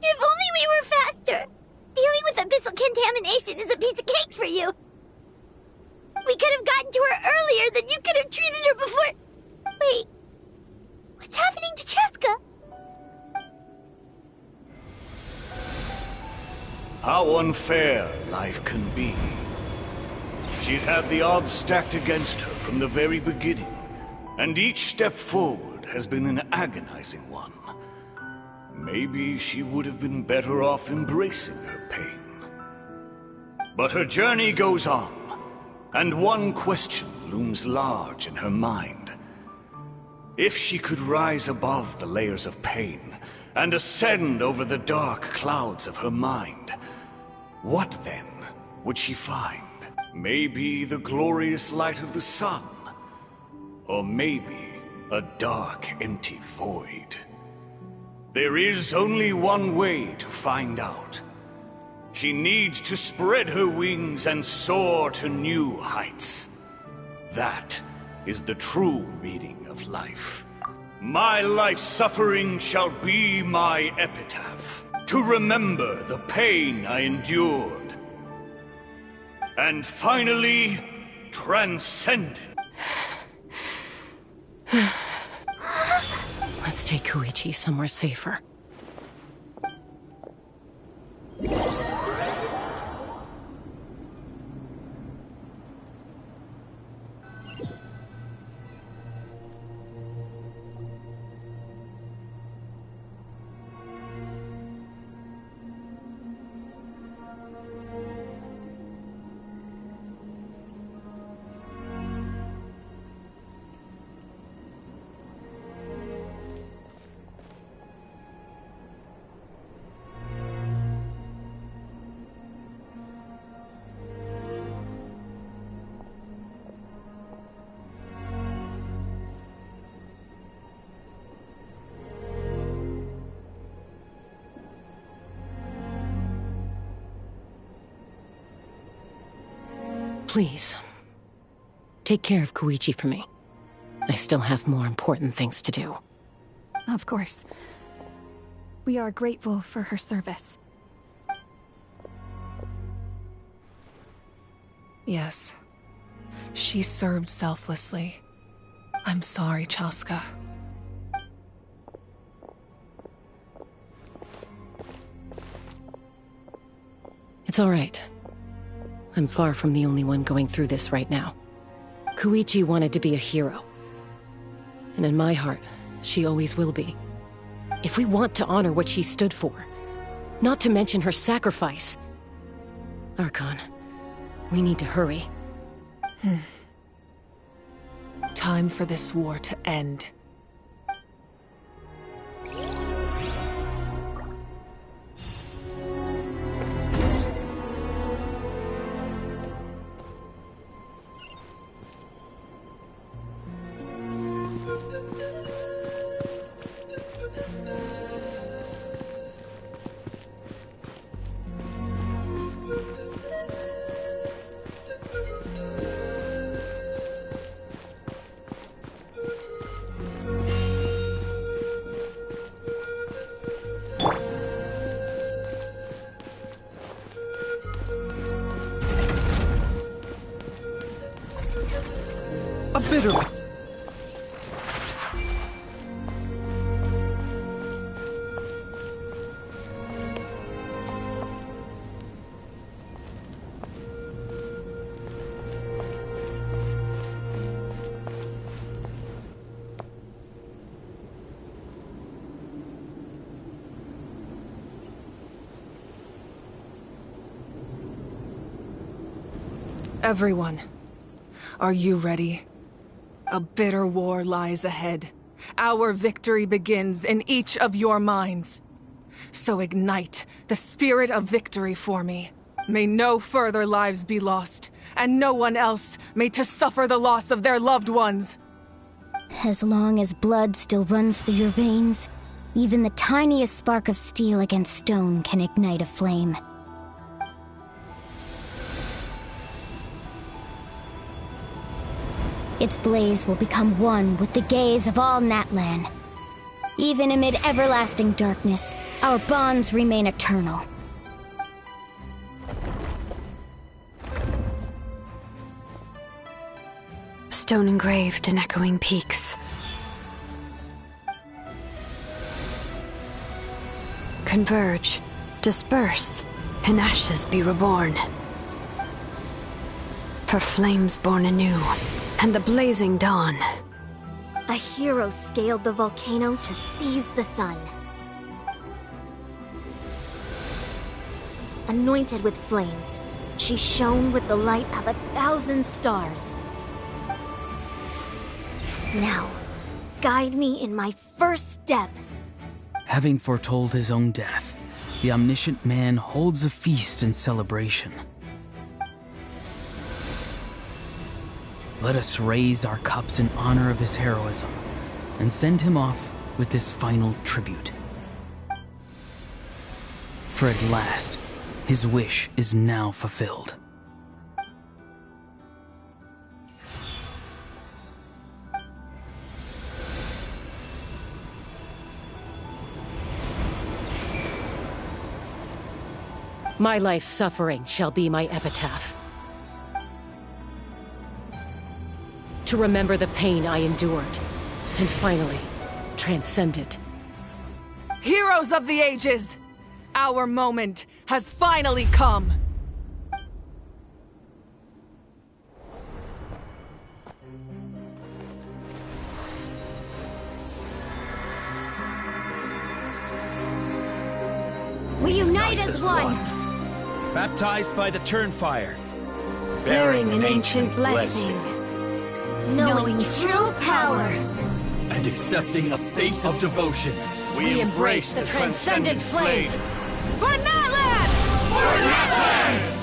If only we were faster! Dealing with abyssal contamination is a piece of cake for you! We could have gotten to her earlier, then you could have treated her before... Wait... What's happening to Chaska? How unfair life can be. She's had the odds stacked against her from the very beginning, and each step forward has been an agonizing one. Maybe she would have been better off embracing her pain. But her journey goes on, and one question looms large in her mind. If she could rise above the layers of pain and ascend over the dark clouds of her mind, what then would she find? Maybe the glorious light of the sun, or maybe a dark, empty void. There is only one way to find out. She needs to spread her wings and soar to new heights. That is the true meaning of life. My life's suffering shall be my epitaph, to remember the pain I endured, and finally transcend it. Let's take Koichi somewhere safer. Please, take care of Koichi for me. I still have more important things to do. Of course. We are grateful for her service. Yes. She served selflessly. I'm sorry, Chaska. It's all right. I'm far from the only one going through this right now. Koichi wanted to be a hero. And in my heart, she always will be. If we want to honor what she stood for, not to mention her sacrifice. Archon, we need to hurry. Time for this war to end. A bitter... Everyone, are you ready? A bitter war lies ahead. Our victory begins in each of your minds. So ignite the spirit of victory for me. May no further lives be lost, and no one else may to suffer the loss of their loved ones. As long as blood still runs through your veins, even the tiniest spark of steel against stone can ignite a flame. Its blaze will become one with the gaze of all Natlan. Even amid everlasting darkness, our bonds remain eternal. Stone engraved in echoing peaks. Converge, disperse, in ashes be reborn. For flames born anew, and the blazing dawn. A hero scaled the volcano to seize the sun. Anointed with flames, she shone with the light of 1,000 stars. Now, guide me in my first step. Having foretold his own death, the omniscient man holds a feast in celebration. Let us raise our cups in honor of his heroism, and send him off with this final tribute. For at last, his wish is now fulfilled. My life's suffering shall be my epitaph. To remember the pain I endured, and finally, transcend it. Heroes of the ages! Our moment has finally come! We unite as one! Baptized by the Turnfire. Bearing an ancient blessing. Knowing true power. And accepting a fate of devotion. We embrace the transcendent flame. For Natlan! For Natlan!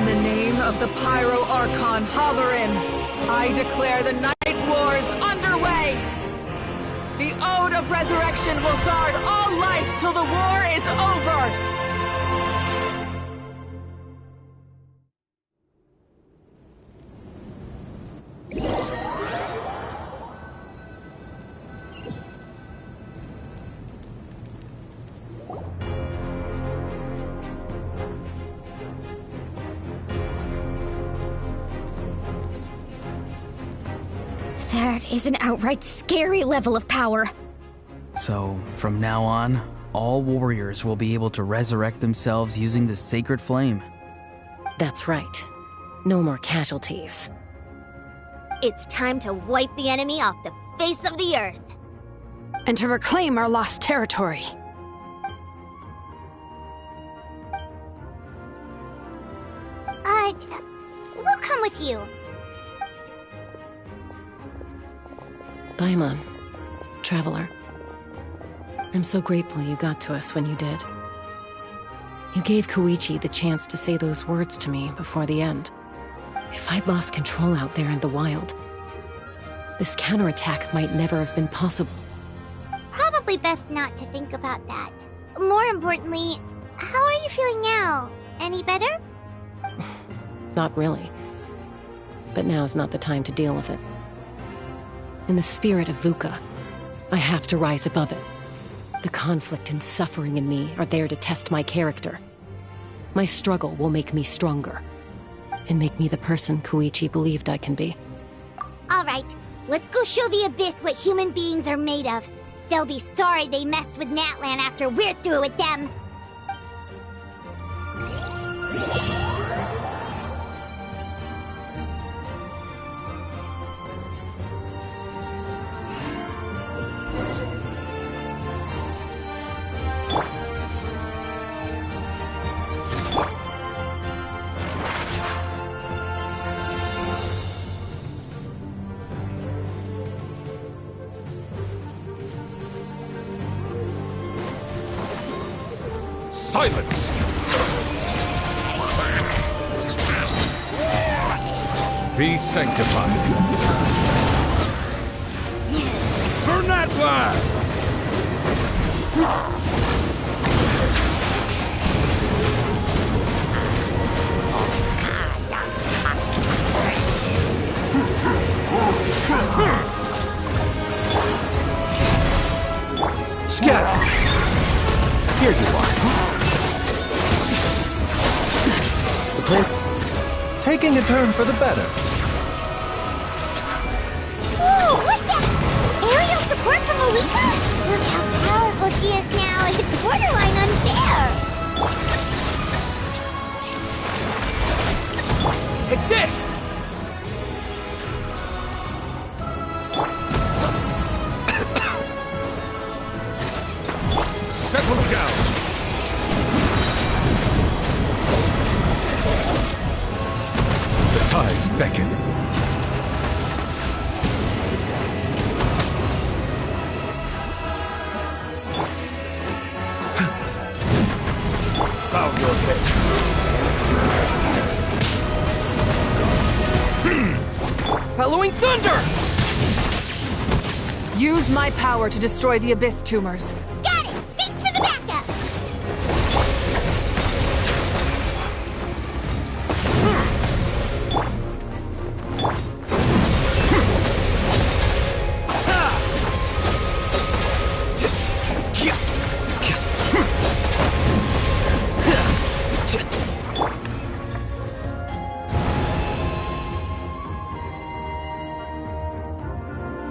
the name of the Pyro Archon Halloran, I declare the Night Wars underway! The Ode of Resurrection will guard all life till the war is over! That is an outright scary level of power. So, from now on, all warriors will be able to resurrect themselves using the sacred flame. That's right. No more casualties. It's time to wipe the enemy off the face of the earth. And to reclaim our lost territory. We'll come with you. Paimon, Traveler. I'm so grateful you got to us when you did. You gave Koichi the chance to say those words to me before the end. If I'd lost control out there in the wild, this counterattack might never have been possible. Probably best not to think about that. More importantly, how are you feeling now? Any better? Not really. But now's not the time to deal with it. In the spirit of VUCA, I have to rise above it. The conflict and suffering in me are there to test my character. My struggle will make me stronger, and make me the person Koichi believed I can be. Alright, let's go show the Abyss what human beings are made of. They'll be sorry they messed with Natlan after we're through with them. Silence! Be sanctified. Burn that flag! Scatter! Here you are. Taking a turn for the better. Whoa, what's that? Aerial support from Alika? Look how powerful she is now. It's borderline unfair. Take this! Settle down! The tides beckon. Bow your head. Hallowing thunder! Use my power to destroy the Abyss tumors. Got it! Thanks for the backup!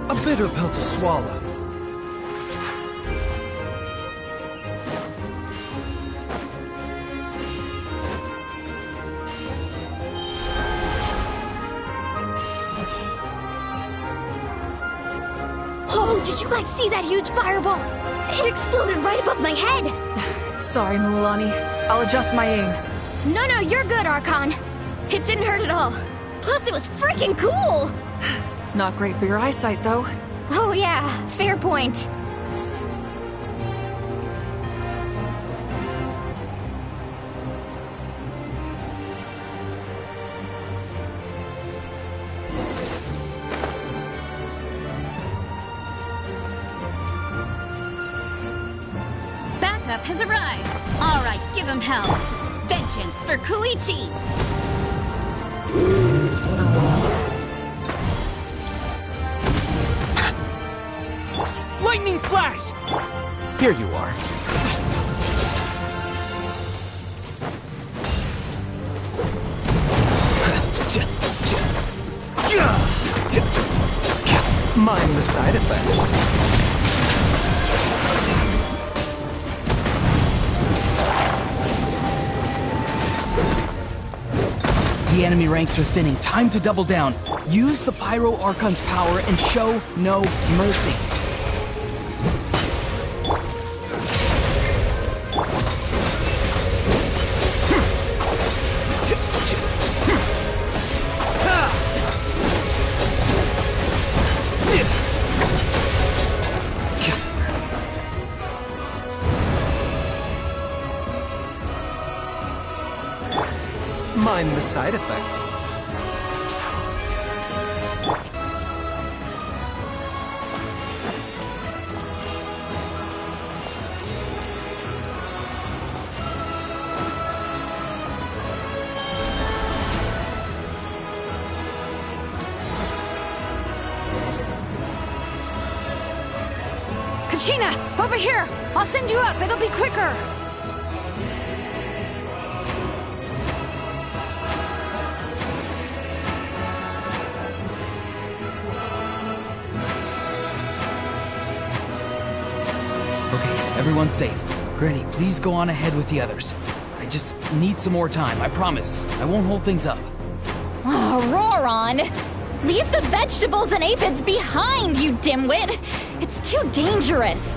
A bitter pill to swallow. Oh, did you guys see that huge fireball? It exploded right above my head! Sorry, Mulani. I'll adjust my aim. No, you're good, Archon. It didn't hurt at all. Plus, it was freaking cool! Not great for your eyesight, though. Oh yeah, fair point. has arrived. All right, give him hell. Vengeance for Koichi. Lightning flash! Here you are. Mind the side effects. The enemy ranks are thinning. Time to double down. Use the Pyro Archon's power and show no mercy. Mind the side effects. Kachina, over here! I'll send you up, it'll be quicker! Everyone's safe. Granny, please go on ahead with the others. I just need some more time, I promise. I won't hold things up. Oh, Roron! Leave the vegetables and aphids behind, you dimwit! It's too dangerous!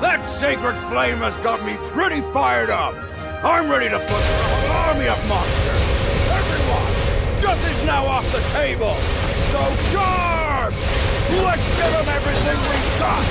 That sacred flame has got me pretty fired up. I'm ready to put an army of monsters. Everyone, nothing's now off the table. So charge! Let's give them everything we've got.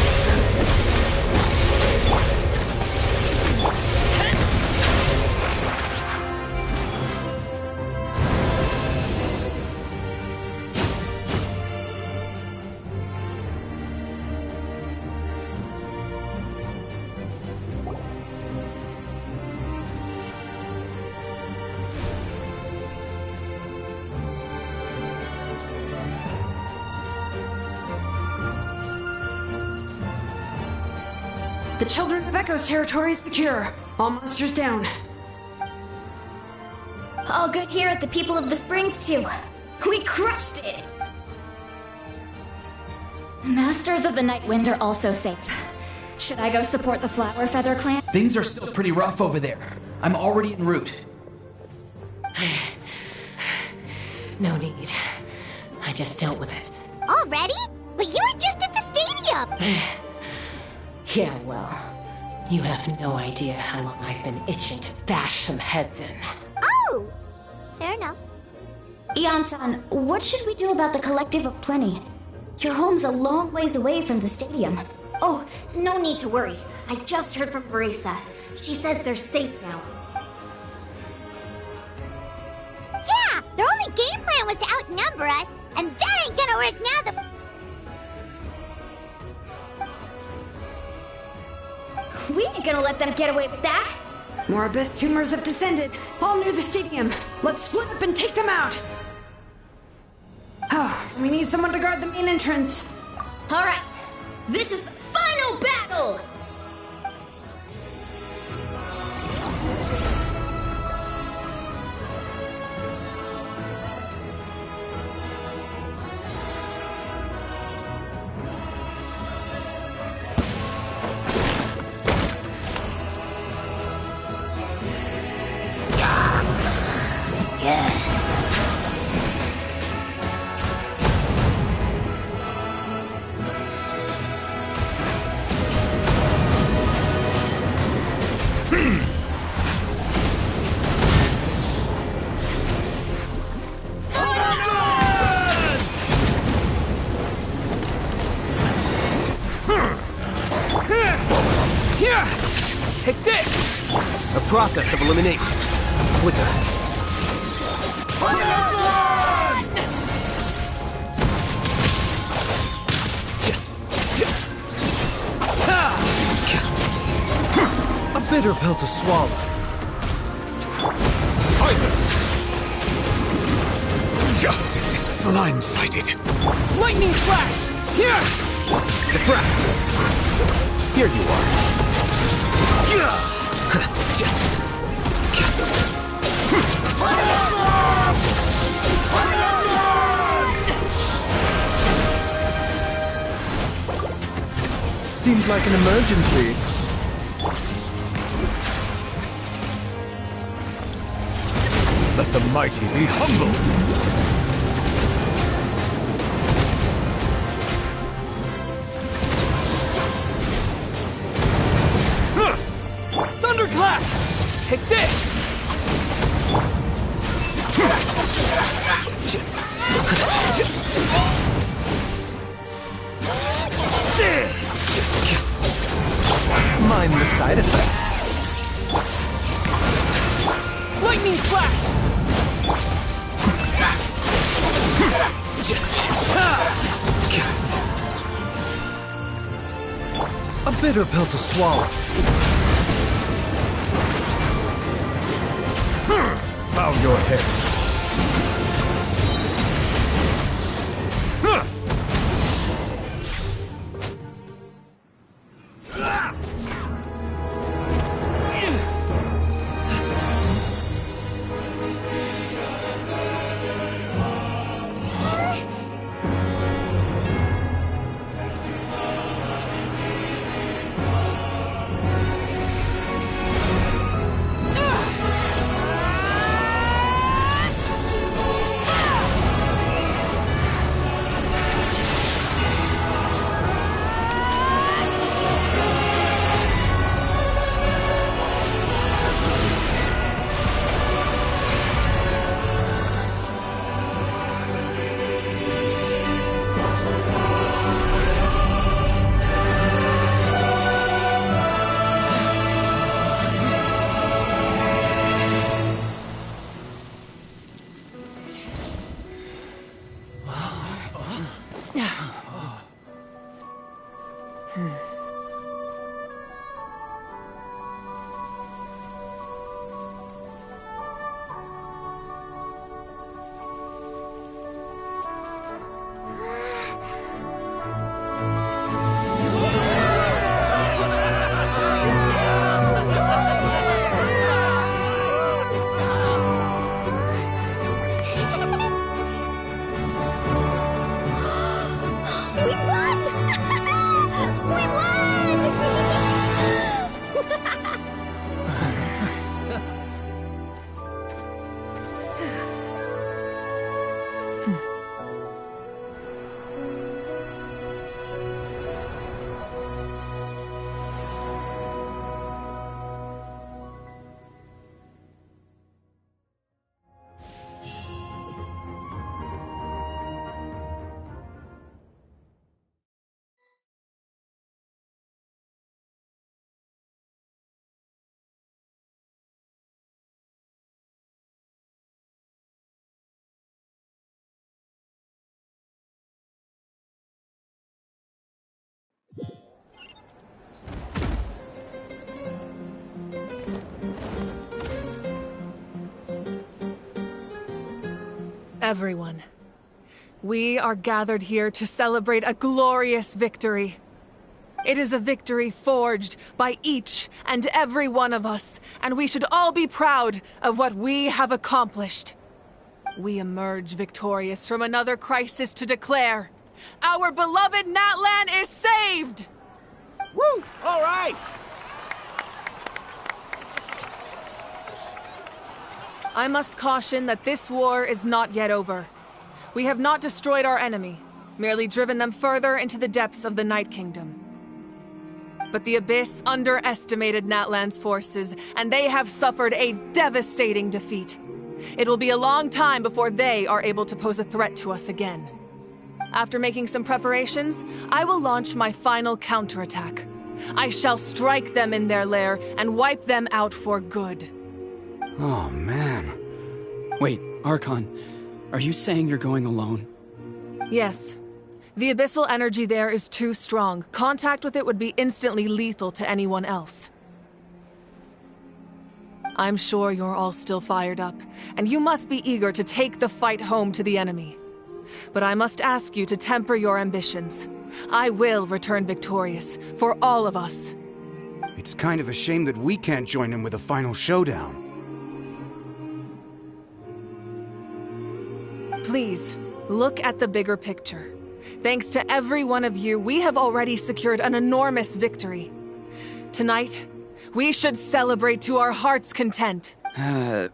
The Children of Echo's territory is secure. All monsters down. All good here at the People of the Springs, too. We crushed it! The Masters of the Night Wind are also safe. Should I go support the Flower Feather clan? Things are still pretty rough over there. I'm already en route. No need. I just dealt with it. Already? But you were just at the stadium! Yeah, well, you have no idea how long I've been itching to bash some heads in. Oh! Fair enough. Ian-san, what should we do about the Collective of Plenty? Your home's a long ways away from the stadium. Oh, no need to worry. I just heard from Verisa. She says they're safe now. Yeah! Their only game plan was to outnumber us, and that ain't gonna work now that... We ain't gonna let them get away with that! More abyss tumors have descended, all near the stadium. Let's split up and take them out! Oh, we need someone to guard the main entrance. Alright, this is the final battle! Take this! A process of elimination. Flicker. A bitter pill to swallow. Silence! Justice is blindsided. Lightning flash! Here! Defract! Here you are. Seems like an emergency. Let the mighty be humbled. Thunderclap! Take this! Mind the side effects. Lightning flash! A bitter pill to swallow. Bow your head. Everyone, we are gathered here to celebrate a glorious victory. It is a victory forged by each and every one of us, and we should all be proud of what we have accomplished. We emerge victorious from another crisis to declare, our beloved Natlan is saved! Woo! All right! I must caution that this war is not yet over. We have not destroyed our enemy, merely driven them further into the depths of the Night Kingdom. But the Abyss underestimated Natlan's forces, and they have suffered a devastating defeat. It will be a long time before they are able to pose a threat to us again. After making some preparations, I will launch my final counterattack. I shall strike them in their lair and wipe them out for good. Oh, man. Wait, Archon, are you saying you're going alone? Yes. The abyssal energy there is too strong. Contact with it would be instantly lethal to anyone else. I'm sure you're all still fired up, and you must be eager to take the fight home to the enemy. But I must ask you to temper your ambitions. I will return victorious, for all of us. It's kind of a shame that we can't join in with a final showdown. Please, look at the bigger picture. Thanks to every one of you, we have already secured an enormous victory. Tonight, we should celebrate to our heart's content. I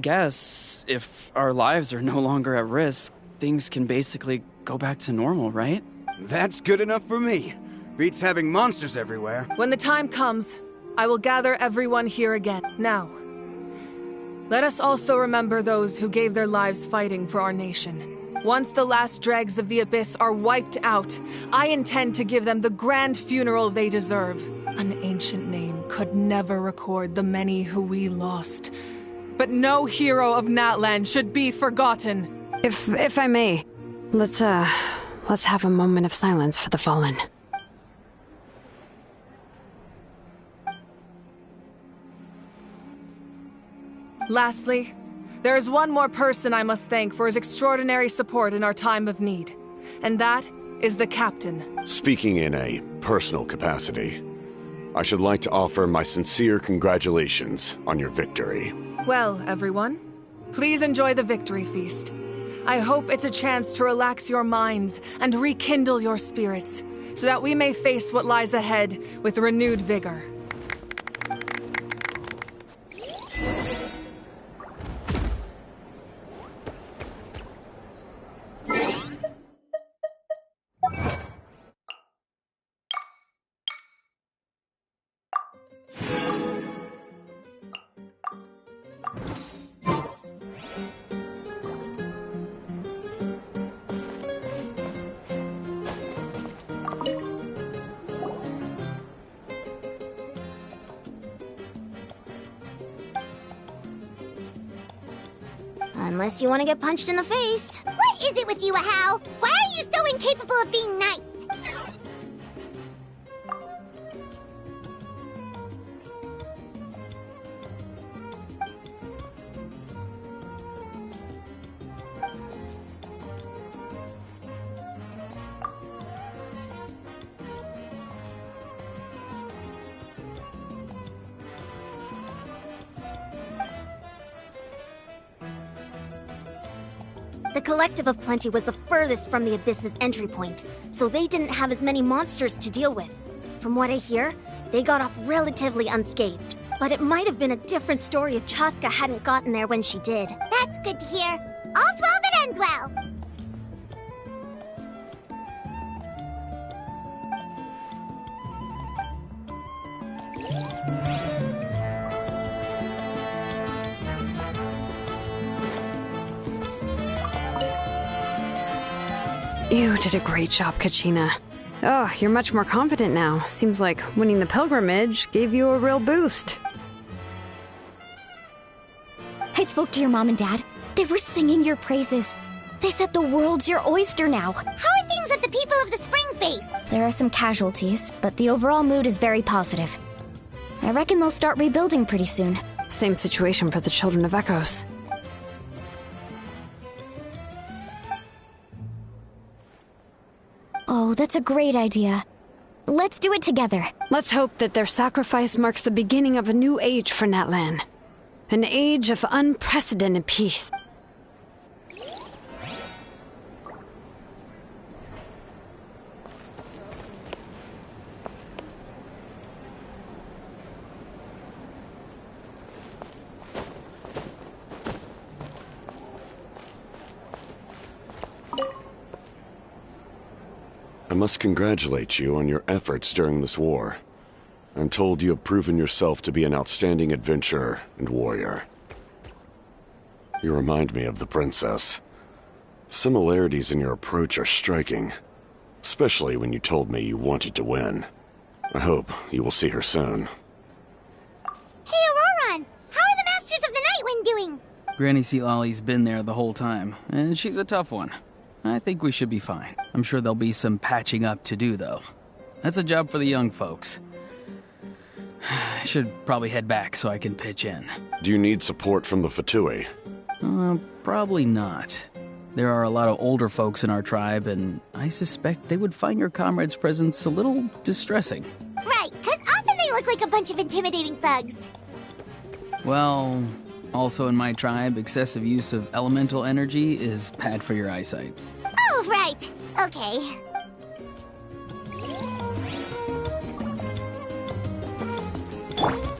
guess if our lives are no longer at risk, things can basically go back to normal, right? That's good enough for me. Beats having monsters everywhere. When the time comes, I will gather everyone here again. Now, let us also remember those who gave their lives fighting for our nation. Once the last dregs of the Abyss are wiped out, I intend to give them the grand funeral they deserve. An ancient name could never record the many who we lost. But no hero of Natlan should be forgotten. If I may, let's have a moment of silence for the fallen. Lastly, there is one more person I must thank for his extraordinary support in our time of need. And that is the Captain. Speaking in a personal capacity, I should like to offer my sincere congratulations on your victory. Well, everyone, please enjoy the victory feast. I hope it's a chance to relax your minds and rekindle your spirits, so that we may face what lies ahead with renewed vigor. Unless you want to get punched in the face. What is it with you, Ahau? Why are you so incapable of being nice? The Collective of Plenty was the furthest from the Abyss's entry point, so they didn't have as many monsters to deal with. From what I hear, they got off relatively unscathed. But it might have been a different story if Chaska hadn't gotten there when she did. That's good to hear. All's well that ends well. You did a great job, Kachina. Oh, you're much more confident now. Seems like winning the pilgrimage gave you a real boost. I spoke to your mom and dad. They were singing your praises. They said the world's your oyster now. How are things at the People of the Springs base? There are some casualties, but the overall mood is very positive. I reckon they'll start rebuilding pretty soon. Same situation for the Children of Echoes. Oh, that's a great idea. Let's do it together. Let's hope that their sacrifice marks the beginning of a new age for Natlan. An age of unprecedented peace. I must congratulate you on your efforts during this war. I'm told you have proven yourself to be an outstanding adventurer and warrior. You remind me of the princess. Similarities in your approach are striking, especially when you told me you wanted to win. I hope you will see her soon. Hey, Auroron! How are the Masters of the Nightwind doing? Granny Sealolly's been there the whole time, and she's a tough one. I think we should be fine. I'm sure there'll be some patching up to do, though. That's a job for the young folks. I should probably head back so I can pitch in. Do you need support from the Fatui? Probably not. There are a lot of older folks in our tribe, and I suspect they would find your comrade's presence a little distressing. Right, because often they look like a bunch of intimidating thugs. Well, also in my tribe, excessive use of elemental energy is bad for your eyesight. Oh, right. Okay.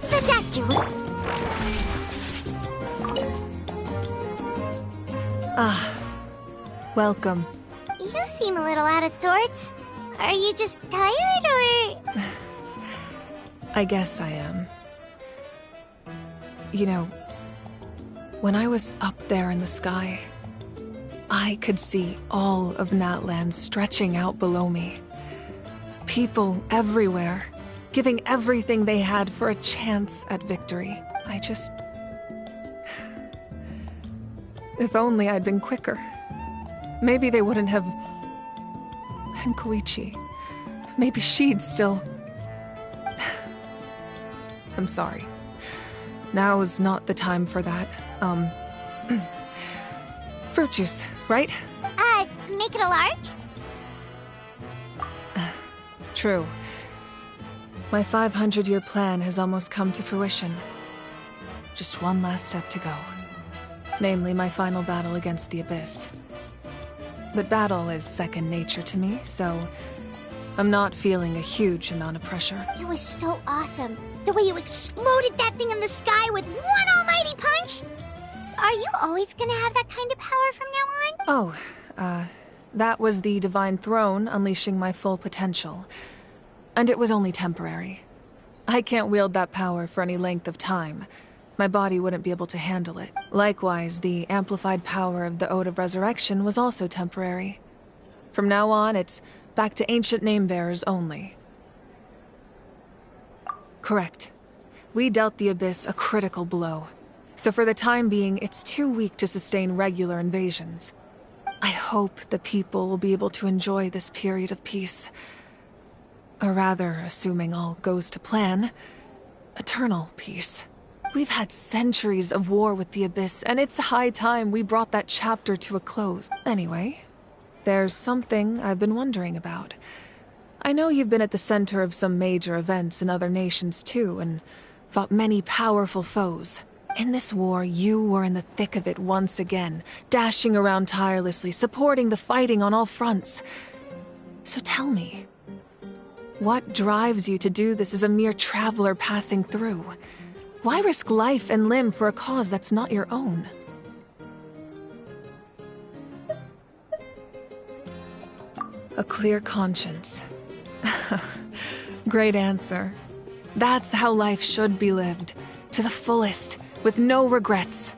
The doctor was... Ah, welcome. You seem a little out of sorts. Are you just tired, or...? I guess I am. You know, when I was up there in the sky, I could see all of Natlan stretching out below me. People everywhere, giving everything they had for a chance at victory. If only I'd been quicker. Maybe they wouldn't have... And Koichi. Maybe she'd still... I'm sorry. Now is not the time for that. Fruit juice, right? Make it a large? True. My 500-year plan has almost come to fruition. Just one last step to go. Namely, my final battle against the Abyss. But battle is second nature to me, so I'm not feeling a huge amount of pressure. It was so awesome. The way you exploded that thing in the sky with one almighty punch! Are you always gonna have that kind of power from now on? Oh, that was the Divine Throne unleashing my full potential. And it was only temporary. I can't wield that power for any length of time. My body wouldn't be able to handle it. Likewise, the amplified power of the Ode of Resurrection was also temporary. From now on, it's back to ancient name-bearers only. Correct. We dealt the Abyss a critical blow. So for the time being, it's too weak to sustain regular invasions. I hope the people will be able to enjoy this period of peace. Or rather, assuming all goes to plan, eternal peace. We've had centuries of war with the Abyss, and it's high time we brought that chapter to a close. Anyway, there's something I've been wondering about. I know you've been at the center of some major events in other nations too, and fought many powerful foes. In this war, you were in the thick of it once again, dashing around tirelessly, supporting the fighting on all fronts. So tell me, what drives you to do this as a mere traveler passing through? Why risk life and limb for a cause that's not your own? A clear conscience. Great answer. That's how life should be lived, to the fullest, with no regrets.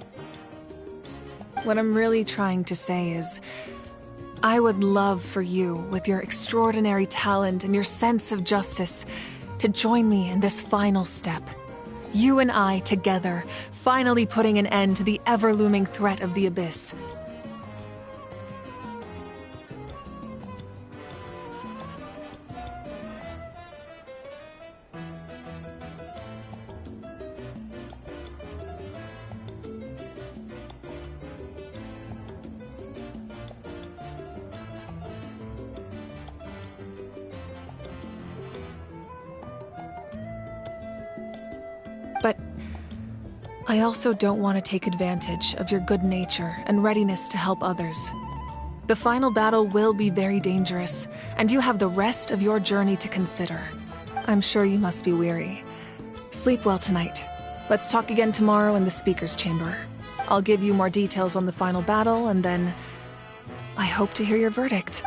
What I'm really trying to say is, I would love for you, with your extraordinary talent and your sense of justice, to join me in this final step. You and I together, finally putting an end to the ever-looming threat of the Abyss. But I also don't want to take advantage of your good nature and readiness to help others. The final battle will be very dangerous, and you have the rest of your journey to consider. I'm sure you must be weary. Sleep well tonight. Let's talk again tomorrow in the speaker's chamber. I'll give you more details on the final battle, and then I hope to hear your verdict.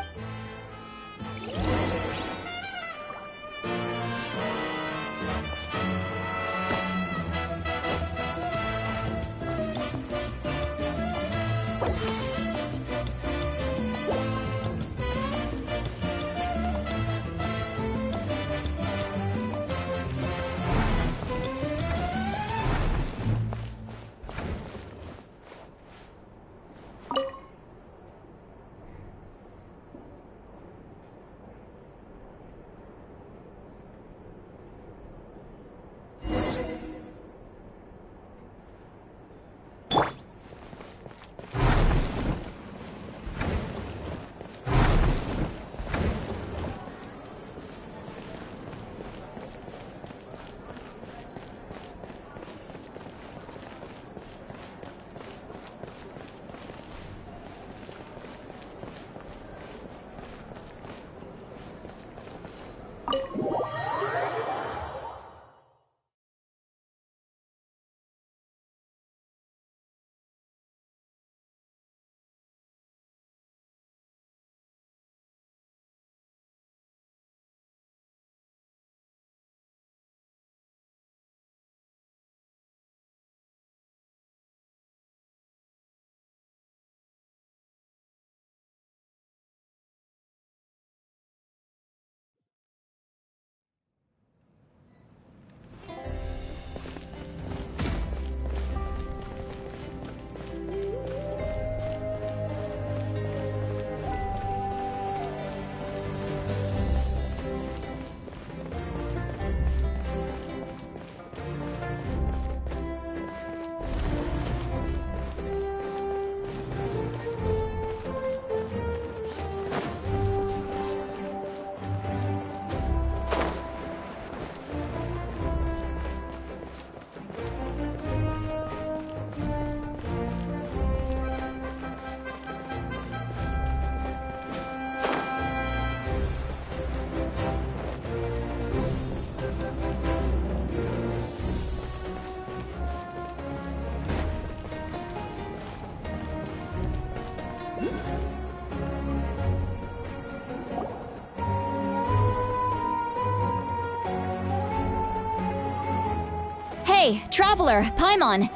Hey, Traveler, Paimon.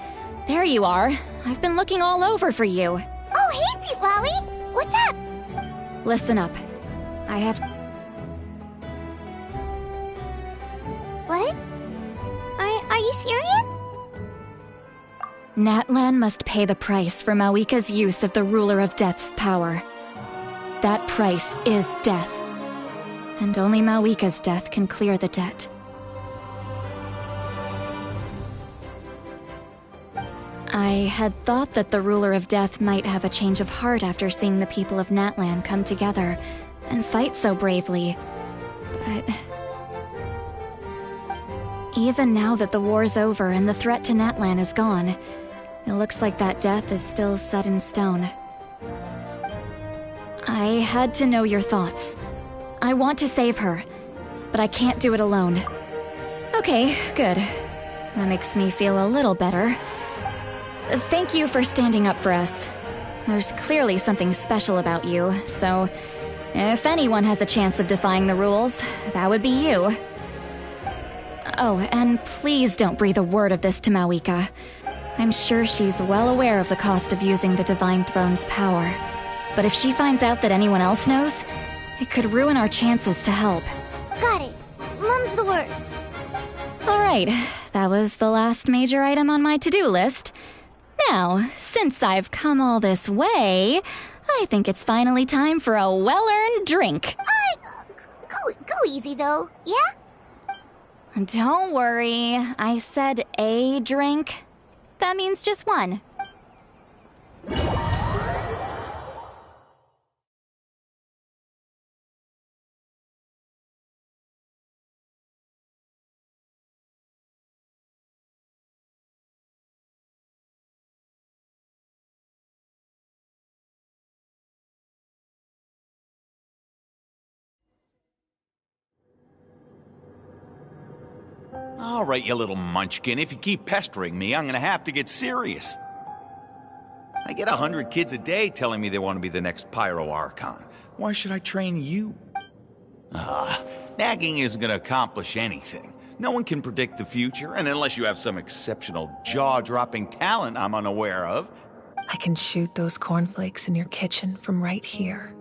There you are. I've been looking all over for you. Oh, hey, Lolly. What's up? Listen up. I have... What? Are you serious? Natlan must pay the price for Mawika's use of the Ruler of Death's power. That price is death. And only Mawika's death can clear the debt. I had thought that the Ruler of Death might have a change of heart after seeing the people of Natlan come together and fight so bravely, but... Even now that the war's over and the threat to Natlan is gone, it looks like that death is still set in stone. I had to know your thoughts. I want to save her, but I can't do it alone. Okay, good. That makes me feel a little better. Thank you for standing up for us. There's clearly something special about you, so if anyone has a chance of defying the rules, that would be you. Oh, and please don't breathe a word of this to Mawika. I'm sure she's well aware of the cost of using the Divine Throne's power. But if she finds out that anyone else knows, it could ruin our chances to help. Got it. Mum's the word. Alright, that was the last major item on my to-do list. Now, since I've come all this way, I think it's finally time for a well-earned drink. Go easy, though, yeah? Don't worry, I said a drink. That means just one. All right, you little munchkin. If you keep pestering me, I'm gonna have to get serious. I get 100 kids a day telling me they want to be the next Pyro Archon. Why should I train you? Nagging isn't gonna accomplish anything. No one can predict the future, and unless you have some exceptional jaw-dropping talent I'm unaware of... I can shoot those cornflakes in your kitchen from right here.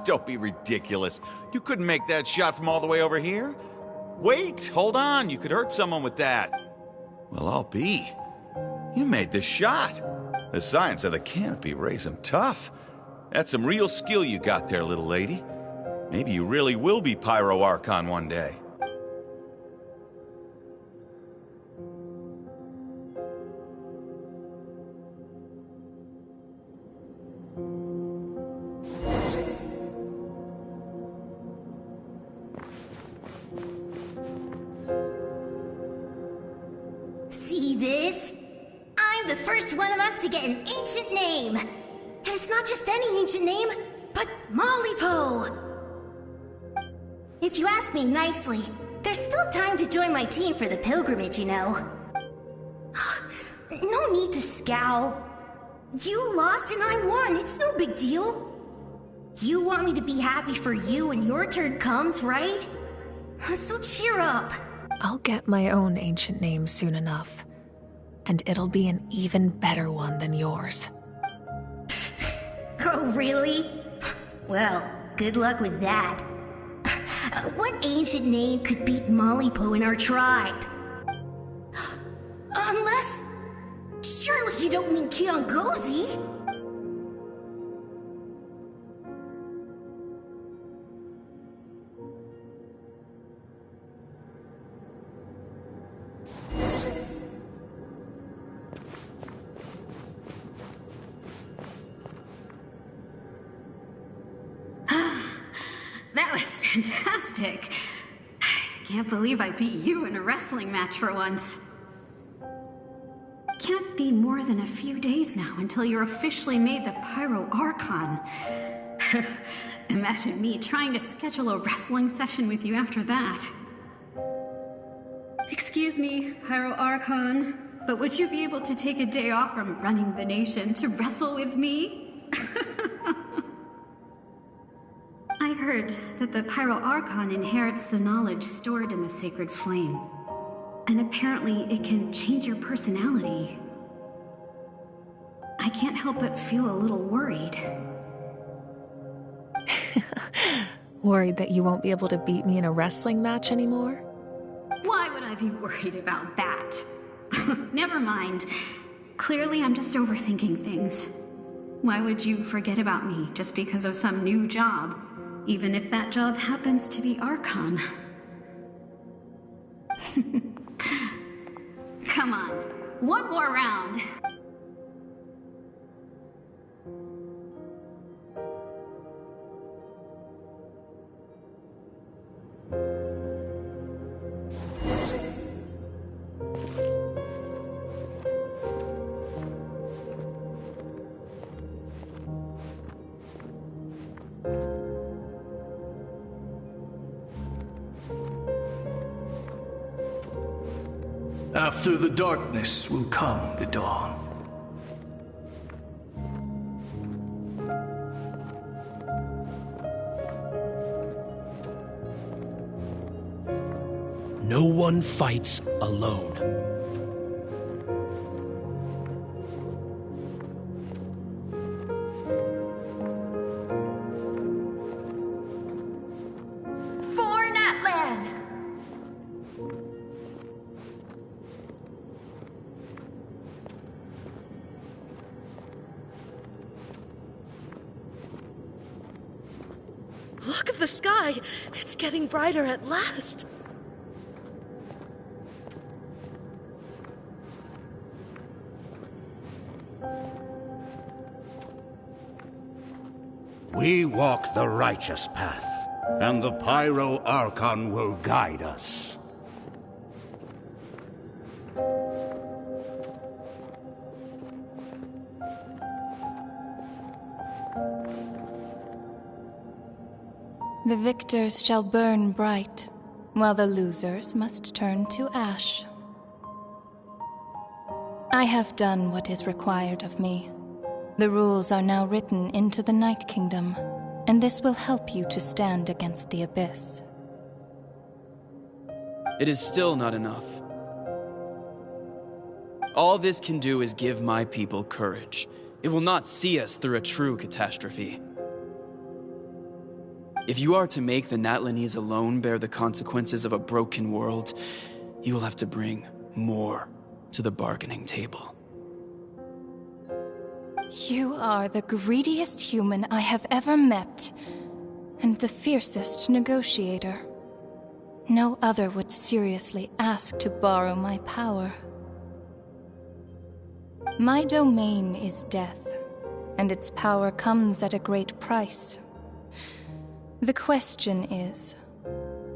Don't be ridiculous. You couldn't make that shot from all the way over here? Wait, hold on. You could hurt someone with that. Well, I'll be. You made the shot. The science of the canopy raised him tough. That's some real skill you got there, little lady. Maybe you really will be Pyro Archon one day. See this? I'm the first one of us to get an ancient name. And it's not just any ancient name, but Mollypo. If you ask me nicely, there's still time to join my team for the pilgrimage, you know. No need to scowl. You lost and I won, it's no big deal. You want me to be happy for you when your turn comes, right? So cheer up. I'll get my own ancient name soon enough. And it'll be an even better one than yours. Oh, really? Well, good luck with that. What ancient name could beat Mollypo in our tribe? Unless... surely you don't mean Kiangozi? That was fantastic. I can't believe I beat you in a wrestling match for once. Can't be more than a few days now until you're officially made the Pyro Archon. Imagine me trying to schedule a wrestling session with you after that. Excuse me, Pyro Archon, but would you be able to take a day off from running the nation to wrestle with me? I heard that the Pyro Archon inherits the knowledge stored in the sacred flame. And apparently it can change your personality. I can't help but feel a little worried. Worried that you won't be able to beat me in a wrestling match anymore? Why would I be worried about that? Never mind. Clearly I'm just overthinking things. Why would you forget about me just because of some new job? Even if that job happens to be Archon. Come on, one more round. After the darkness will come the dawn. No one fights alone. For Natlan! Look at the sky! It's getting brighter at last! We walk the righteous path, and the Pyro Archon will guide us. The victors shall burn bright, while the losers must turn to ash. I have done what is required of me. The rules are now written into the Night Kingdom, and this will help you to stand against the Abyss. It is still not enough. All this can do is give my people courage. It will not see us through a true catastrophe. If you are to make the Natlanese alone bear the consequences of a broken world, you will have to bring more to the bargaining table. You are the greediest human I have ever met, and the fiercest negotiator. No other would seriously ask to borrow my power. My domain is death, and its power comes at a great price. The question is,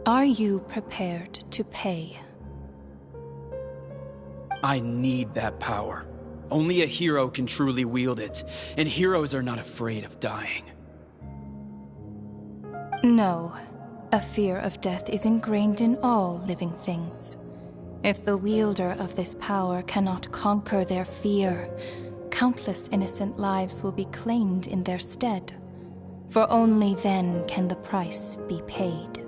are you prepared to pay? I need that power. Only a hero can truly wield it, and heroes are not afraid of dying. No, A fear of death is ingrained in all living things. If the wielder of this power cannot conquer their fear, countless innocent lives will be claimed in their stead. For only then can the price be paid.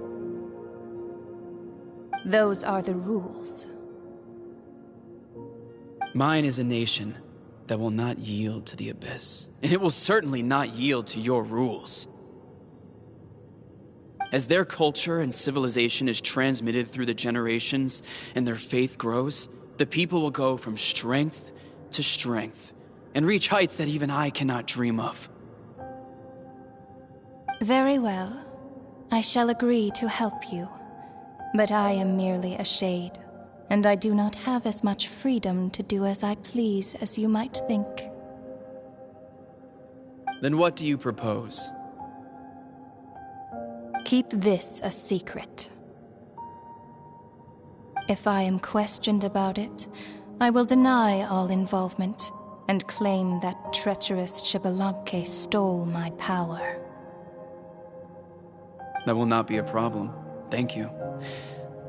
Those are the rules. Mine is a nation that will not yield to the Abyss. And it will certainly not yield to your rules. As their culture and civilization is transmitted through the generations and their faith grows, the people will go from strength to strength and reach heights that even I cannot dream of. Very well. I shall agree to help you. But I am merely a shade, and I do not have as much freedom to do as I please as you might think. Then what do you propose? Keep this a secret. If I am questioned about it, I will deny all involvement and claim that treacherous Xbalanque stole my power. That will not be a problem. Thank you.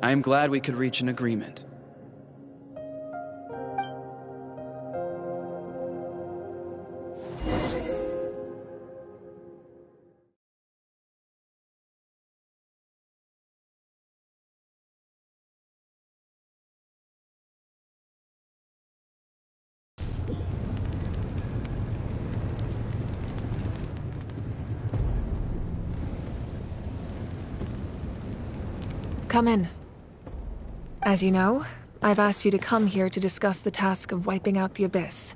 I am glad we could reach an agreement. Come in. As you know, I've asked you to come here to discuss the task of wiping out the Abyss.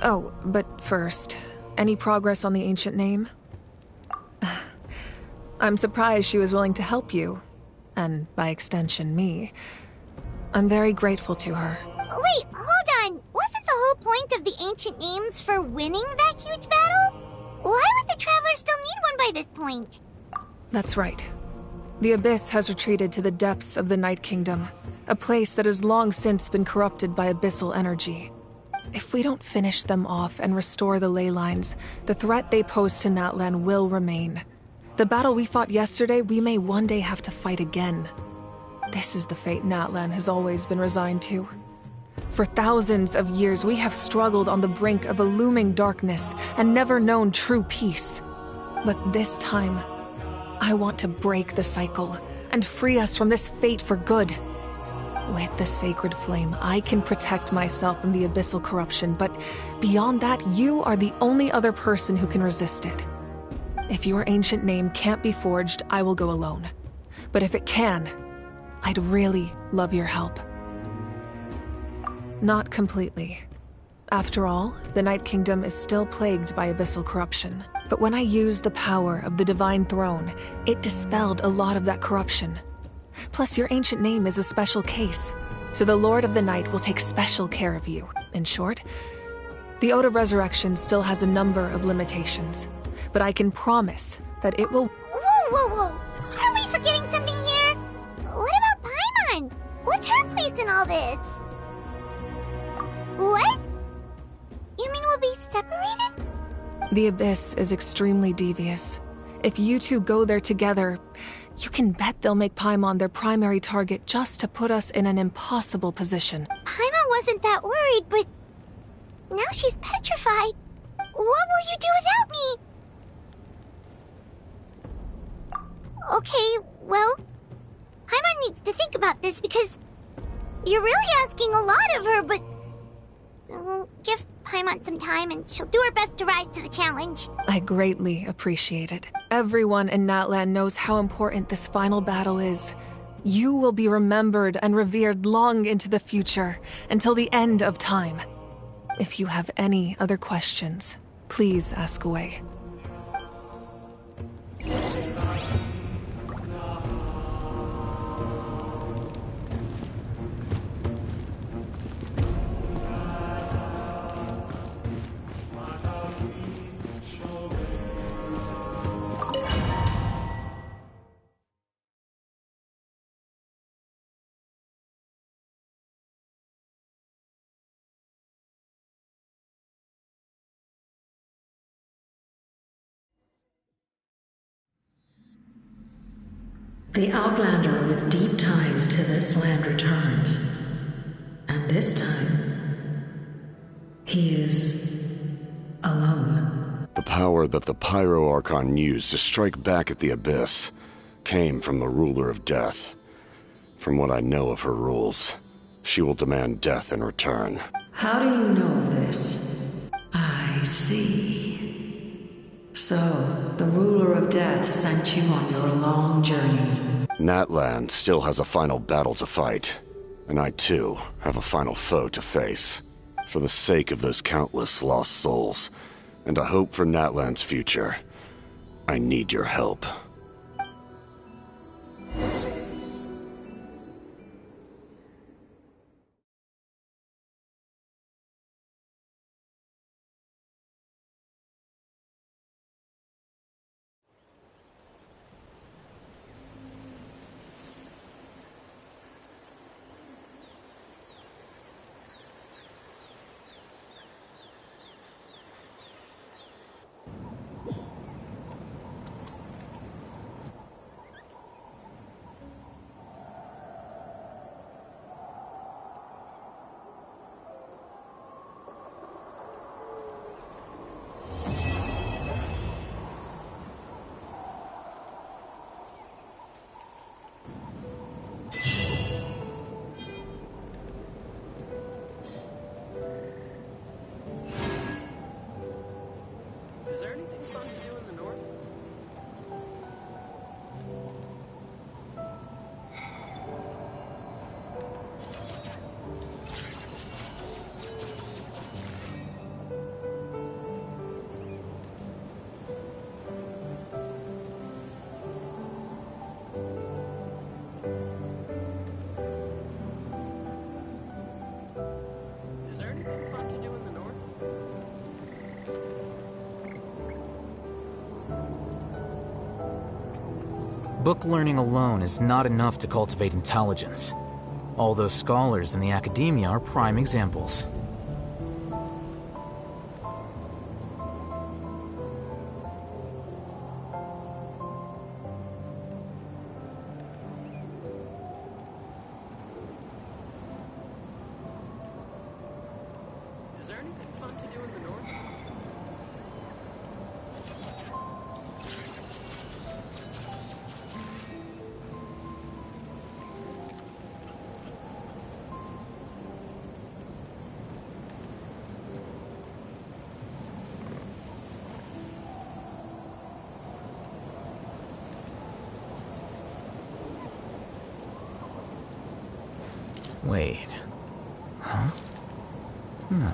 Oh, but first, any progress on the ancient name? I'm surprised she was willing to help you, and by extension, me. I'm very grateful to her. Wait, hold on. Wasn't the whole point of the ancient names for winning that huge battle? Why would the Travelers still need one by this point? That's right. The Abyss has retreated to the depths of the Night Kingdom, a place that has long since been corrupted by abyssal energy. If we don't finish them off and restore the ley lines, the threat they pose to Natlan will remain. The battle we fought yesterday, we may one day have to fight again. This is the fate Natlan has always been resigned to. For thousands of years, we have struggled on the brink of a looming darkness and never known true peace. But this time, I want to break the cycle and free us from this fate for good. With the sacred flame, I can protect myself from the abyssal corruption, but beyond that, you are the only other person who can resist it. If your ancient name can't be forged, I will go alone. But if it can, I'd really love your help. Not completely. After all, the Night Kingdom is still plagued by abyssal corruption. But when I used the power of the Divine Throne, it dispelled a lot of that corruption. Plus, your ancient name is a special case, so the Lord of the Night will take special care of you. In short, the Ode of Resurrection still has a number of limitations, but I can promise that it will— Whoa! Are we forgetting something here? What about Paimon? What's her place in all this? What? You mean we'll be separated? The Abyss is extremely devious. If you two go there together, you can bet they'll make Paimon their primary target just to put us in an impossible position. Paimon wasn't that worried, but now she's petrified. What will you do without me? Okay, well, Paimon needs to think about this because you're really asking a lot of her, but give Paimon some time and she'll do her best to rise to the challenge. I greatly appreciate it. Everyone in Natlan knows how important this final battle is. You will be remembered and revered long into the future, until the end of time. If you have any other questions, please ask away. The Outlander with deep ties to this land returns. And this time, he is alone. The power that the Pyro Archon used to strike back at the Abyss came from the Ruler of Death. From what I know of her rules, she will demand death in return. How do you know of this? I see. So, the Ruler of Death sent you on your long journey. Natlan still has a final battle to fight, and I too have a final foe to face. For the sake of those countless lost souls, and a hope for Natlan's future, I need your help. Is there anything fun to do in the north? Is there anything fun to do in the north? Book learning alone is not enough to cultivate intelligence. All those scholars in the academia are prime examples. Is there anything fun to do in the north? Wait. Huh? No.